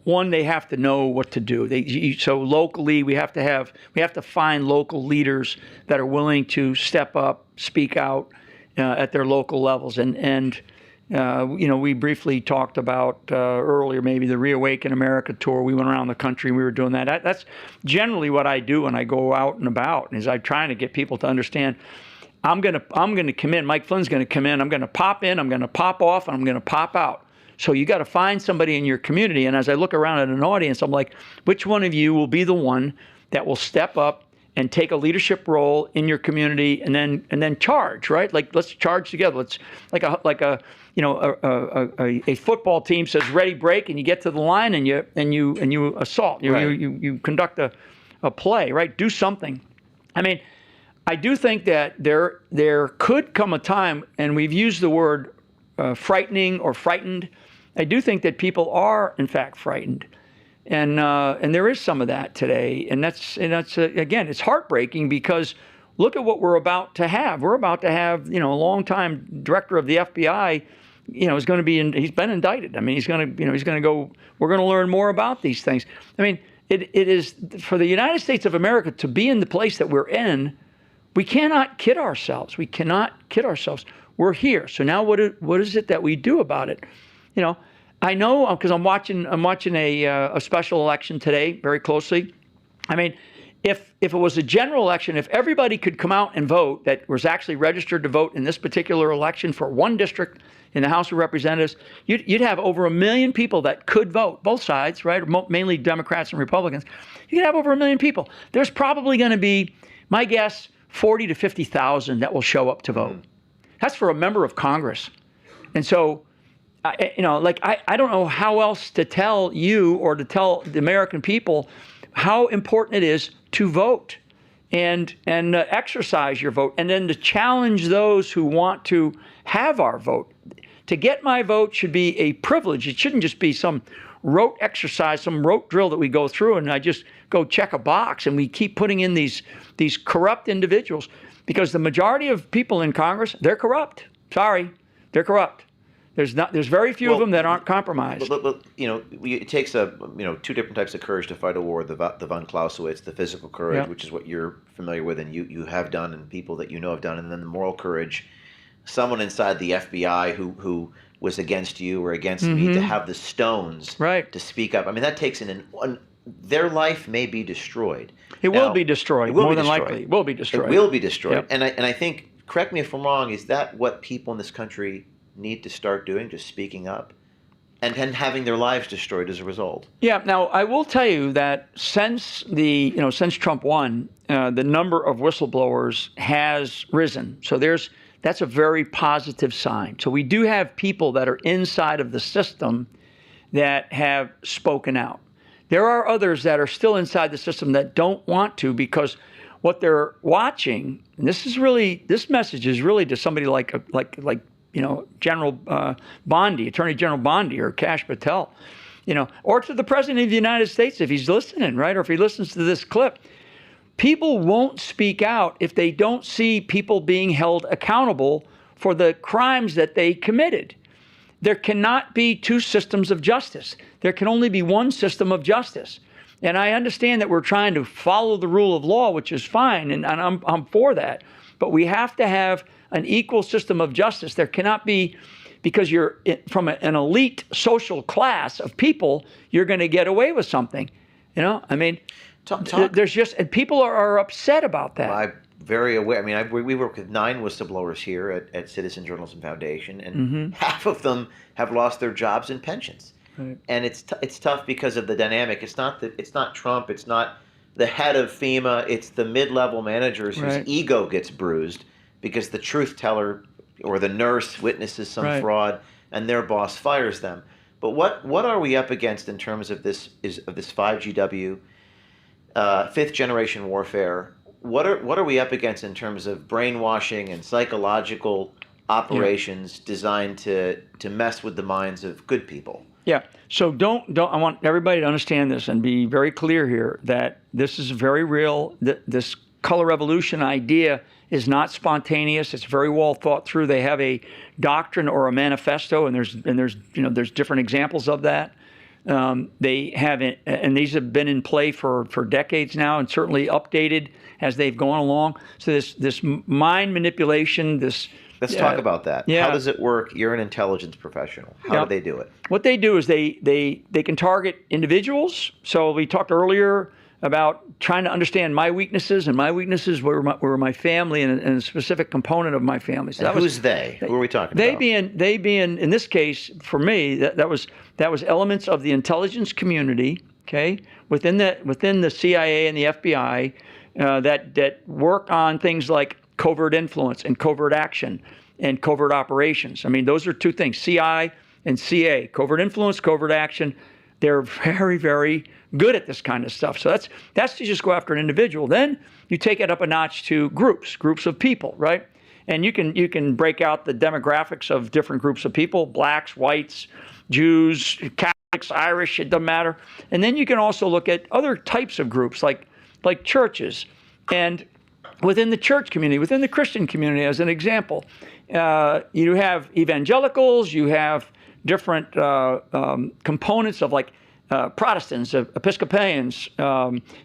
one, they have to know what to do. So locally, we have to find local leaders that are willing to step up, speak out at their local levels. And we briefly talked about earlier maybe the Reawaken America tour. We went around the country and we were doing that. That's generally what I do when I go out and about, is I'm trying to get people to understand. I'm gonna come in. Mike Flynn's gonna come in. I'm gonna pop in. I'm gonna pop off, and I'm gonna pop out. So you got to find somebody in your community. And as I look around at an audience, I'm like, which one of you will be the one that will step up and take a leadership role in your community, and then charge, right? Like, let's charge together. Let's like a football team says ready, break, and you get to the line and you assault. You conduct a play, right? Do something. I mean, I do think that there could come a time, and we've used the word frightening or frightened. I do think that people are, in fact, frightened, and there is some of that today. And that's again, it's heartbreaking, because look at what we're about to have. We're about to have, a longtime director of the FBI, is going to be he's been indicted. I mean, he's going to go. We're going to learn more about these things. I mean, it is for the United States of America to be in the place that we're in. We cannot kid ourselves. We cannot kid ourselves. We're here. So now what is it that we do about it? I know, because I'm watching a special election today very closely. I mean, if it was a general election, if everybody could come out and vote that was actually registered to vote in this particular election for one district in the House of Representatives, you'd have over 1 million people that could vote, both sides, right? Mainly Democrats and Republicans. You could have over 1 million people. There's probably going to be, my guess, 40 to 50,000 that will show up to vote. That's for a member of Congress. And so, I don't know how else to tell you or to tell the American people how important it is to vote and exercise your vote, and then to challenge those who want to have our vote. To get my vote should be a privilege. It shouldn't just be some rote exercise, some rote drill that we go through and I just go check a box, and we keep putting in these corrupt individuals, because the majority of people in Congress, they're corrupt. Sorry, they're corrupt. There's very few of them that aren't compromised. But it takes two different types of courage to fight a war. The von Clausewitz, the physical courage, which is what you're familiar with and you have done, and people that you know have done, and then the moral courage. Someone inside the FBI who was against you or against me, to have the stones to speak up. I mean, that takes their life may be destroyed. It will be destroyed. More than likely, it will be destroyed. It will be destroyed. Yep. And I think, correct me if I'm wrong, is that what people in this country need to start doing, just speaking up and having their lives destroyed as a result? Yeah. Now, I will tell you that since Trump won, the number of whistleblowers has risen. So that's a very positive sign. So we do have people that are inside of the system that have spoken out. There are others that are still inside the system that don't want to, because what they're watching, and this message is really to somebody like General Bondi, Attorney General Bondi, or Kash Patel, or to the President of the United States if he's listening, right? Or if he listens to this clip. People won't speak out if they don't see people being held accountable for the crimes that they committed. There cannot be two systems of justice. There can only be one system of justice. And I understand that we're trying to follow the rule of law, which is fine, and I'm for that. But we have to have an equal system of justice. There cannot be, because you're from an elite social class of people, you're going to get away with something. I mean, there's just, and people are upset about that. I'm very aware. I mean, we work with 9 whistleblowers here at Citizen Journalism Foundation, and half of them have lost their jobs and pensions. Right. And it's tough because of the dynamic. It's not Trump. It's not the head of FEMA. It's the mid-level managers whose ego gets bruised because the truth teller or the nurse witnesses some fraud, and their boss fires them. But what are we up against in terms of this 5GW, fifth generation warfare? What are we up against in terms of brainwashing and psychological operations designed to mess with the minds of good people. Yeah. So don't. I want everybody to understand this and be very clear here that this is very real. This color revolution idea is not spontaneous. It's very well thought through. They have a doctrine or a manifesto, and there's different examples of that. They have it, and these have been in play for decades now, and certainly updated as they've gone along. So this mind manipulation, this. Let's talk about that. Yeah. How does it work? You're an intelligence professional. How do they do it? What they do is they can target individuals. So we talked earlier about trying to understand my weaknesses, and my weaknesses were my family and a specific component of my family. So and who's they? Who are we talking about? They being in this case for me that was elements of the intelligence community, okay, within the CIA and the FBI that work on things like covert influence and covert action and covert operations. I mean, those are two things, CI and CA, covert influence, covert action. They're very, very good at this kind of stuff. So that's to just go after an individual. Then you take it up a notch to groups of people, right? And you can break out the demographics of different groups of people, blacks, whites, Jews, Catholics, Irish, it doesn't matter. And then you can also look at other types of groups like churches. And within the church community, within the Christian community, as an example, you have evangelicals, you have different components of like Protestants, Episcopalians,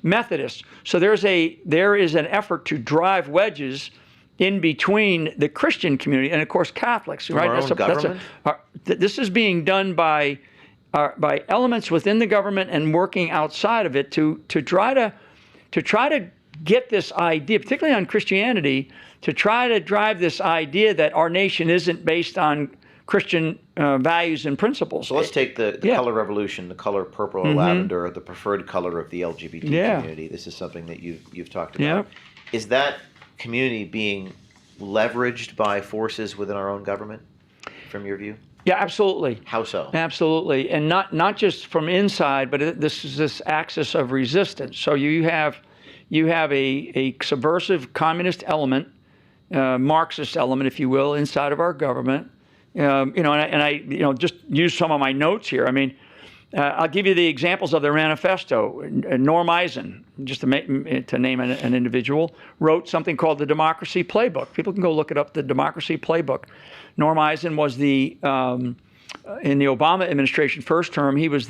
Methodists. So there is an effort to drive wedges in between the Christian community and, of course, Catholics. From right? our own government? This is being done by elements within the government and working outside of it to try to get this idea, particularly on Christianity, to try to drive this idea that our nation isn't based on Christian values and principles. So let's take the color revolution, the color purple or lavender, the preferred color of the LGBT community. This is something that you've talked about. Is that community being leveraged by forces within our own government, from your view? Yeah, absolutely. How so? Absolutely, and not just from inside, but this is this axis of resistance. So you have a subversive communist element, Marxist element, if you will, inside of our government. And I just use some of my notes here. I mean, I'll give you the examples of their manifesto. Norm Eisen, just to name an individual, wrote something called the Democracy Playbook. People can go look it up, the Democracy Playbook. Norm Eisen was in the Obama administration first term, he was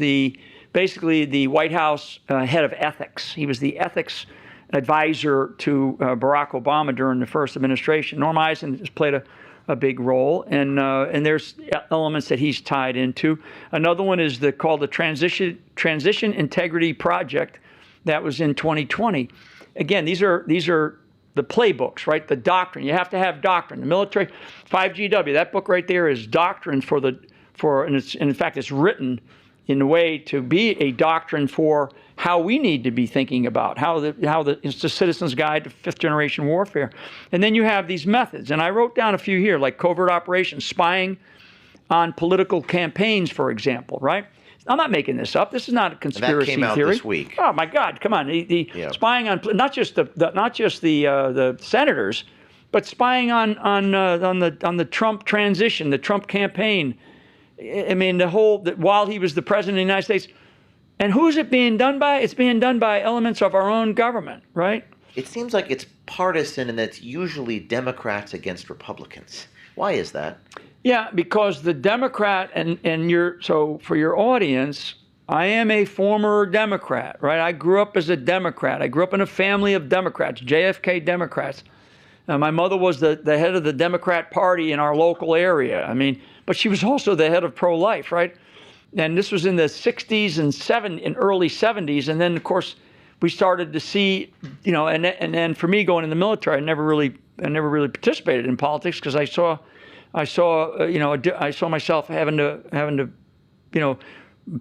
basically the White House head of ethics. He was the ethics advisor to Barack Obama during the first administration. Norm Eisen has played a big role, and there's elements that he's tied into. Another one is called the Transition Integrity Project that was in 2020. Again, these are the playbooks, right? The doctrine. You have to have doctrine. The military, 5GW, that book right there is doctrine and in fact it's written in a way to be a doctrine for how we need to be thinking about it's the Citizen's Guide to Fifth Generation Warfare. And then you have these methods, and I wrote down a few here, like covert operations, spying on political campaigns, for example, right? I'm not making this up. This is not a conspiracy theory. That came out this week. Oh my God! Come on, spying on not just the senators, but spying on the Trump transition, the Trump campaign. I mean, while he was the president of the United States. And who's it being done by? It's being done by elements of our own government, right? It seems like it's partisan, and that's usually Democrats against Republicans. Why is that? Yeah, because the Democrat, so for your audience, I am a former Democrat, right? I grew up as a Democrat. I grew up in a family of Democrats, JFK Democrats. My mother was the head of the Democrat Party in our local area. I mean, but she was also the head of pro-life, right? And this was in the 60s and early 70s. And then, of course, we started to see, and then for me going in the military, I never really participated in politics because I saw myself having to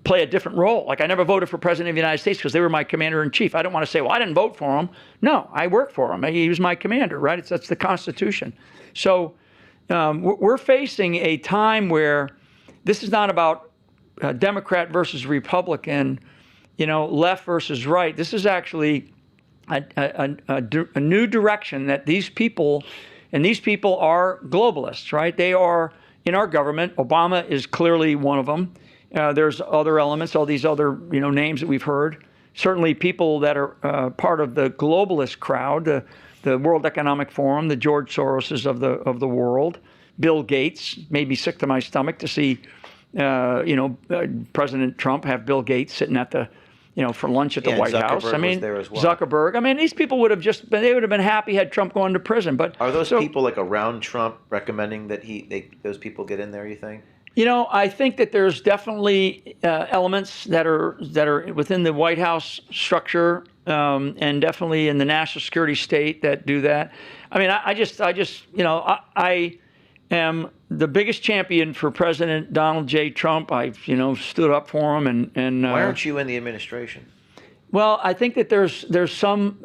play a different role. Like I never voted for President of the United States because they were my commander in chief. I don't want to say, well, I didn't vote for him. No, I worked for him. He was my commander, right? That's the Constitution. So we're facing a time where this is not about Democrat versus Republican, left versus right. This is actually a new direction that these people And these people are globalists, right? They are in our government. Obama is clearly one of them. There's other elements, all these other names that we've heard. Certainly people that are part of the globalist crowd, the World Economic Forum, the George Soroses of the world. Bill Gates made me sick to my stomach to see President Trump have Bill Gates sitting at the for lunch at the White House. I mean, was there as well. Zuckerberg. I mean, these people would have they would have been happy had Trump gone to prison. But are those people like around Trump recommending that those people get in there? You think? I think that there's definitely elements that are within the White House structure and definitely in the national security state that do that. I mean, I am the biggest champion for President Donald J. Trump. I've stood up for him and why aren't you in the administration? Well, I think that there's some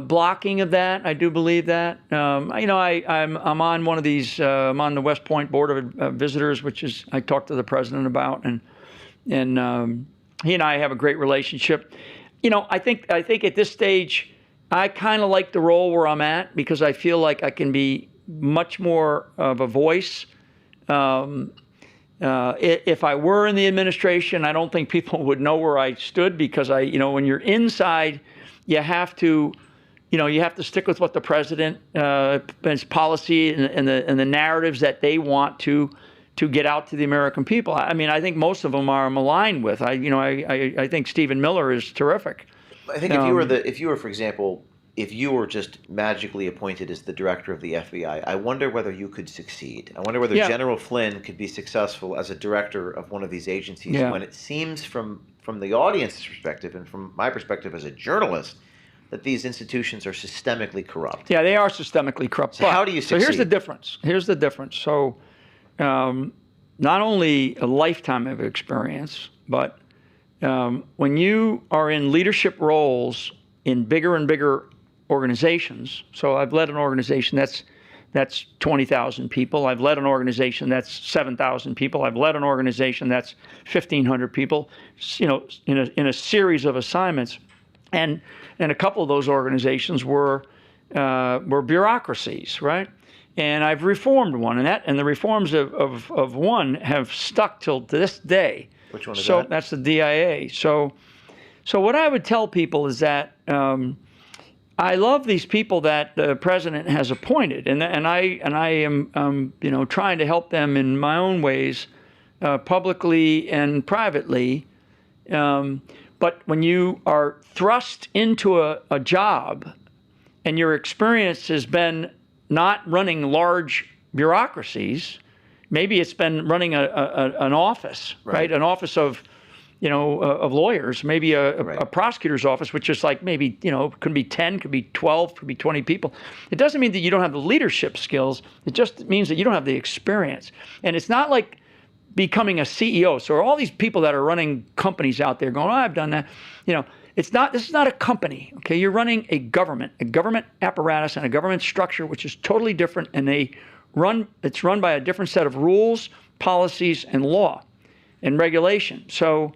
blocking of that. I do believe that. I'm on one of these. I'm on the West Point Board of Visitors, which is I talked to the president about, and he and I have a great relationship. I think at this stage, I kind of like the role where I'm at because I feel like I can be much more of a voice. If I were in the administration, I don't think people would know where I stood because when you're inside, you have to stick with what the president, his policy and the narratives that they want to get out to the American people. I mean, I think most of them I'm aligned with. I think Stephen Miller is terrific. I think if you were just magically appointed as the director of the FBI, I wonder whether you could succeed. I wonder whether General Flynn could be successful as a director of one of these agencies when it seems from the audience's perspective and from my perspective as a journalist that these institutions are systemically corrupt. Yeah, they are systemically corrupt. So how do you succeed? So here's the difference. So not only a lifetime of experience, but when you are in leadership roles in bigger and bigger organizations. So I've led an organization that's 20,000 people. I've led an organization that's 7,000 people. I've led an organization that's 1,500 people. In a series of assignments, and a couple of those organizations were bureaucracies, right? And I've reformed one, and the reforms of one have stuck till to this day. Which one is so that? That's the DIA. So what I would tell people is that. I love these people that the president has appointed, and I am trying to help them in my own ways, publicly and privately. But when you are thrust into a job, and your experience has been not running large bureaucracies, maybe it's been running an office, right? An office of lawyers, maybe a prosecutor's office, which is like maybe, could be 10, could be 12, could be 20 people. It doesn't mean that you don't have the leadership skills. It just means that you don't have the experience. And it's not like becoming a CEO. So all these people that are running companies out there going, I've done that. This is not a company, okay? You're running a government apparatus and a government structure, which is totally different. And it's run by a different set of rules, policies, and law and regulation. So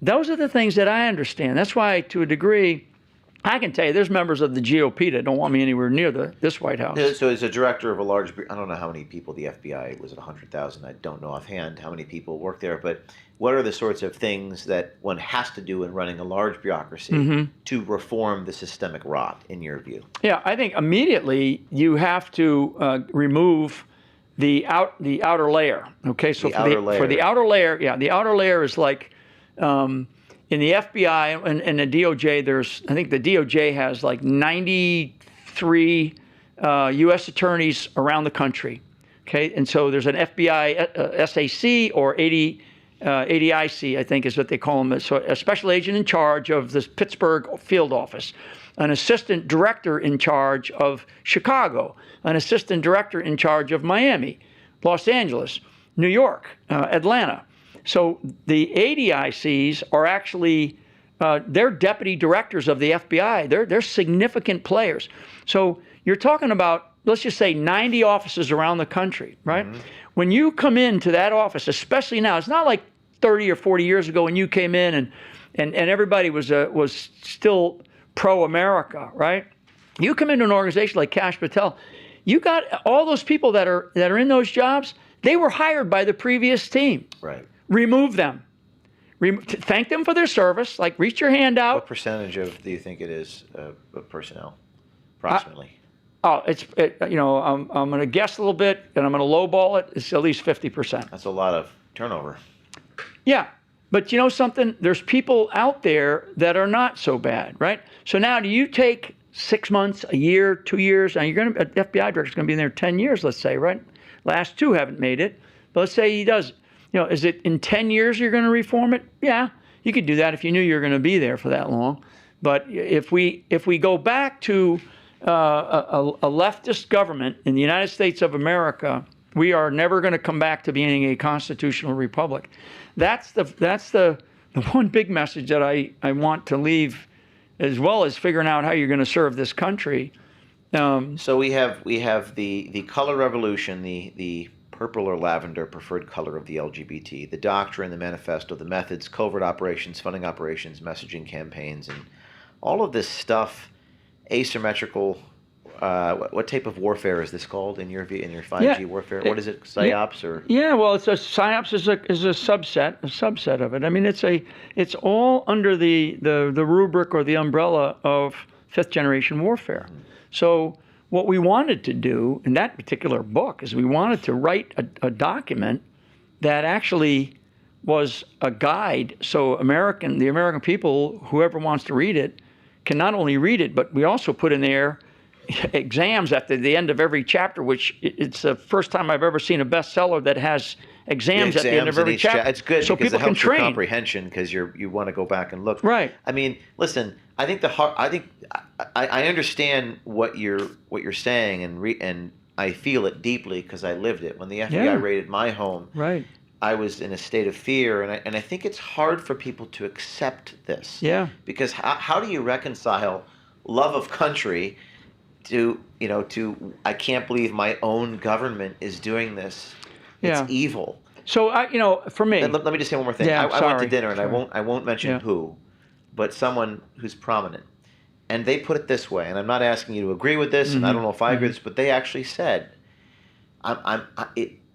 those are the things that I understand. That's why, to a degree, I can tell you there's members of the GOP that don't want me anywhere near this White House. So as a director of a large, I don't know how many people the FBI, was it 100,000? I don't know offhand how many people work there, but what are the sorts of things that one has to do in running a large bureaucracy to reform the systemic rot, in your view? Yeah, I think immediately you have to remove the outer layer. Okay, so for the outer layer, the outer layer is like in the FBI and the DOJ. I think the DOJ has like 93 U.S. attorneys around the country. Okay, and so there's an FBI SAC or ADIC, I think is what they call them. So a special agent in charge of the Pittsburgh field office, an assistant director in charge of Chicago, an assistant director in charge of Miami, Los Angeles, New York, Atlanta. So the ADICs are actually, they're deputy directors of the FBI. They're significant players. So you're talking about, let's just say 90 offices around the country, right? Mm-hmm. When you come into that office, especially now, it's not like 30 or 40 years ago when you came in and everybody was still pro-America, right? You come into an organization like Kash Patel, You got all those people that are in those jobs. They were hired by the previous team. Right. Remove them. Thank them for their service. Like, reach your hand out. What percentage do you think it is of personnel, approximately? I'm going to guess a little bit, and I'm going to lowball it. It's at least 50%. That's a lot of turnover. Yeah, but you know something? There's people out there that are not so bad, right? So now, do you take 6 months, a year, 2 years? Now, the FBI director's going to be in there 10 years, let's say, right? Last 2 haven't made it, but let's say he does. Is it in 10 years you're going to reform it? Yeah, you could do that if you knew you were going to be there for that long. But if we go back to a leftist government in the United States of America, we are never going to come back to being a constitutional republic. That's the one big message that I want to leave, as well as figuring out how you're going to serve this country. So we have the color revolution, the purple or lavender preferred color of the LGBT, the doctrine, the manifesto, the methods, covert operations, funding operations, messaging campaigns, and all of this stuff, asymmetrical. What type of warfare is this called in your 5G warfare? What is it, psyops or? Yeah, well, psyops is a subset of it. I mean, it's all under the rubric or the umbrella of 5th generation warfare. So what we wanted to do in that particular book is we wanted to write a document that actually was a guide, so the American people, whoever wants to read it, can not only read it, but we also put in there exams at the end of every chapter, which it's the first time I've ever seen a bestseller that has exams at the end of every chapter. It's good so because people it helps can train. your comprehension because you want to go back and look. Right. I mean, listen. I think I understand what you're saying and I feel it deeply because I lived it. When the FBI raided my home, right, I was in a state of fear, and I think it's hard for people to accept this. Yeah. Because how do you reconcile love of country to I can't believe my own government is doing this. Yeah. It's evil. So for me, and let me just say one more thing. Yeah, I went to sorry. dinner, and I won't mention who, but someone who's prominent, and they put it this way. And I'm not asking you to agree with this, and I don't know if I agree with this, but they actually said, "I'm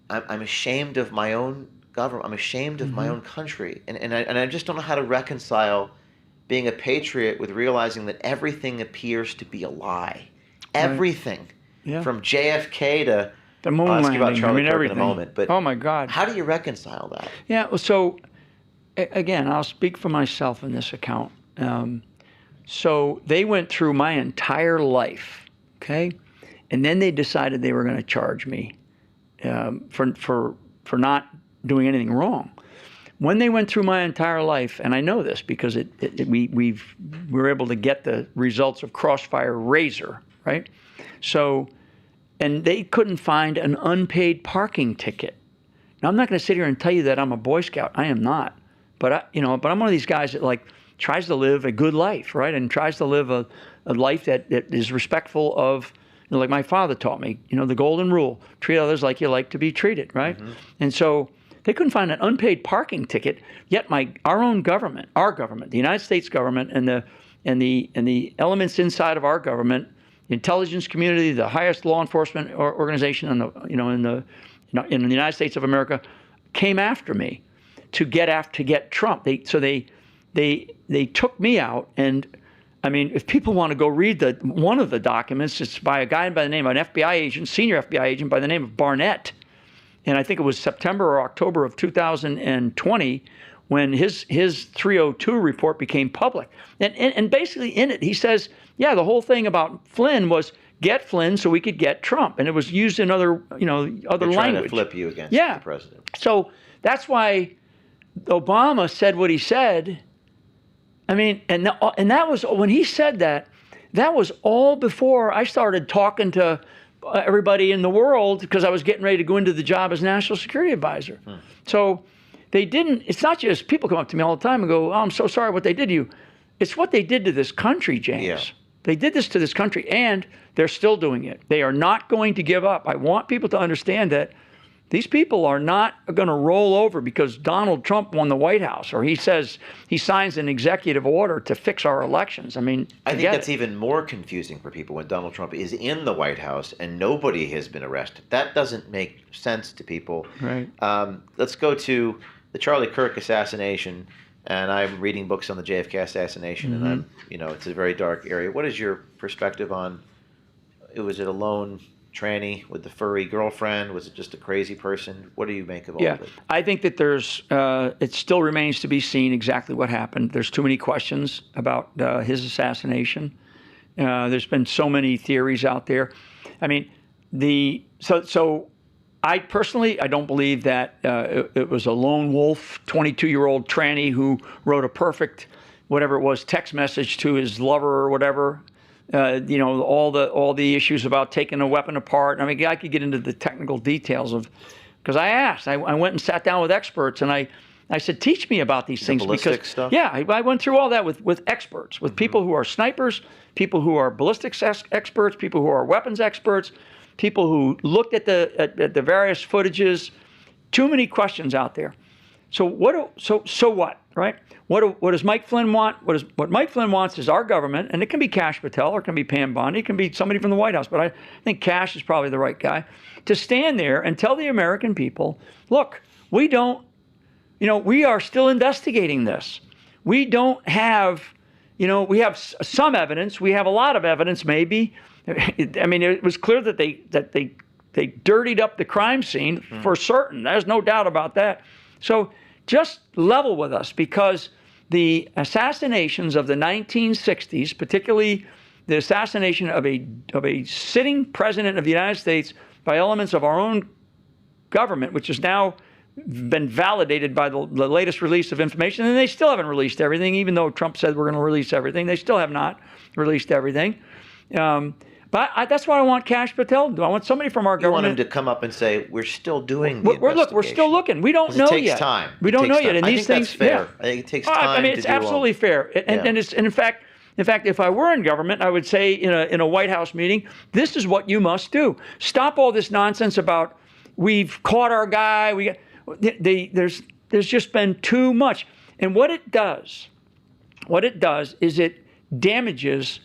ashamed of my own government. I'm ashamed of my own country, and I just don't know how to reconcile being a patriot with realizing that everything appears to be a lie. Everything, from JFK to the moon I'll ask you about landing. Charlie Kirk everything. in a moment. But oh my God, how do you reconcile that? Yeah. Well, so again, I'll speak for myself in this account. So they went through my entire life, okay, and then they decided they were going to charge me for not doing anything wrong. When they went through my entire life, and I know this because we were able to get the results of Crossfire Razor, right? So, and they couldn't find an unpaid parking ticket. Now, I'm not going to sit here and tell you that I'm a Boy Scout. I am not. But I'm one of these guys that tries to live a good life, right? And tries to live a life that is respectful of, like my father taught me, the golden rule: treat others like you like to be treated, right? Mm-hmm. And so they couldn't find an unpaid parking ticket. Yet our own government, the United States government, and the elements inside of our government, the intelligence community, the highest law enforcement organization in the United States of America, came after me to get Trump. They took me out, and I mean, if people want to go read one of the documents, it's by a guy by the name of an FBI agent, senior FBI agent by the name of Barnett, and I think it was September or October of 2020 when his 302 report became public, and basically in it he says, yeah, the whole thing about Flynn was get Flynn so we could get Trump, and it was used in other language. Trying to flip you against the president. So that's why Obama said what he said. I mean, and that was when he said that. That was all before I started talking to everybody in the world because I was getting ready to go into the job as National Security Advisor. So they didn't. It's not just people come up to me all the time and go, "Oh, I'm so sorry what they did to you." It's what they did to this country, James. Yeah. They did this to this country, and they're still doing it. They are not going to give up. I want people to understand that These people are not going to roll over because Donald Trump won the White House or he says he signs an executive order to fix our elections. I mean, I think that's even more confusing for people when Donald Trump is in the White House and nobody has been arrested. That doesn't make sense to people. Right. Let's go to the Charlie Kirk assassination. And I'm reading books on the JFK assassination, and it's a very dark area. What is your perspective on? Was it a lone tranny with the furry girlfriend? Was it just a crazy person? What do you make of all of it? I think that it still remains to be seen exactly what happened. There's too many questions about his assassination. There's been so many theories out there. I mean, I personally, I don't believe that it was a lone wolf, 22-year-old tranny who wrote a perfect, whatever it was, text message to his lover or whatever. All the issues about taking a weapon apart. I mean, I could get into the technical details because I went and sat down with experts and I said, teach me about these things. Ballistic stuff? Yeah, I went through all that with experts, with people who are snipers, people who are ballistics experts, people who are weapons experts, people who looked at the various footages. Too many questions out there. So what, right? What does Mike Flynn want? What Mike Flynn wants is our government, and it can be Kash Patel or it can be Pam Bondi, it can be somebody from the White House, but I think Kash is probably the right guy, to stand there and tell the American people, look, we are still investigating this. We don't have, we have some evidence. We have a lot of evidence, maybe. I mean, it was clear that they dirtied up the crime scene for certain. There's no doubt about that. So just level with us, because the assassinations of the 1960s, particularly the assassination of a sitting president of the United States by elements of our own government, which has now been validated by the latest release of information, and they still haven't released everything, even though Trump said we're going to release everything. They still have not released everything. But that's what I want Kash Patel to do. I want somebody from our government. You want him to come up and say, we're still doing the investigation. We're still looking. We don't know yet. It takes time. We don't know yet. And I these think things, that's fair. yeah. I think it takes time. I mean, it's absolutely fair. And in fact, if I were in government, I would say in a White House meeting, this is what you must do. Stop all this nonsense about we've caught our guy. There's just been too much. And what it does is it damages.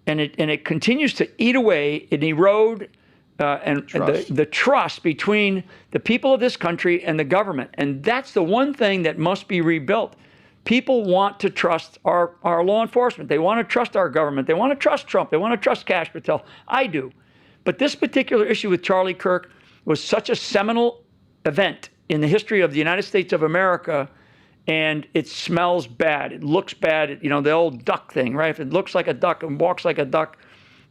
And it continues to eat away and erode the trust between the people of this country and the government. And that's the one thing that must be rebuilt. People want to trust our law enforcement. They want to trust our government. They want to trust Trump. They want to trust Kash Patel. I do. But this particular issue with Charlie Kirk was such a seminal event in the history of the United States of America. And it smells bad. It looks bad. The old duck thing, right? If it looks like a duck and walks like a duck,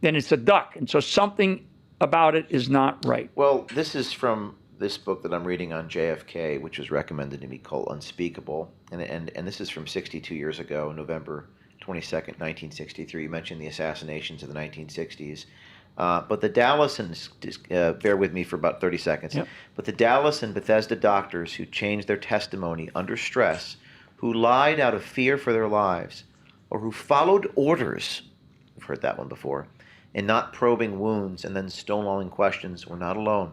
then it's a duck. And so something about it is not right. Well, this is from this book that I'm reading on JFK, which was recommended to me, called Unspeakable. And this is from 62 years ago, November 22nd, 1963. You mentioned the assassinations of the 1960s. But the Dallas, and bear with me for about 30 seconds, but the Dallas and Bethesda doctors who changed their testimony under stress, who lied out of fear for their lives, or who followed orders, we've heard that one before, in not probing wounds and then stonewalling questions, were not alone.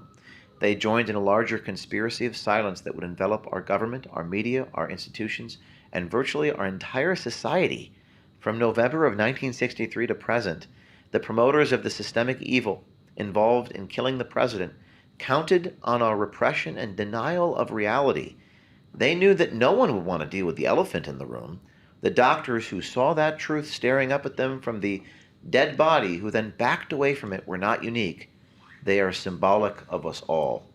They joined in a larger conspiracy of silence that would envelop our government, our media, our institutions, and virtually our entire society. From November of 1963 to present, the promoters of the systemic evil involved in killing the president counted on our repression and denial of reality. They knew that no one would want to deal with the elephant in the room. The doctors who saw that truth staring up at them from the dead body, who then backed away from it, were not unique. They are symbolic of us all.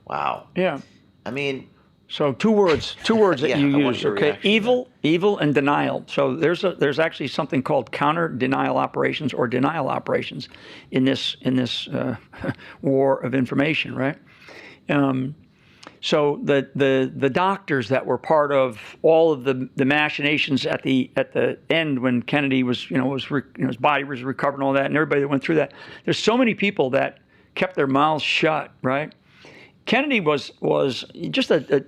Wow. Yeah. I mean, so two words that you use, okay? Reaction. Evil, and denial. So there's actually something called counter denial operations or denial operations in this war of information, right? So the doctors that were part of all of the machinations at the end when Kennedy was his body was recovered and all that, and everybody that went through that. There's so many people that kept their mouths shut, right? Kennedy was just a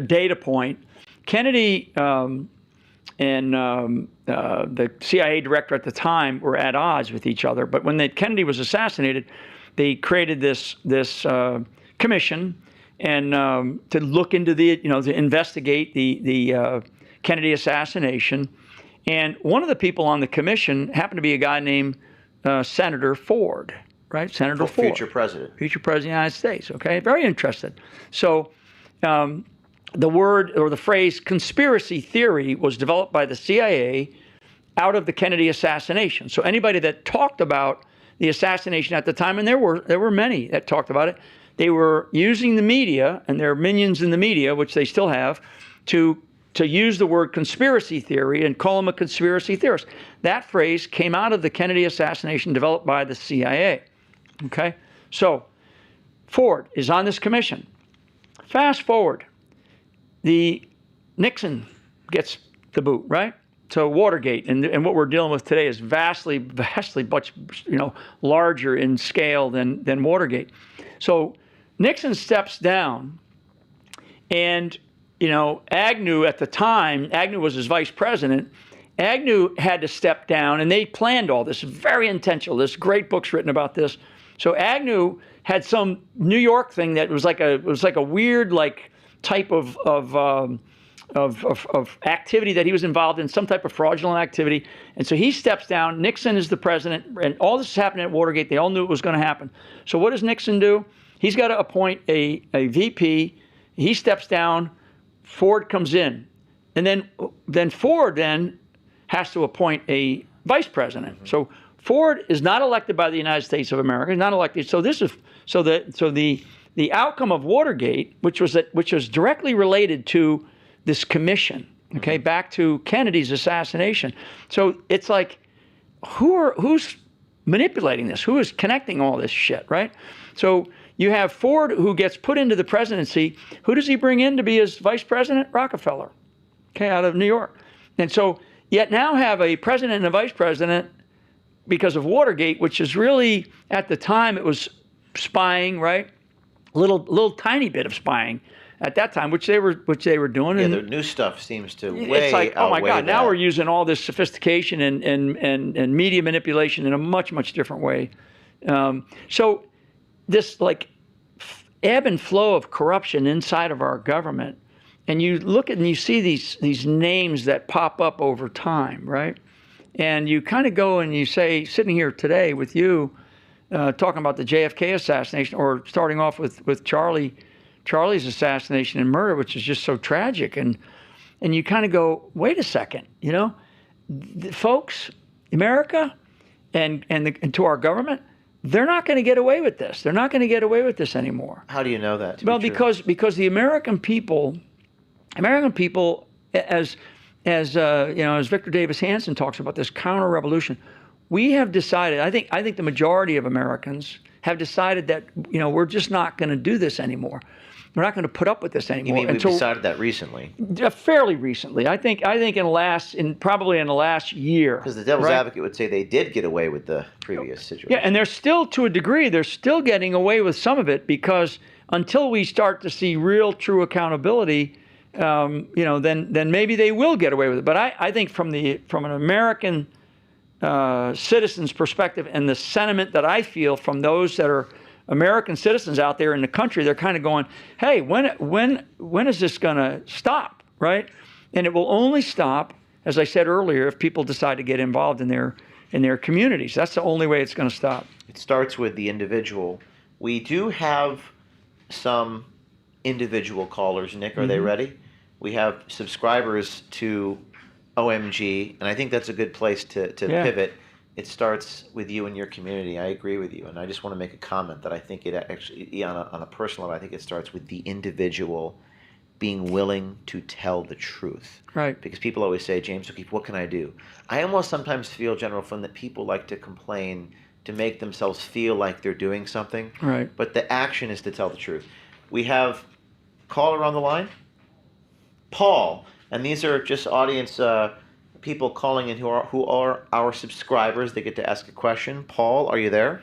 data point. Kennedy and the CIA director at the time were at odds with each other. But when Kennedy was assassinated, they created this commission and to look into to investigate the Kennedy assassination. And one of the people on the commission happened to be a guy named Senator Ford, right? Senator Ford. Future president. Future president of the United States, okay? Very interested. So the word or the phrase conspiracy theory was developed by the CIA out of the Kennedy assassination. So anybody that talked about the assassination at the time, and there were many that talked about it, they were using the media and their minions in the media, which they still have, to use the word conspiracy theory and call them a conspiracy theorist. That phrase came out of the Kennedy assassination developed by the CIA. Okay? So Ford is on this commission. Fast forward. Nixon gets the boot, right? So Watergate, and what we're dealing with today is vastly much larger in scale than Watergate. So Nixon steps down, and Agnew at the time, Agnew was his vice president. Agnew had to step down, and they planned all this, very intentional. There's great books written about this. So Agnew had some New York thing that was like a weird type of activity that he was involved in, some type of fraudulent activity. And so he steps down. Nixon is the president, and all this is happening at Watergate. They all knew it was going to happen. So what does Nixon do? He's got to appoint a VP. He steps down. Ford comes in. And then Ford then has to appoint a vice president. Mm-hmm. So Ford is not elected by the United States of America. He's not elected. So the outcome of Watergate, which was directly related to this commission, okay, back to Kennedy's assassination. So it's like, who's manipulating this? Who is connecting all this shit, right? So you have Ford, who gets put into the presidency. Who does he bring in to be his vice president? Rockefeller, okay, out of New York. And so yet now have a president and a vice president because of Watergate, which is really, at the time, it was spying, right? Little tiny bit of spying at that time, which they were doing. Yeah, and the new stuff seems to it's like, oh my God, now that. we're using all this sophistication and media manipulation in a much different way. So this ebb and flow of corruption inside of our government, and you look at and you see these names that pop up over time, right? And you kind of go and you say, sitting here today with you, talking about the JFK assassination, or starting off with Charlie's assassination and murder, which is just so tragic, and you kind of go, wait a second, folks, America, and to our government, they're not going to get away with this. They're not going to get away with this anymore. How do you know that? Well, because the American people, as Victor Davis Hanson talks about this counter-revolution, we have decided. I think the majority of Americans have decided that we're just not going to do this anymore. We're not going to put up with this anymore. You mean we've decided that recently? Fairly recently. I think probably in the last year. Because the devil's advocate would say they did get away with the previous situation. Yeah, and they're still, to a degree, they're still getting away with some of it, because until we start to see real, true accountability, then maybe they will get away with it. But I think from an American citizen's perspective, and the sentiment that I feel from those that are American citizens out there in the country, they're kind of going, hey, when is this going to stop, right? And it will only stop, as I said earlier, if people decide to get involved in their communities. That's the only way it's going to stop. It starts with the individual. We do have some individual callers. Nick, are they ready? We have subscribers to OMG, and I think that's a good place to pivot. It starts with you and your community. I agree with you, and I just want to make a comment that I think it actually, on a personal level, I think it starts with the individual being willing to tell the truth. Right. Because people always say, James O'Keefe, what can I do? I almost sometimes feel, General Flynn, that people like to complain to make themselves feel like they're doing something. Right. But the action is to tell the truth. We have a caller on the line, Paul, and these are just audience people calling in who are our subscribers. They get to ask a question. Paul, are you there?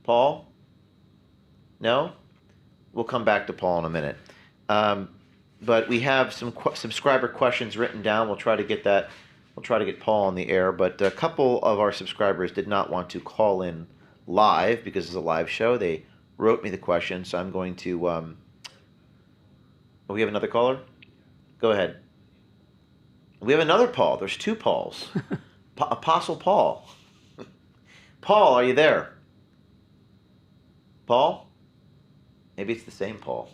Paul? No? We'll come back to Paul in a minute. But we have some subscriber questions written down. We'll try to get that. We'll try to get Paul on the air. But a couple of our subscribers did not want to call in live because it's a live show. They wrote me the question, so I'm going to. Oh, we have another caller? Go ahead. We have another Paul. There's two Pauls. Apostle Paul. Paul, are you there? Paul? Maybe it's the same Paul.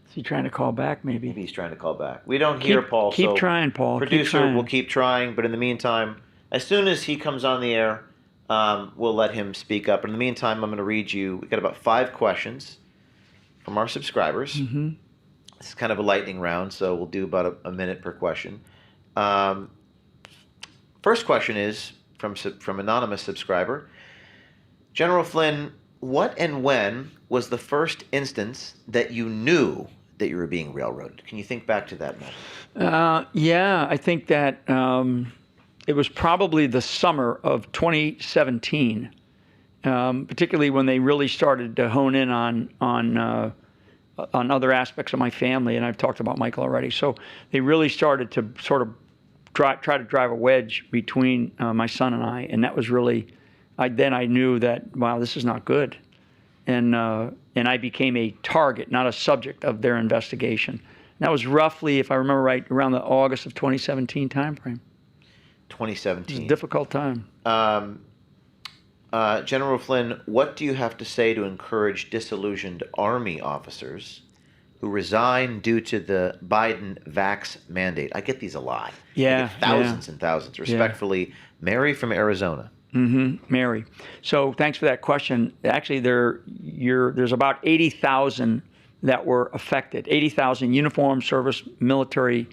Is he trying to call back, maybe? Maybe he's trying to call back. We don't hear Paul, keep so trying, Paul. Producer will keep trying, but in the meantime, as soon as he comes on the air, we'll let him speak up. In the meantime, I'm going to read you. We've got about 5 questions from our subscribers. Mm-hmm. This is kind of a lightning round, so we'll do about a minute per question. First question is from anonymous subscriber. General Flynn, what and when was the first instance that you knew that you were being railroaded? Can you think back to that moment? Yeah, I think that it was probably the summer of 2017, particularly when they really started to hone in on other aspects of my family, and I've talked about Michael already. So they really started to sort of try to drive a wedge between my son and I, and that was really. Then I knew that, wow, this is not good. And I became a target, not a subject of their investigation. And that was roughly, if I remember right, around the August of 2017 timeframe. 2017. It was a difficult time. General Flynn, what do you have to say to encourage disillusioned Army officers who resign due to the Biden vax mandate? I get these a lot. Yeah. I get thousands and thousands. Respectfully, Mary from Arizona. Mm-hmm, Mary. So thanks for that question. Actually, there's about 80,000 that were affected. 80,000 uniformed service military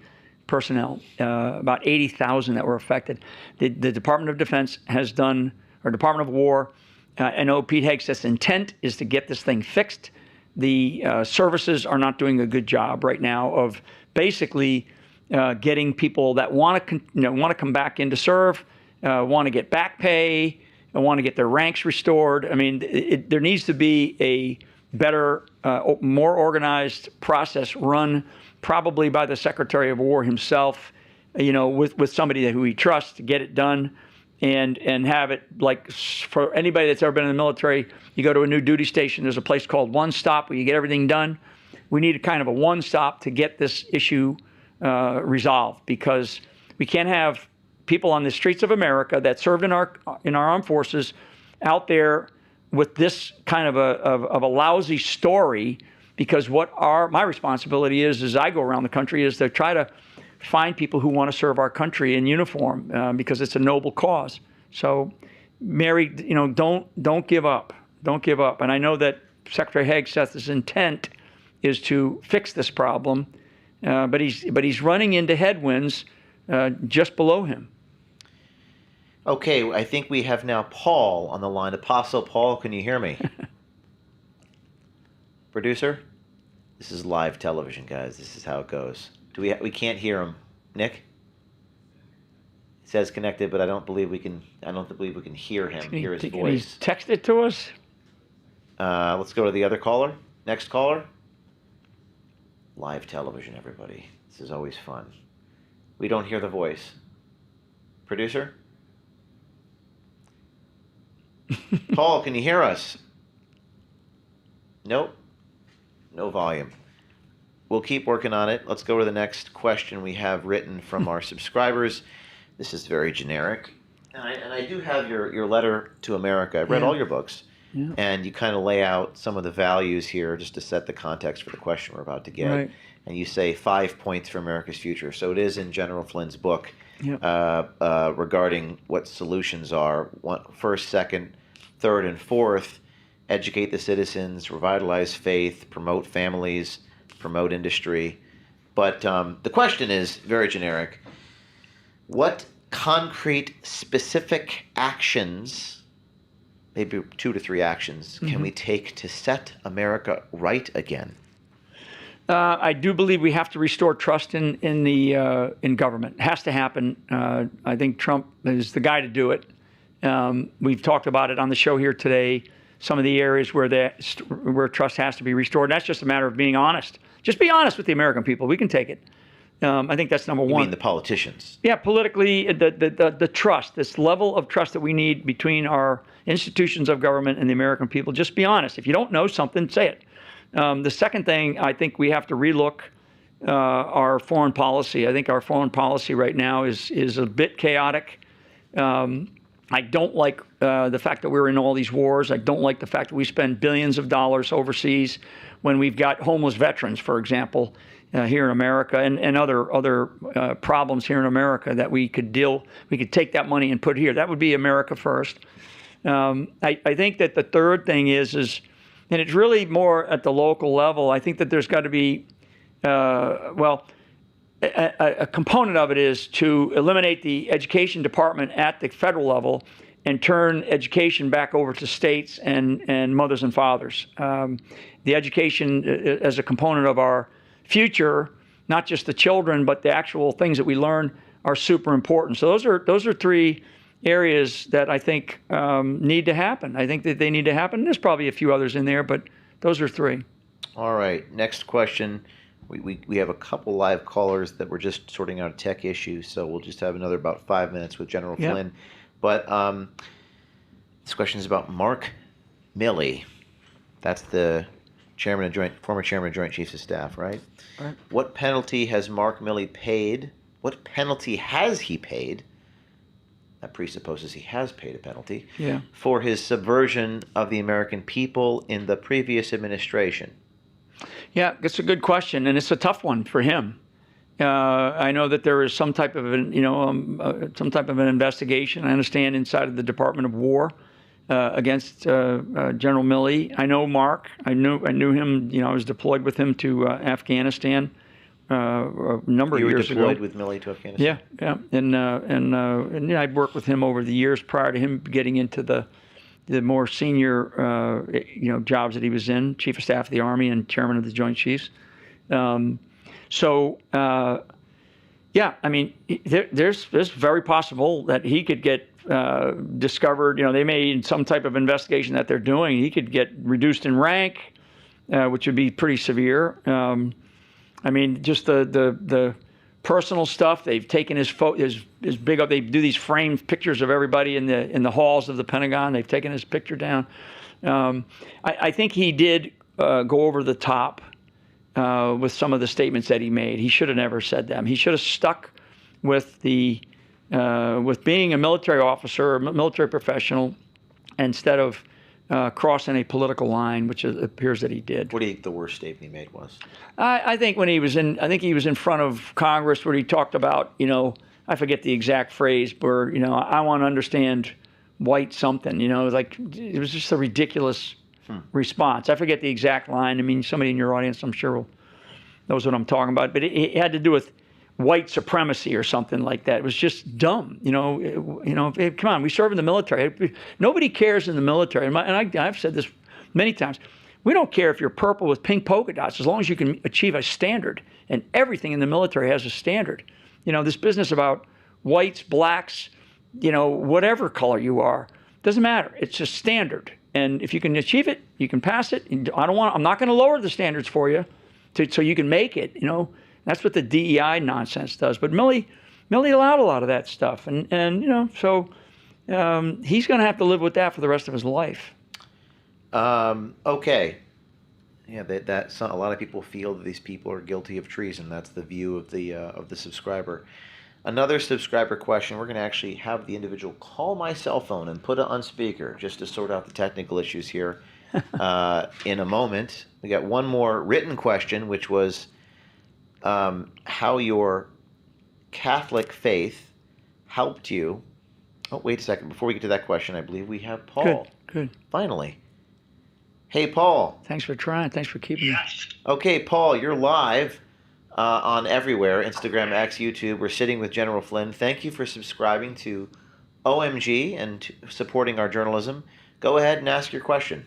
personnel. About 80,000 that were affected. The Department of Defense has done, or Department of War. I know Pete Hegseth's intent is to get this thing fixed. The services are not doing a good job right now of basically getting people that want to come back in to serve. Want to get back pay, want to get their ranks restored. I mean, there needs to be a better, more organized process run probably by the Secretary of War himself, with somebody who he trusts to get it done and have it, like for anybody that's ever been in the military, you go to a new duty station, there's a place called One Stop where you get everything done. We need a kind of a one stop to get this issue resolved, because we can't have people on the streets of America that served in our armed forces out there with this kind of a lousy story, because what my responsibility is as I go around the country is to try to find people who want to serve our country in uniform, because it's a noble cause. So, Mary, don't give up. Don't give up. And I know that Secretary Hegseth's intent is to fix this problem, but he's running into headwinds just below him. Okay, I think we have now Paul on the line. Apostle Paul, can you hear me? Producer? This is live television, guys. This is how it goes. We can't hear him. Nick? It says connected, but I don't believe we can hear him, hear his voice. Can he text it to us? Let's go to the other caller. Next caller. Live television, everybody. This is always fun. We don't hear the voice. Producer? Paul, can you hear us? Nope. No volume. We'll keep working on it. Let's go to the next question we have written from our subscribers. This is very generic. And I do have your letter to America. I've read all your books. Yeah. And you kind of lay out some of the values here just to set the context for the question we're about to get. Right. And you say 5 points for America's future. So it is in General Flynn's book. Yep. Regarding what solutions are. First, second, third, and fourth: educate the citizens, revitalize faith, promote families, promote industry. But the question is very generic. What concrete, specific actions, maybe 2 to 3 actions, can we take to set America right again? I do believe we have to restore trust in government. It has to happen. I think Trump is the guy to do it. We've talked about it on the show here today. Some of the areas where trust has to be restored. And that's just a matter of being honest. Just be honest with the American people. We can take it. I think that's number You one. mean the politicians? Yeah, politically, the trust, this level of trust that we need between our institutions of government and the American people. Just be honest. If you don't know something, say it. The second thing, I think we have to relook our foreign policy. I think our foreign policy right now is a bit chaotic. I don't like the fact that we're in all these wars. I don't like the fact that we spend billions of dollars overseas when we've got homeless veterans, for example, here in America, and other problems here in America that we could take that money and put here. That would be America first. I think that the third thing is, and it's really more at the local level, I think that there's got to be, a component of it is to eliminate the education department at the federal level and turn education back over to states and mothers and fathers. The education as a component of our future, not just the children, but the actual things that we learn are super important. So those are three areas that I think need to happen. I think that they need to happen. There's probably a few others in there, but those are three. All right. Next question. We have a couple live callers that we're just sorting out a tech issue, so we'll just have another about 5 minutes with General Flynn. But this question is about Mark Milley. That's the former chairman of Joint Chiefs of Staff, right? Right. What penalty has Mark Milley paid? What penalty has he paid? That presupposes he has paid a penalty. Yeah. For his subversion of the American people in the previous administration. Yeah, it's a good question, and it's a tough one for him. I know that there is some type of an investigation. I understand inside of the Department of War against General Milley. I know Mark. I knew him. I was deployed with him to Afghanistan a number of years ago. You were deployed with Milley to Afghanistan. Yeah, and I'd worked with him over the years prior to him getting into the more senior, jobs that he was in, Chief of Staff of the Army and Chairman of the Joint Chiefs. There's very possible that he could get discovered. They may, in some type of investigation that they're doing, he could get reduced in rank, which would be pretty severe. Just the personal stuff. They've taken his big up. They do these framed pictures of everybody in the halls of the Pentagon. They've taken his picture down. I think he did go over the top with some of the statements that he made. He should have never said them. He should have stuck with with being a military officer, a military professional, instead of crossing a political line, which it appears that he did. What do you think the worst statement he made was? I think when he was in front of Congress where he talked about, I forget the exact phrase, where, I want to understand white something, like it was just a ridiculous response. I forget the exact line. I mean, somebody in your audience, I'm sure, knows what I'm talking about, but it had to do with white supremacy or something like that. It was just dumb. Come on, we serve in the military. Nobody cares in the military. And I've said this many times. We don't care if you're purple with pink polka dots, as long as you can achieve a standard. And everything in the military has a standard. This business about whites, blacks, whatever color you are, doesn't matter. It's a standard. And if you can achieve it, you can pass it. I'm not going to lower the standards for you so you can make it, That's what the DEI nonsense does. But Milley allowed a lot of that stuff. And so he's going to have to live with that for the rest of his life. Okay. Yeah, that's a lot of people feel that these people are guilty of treason. That's the view of the subscriber. Another subscriber question. We're going to actually have the individual call my cell phone and put it on speaker just to sort out the technical issues here in a moment. We got one more written question, which was how your Catholic faith helped you. Oh, wait a second. Before we get to that question, I believe we have Paul. Good. Finally. Hey, Paul. Thanks for trying. Thanks for keeping me. Okay, Paul, you're live on everywhere, Instagram, X, YouTube. We're sitting with General Flynn. Thank you for subscribing to OMG and supporting our journalism. Go ahead and ask your question.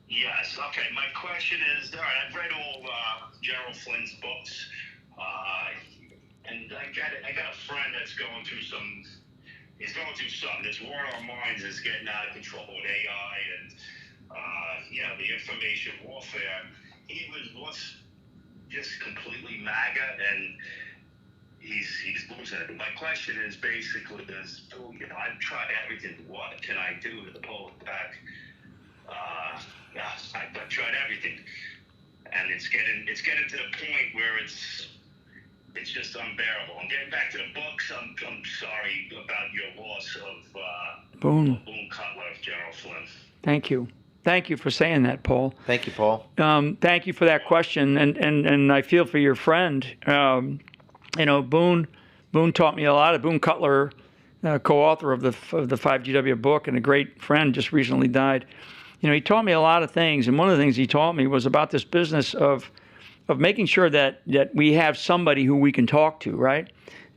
Yes. Okay. My question is, all right, I've read all General Flynn's books, and I got a friend that's going through something. This war in our minds is getting out of control with AI and the information warfare. He was once just completely MAGA, and knows it. My question is basically I've tried everything. What can I do to pull it back? I've tried everything, and it's getting to the point where it's just unbearable. I'm getting back to the books. I'm sorry about your loss of Boone. Boone Cutler, General Flynn. Thank you. Thank you for saying that, Paul. Thank you, Paul. Thank you for that question, and I feel for your friend. Boone taught me a lot. Boone Cutler, co-author of the 5GW book and a great friend, just recently died. He taught me a lot of things, and one of the things he taught me was about this business of making sure that we have somebody who we can talk to, right?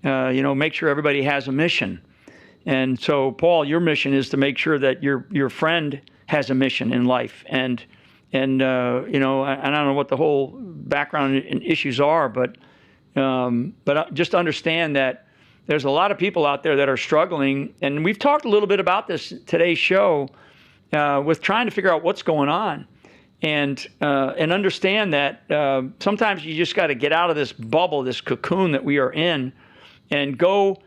Make sure everybody has a mission. And so, Paul, your mission is to make sure that your friend has a mission in life. And I don't know what the whole background and issues are, but just understand that there's a lot of people out there that are struggling. And we've talked a little bit about this today's show with trying to figure out what's going on. And understand that sometimes you just got to get out of this bubble, this cocoon that we are in, and go.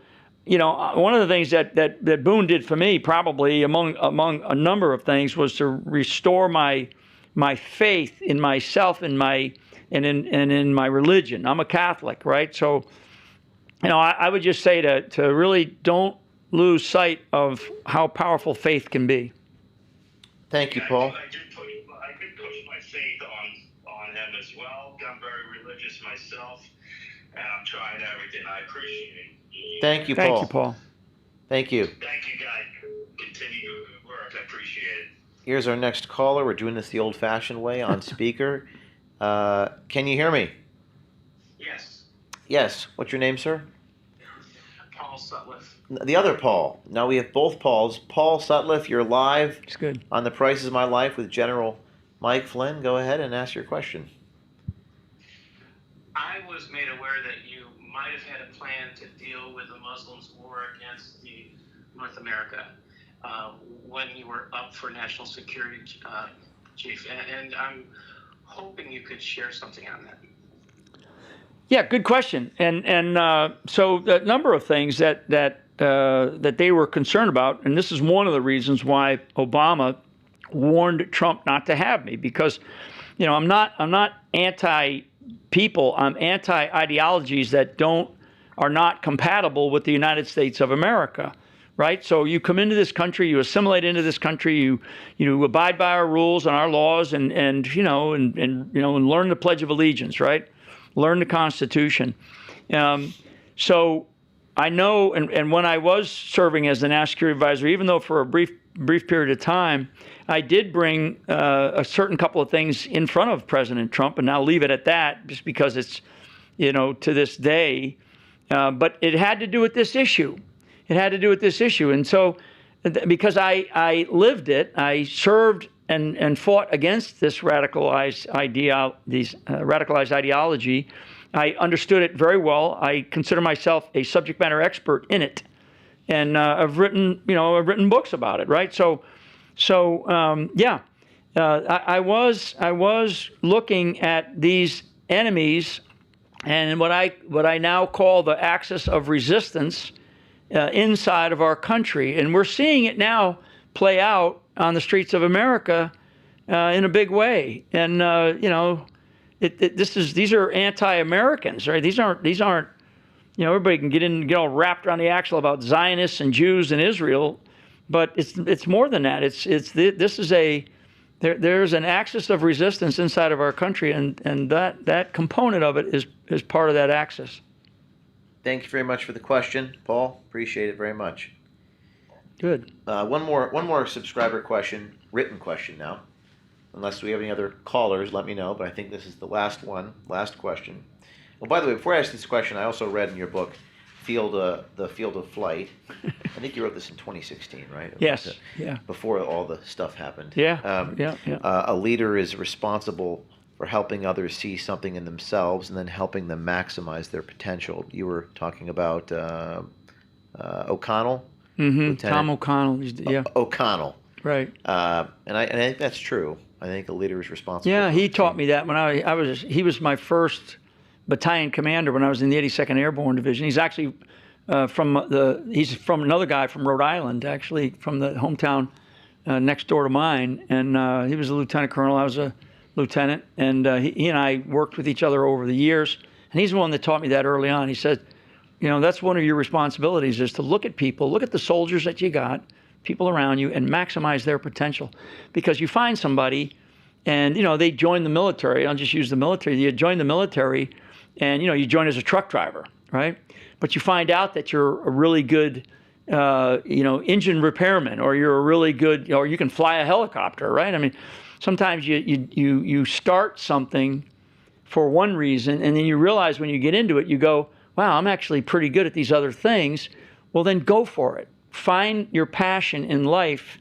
One of the things that Boone did for me, probably among a number of things, was to restore my faith in myself and in my religion. I'm a Catholic, right? So, I would just say to really don't lose sight of how powerful faith can be. Thank you, Paul. I did push my faith on him as well. I'm very religious myself, and I'm trying everything. I appreciate it. Thank you, Paul. Thank you, Paul. Thank you. Thank you, guys. Continue your good work. I appreciate it. Here's our next caller. We're doing this the old-fashioned way on speaker. Can you hear me? Yes. Yes. What's your name, sir? Paul Sutliff. The other Paul. Now we have both Pauls. Paul Sutliff, you're live It's good. on The Price is My Life with General Mike Flynn. Go ahead and ask your question. I was made aware that you might have had a plan to deal with the Muslims' war against North America when you were up for national security chief, and I'm hoping you could share something on that. Yeah, good question. And so the number of things that they were concerned about, and this is one of the reasons why Obama warned Trump not to have me, because I'm not anti-people. I'm anti-ideologies that are not compatible with the United States of America. Right, so you come into this country, you assimilate into this country, you abide by our rules and our laws, and learn the Pledge of Allegiance, right? Learn the Constitution. So I know, and when I was serving as the national security advisor, even though for a brief period of time, I did bring a certain couple of things in front of President Trump, and I'll leave it at that, just because it's, to this day. But it had to do with this issue. It had to do with this issue. And so, because I lived it, I served and fought against this radicalized ideology. I understood it very well. I consider myself a subject matter expert in it, and I've written books about it. Right. I was looking at these enemies and what I now call the axis of resistance inside of our country, and we're seeing it now play out on the streets of America in a big way. And these are anti-Americans, right? These aren't. Everybody can get all wrapped around the axle about Zionists and Jews and Israel, but it's more than that. There's an axis of resistance inside of our country, and that component of it is part of that axis. Thank you very much for the question, Paul. Appreciate it very much. Good. One more subscriber question, written question now. Unless we have any other callers, let me know. But I think this is the last question. Well, by the way, before I ask this question, I also read in your book, The Field of Flight. I think you wrote this in 2016, right? Yes. Yeah. Before all the stuff happened. Yeah. A leader is responsible for helping others see something in themselves and then helping them maximize their potential. You were talking about O'Connell? Mm-hmm. Tom O'Connell. Yeah. O'Connell. Right. And I think that's true. I think a leader is responsible. Yeah, he taught me that when he was my first battalion commander when I was in the 82nd Airborne Division. He's actually he's from another guy from Rhode Island, actually, from the hometown next door to mine. And he was a lieutenant colonel. I was a lieutenant. And he and I worked with each other over the years. And he's the one that taught me that early on. He said, that's one of your responsibilities, is to look at people, look at the soldiers that you got, people around you, and maximize their potential. Because you find somebody, and they join the military. I'll just use the military. You join the military, and you join as a truck driver, right? But you find out that you're a really good, engine repairman, or you're a really good, or you can fly a helicopter, right? I mean, sometimes you start something for one reason, and then you realize when you get into it, you go, wow, I'm actually pretty good at these other things. Well, then go for it. Find your passion in life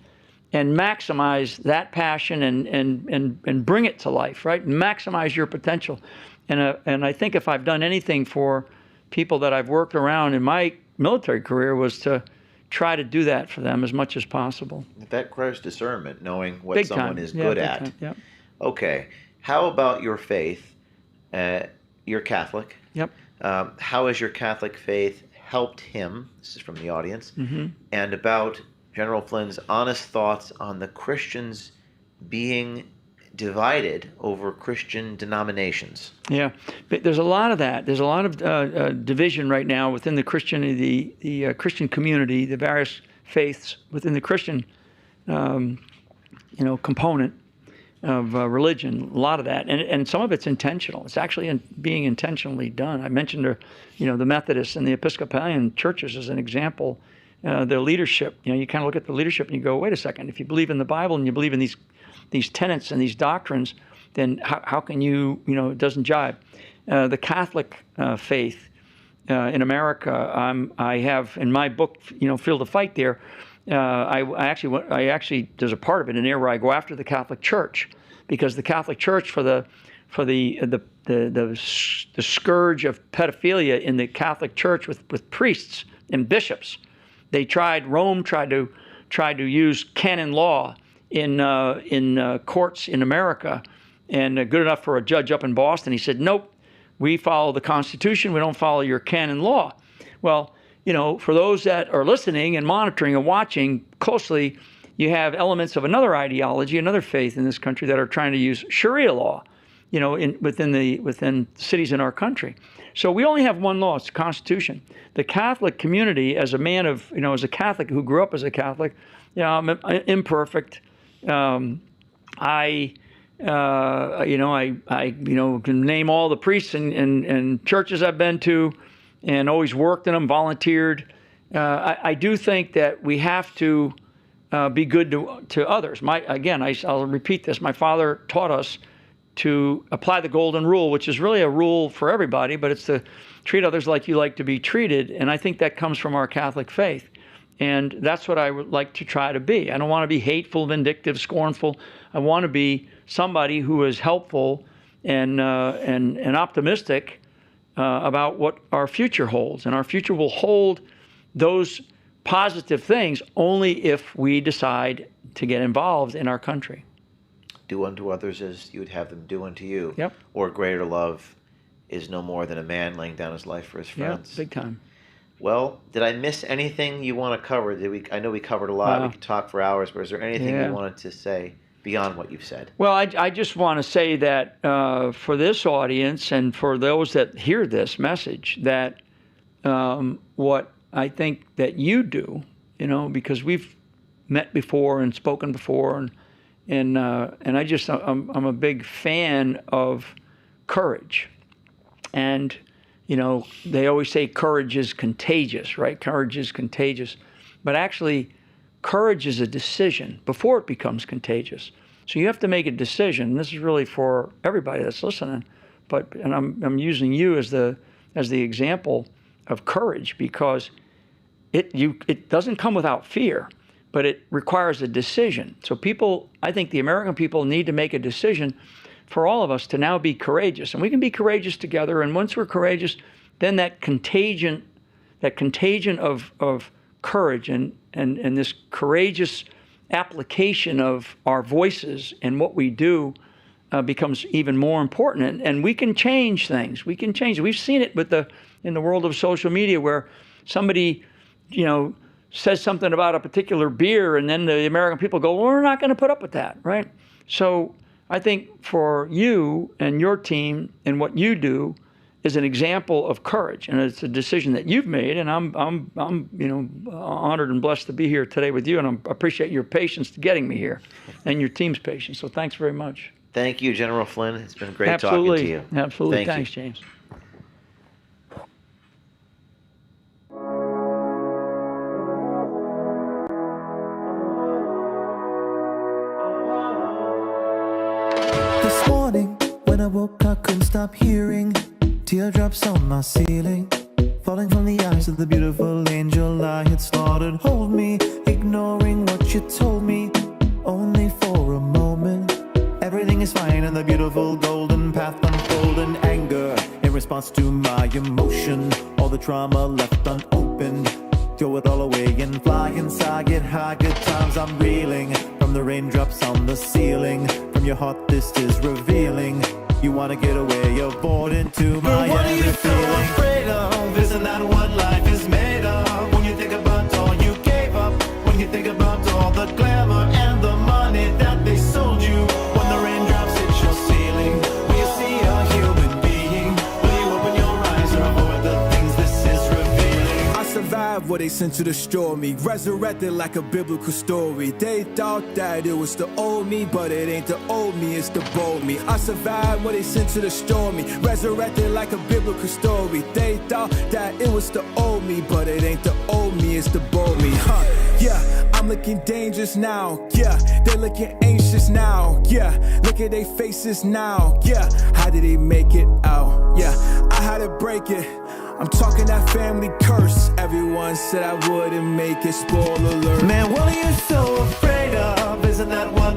and maximize that passion and bring it to life, right? Maximize your potential. And I think if I've done anything for people that I've worked around in my military career, was to try to do that for them as much as possible. That requires discernment, knowing what Big someone time. is Yeah, good big at. time. Yep. Okay. How about your faith? You're Catholic. Yep. How has your Catholic faith helped him? This is from the audience. Mm-hmm. And about General Flynn's honest thoughts on the Christians being divided over Christian denominations. Yeah, but there's a lot of that. There's a lot of division right now within the Christian Christian community, the various faiths within the Christian, component of religion. A lot of that, and some of it's intentional. It's actually being intentionally done. I mentioned the Methodists and the Episcopalian churches as an example. Their leadership. You kind of look at the leadership and you go, wait a second. If you believe in the Bible and you believe in these tenets and these doctrines, then how can you, it doesn't jibe. The Catholic faith in America, I have in my book, Field of Fight there, I actually, there's a part of it in there where I go after the Catholic Church, because the Catholic Church, for the scourge of pedophilia in the Catholic Church with priests and bishops, Rome tried to use canon law in courts in America, and good enough for a judge up in Boston. He said, nope, we follow the Constitution. We don't follow your canon law. Well, for those that are listening and monitoring and watching closely, you have elements of another ideology, another faith in this country that are trying to use Sharia law, within cities in our country. So we only have one law, it's the Constitution. The Catholic community, as a man of, as a Catholic who grew up as a Catholic, I'm imperfect. I can name all the priests and churches I've been to, and always worked in them, volunteered. I do think that we have to be good to others. I'll repeat this. My father taught us to apply the golden rule, which is really a rule for everybody, but it's to treat others like you like to be treated. And I think that comes from our Catholic faith. And that's what I would like to try to be. I don't want to be hateful, vindictive, scornful. I want to be somebody who is helpful and optimistic about what our future holds. And our future will hold those positive things only if we decide to get involved in our country. Do unto others as you would have them do unto you. Yep. Or greater love is no more than a man laying down his life for his friends. Yeah, big time. Well, did I miss anything you want to cover? I know we covered a lot. We could talk for hours, but is there anything you wanted to say beyond what you've said? Well, I just want to say that for this audience and for those that hear this message, that what I think that you do, because we've met before and spoken before, and I'm a big fan of courage. And they always say courage is contagious, right? Courage is contagious. But actually, courage is a decision before it becomes contagious. So you have to make a decision. And this is really for everybody that's listening. And I'm using you as the example of courage, because it doesn't come without fear, but it requires a decision. So I think the American people need to make a decision for all of us to now be courageous. And we can be courageous together. And once we're courageous, then that contagion of courage and this courageous application of our voices and what we do becomes even more important. And we can change things. We can change. We've seen it in the world of social media, where somebody, says something about a particular beer, and then the American people go, well, we're not going to put up with that, right? So I think for you and your team and what you do is an example of courage, and it's a decision that you've made, and I'm honored and blessed to be here today with you, and I appreciate your patience to getting me here, and your team's patience. So thanks very much. Thank you, General Flynn. It's been great talking to you. Absolutely. Thank Thanks, you. James. This morning, when I woke, I couldn't stop hearing teardrops on my ceiling, falling from the eyes of the beautiful angel I had slaughtered. Hold me, ignoring what you told me, only for a moment. Everything is fine and the beautiful golden path unfolding. Anger in response to my emotion, all the trauma left unopened. Throw it all away and fly inside, get high, good times I'm reeling from the raindrops on the ceiling. From your heart this is revealing. You wanna get away, you're bored into my What are you so feeling. afraid of? Isn't that what life is made of? When you think about all you gave up, when you think about all the glamour and the money that they sold you, when the raindrops hit your ceiling, will you see a human being? Will you open your eyes or avoid the things this is revealing? I survived what they sent to destroy me, resurrected like a biblical story. They thought that it was the old me, but it ain't the old me, it's the bold me. I survived what they sent to destroy me, resurrected like a biblical story. They thought that it was the old me, but it ain't the old me, it's the bold me. Yeah, I'm looking dangerous now. Yeah, they're looking anxious now. Yeah, look at their faces now. Yeah, how did they make it out? Yeah, I had to break it. I'm talking that family curse. Everyone said I wouldn't make it, spoiler alert. Man, what are you so afraid of? Isn't that what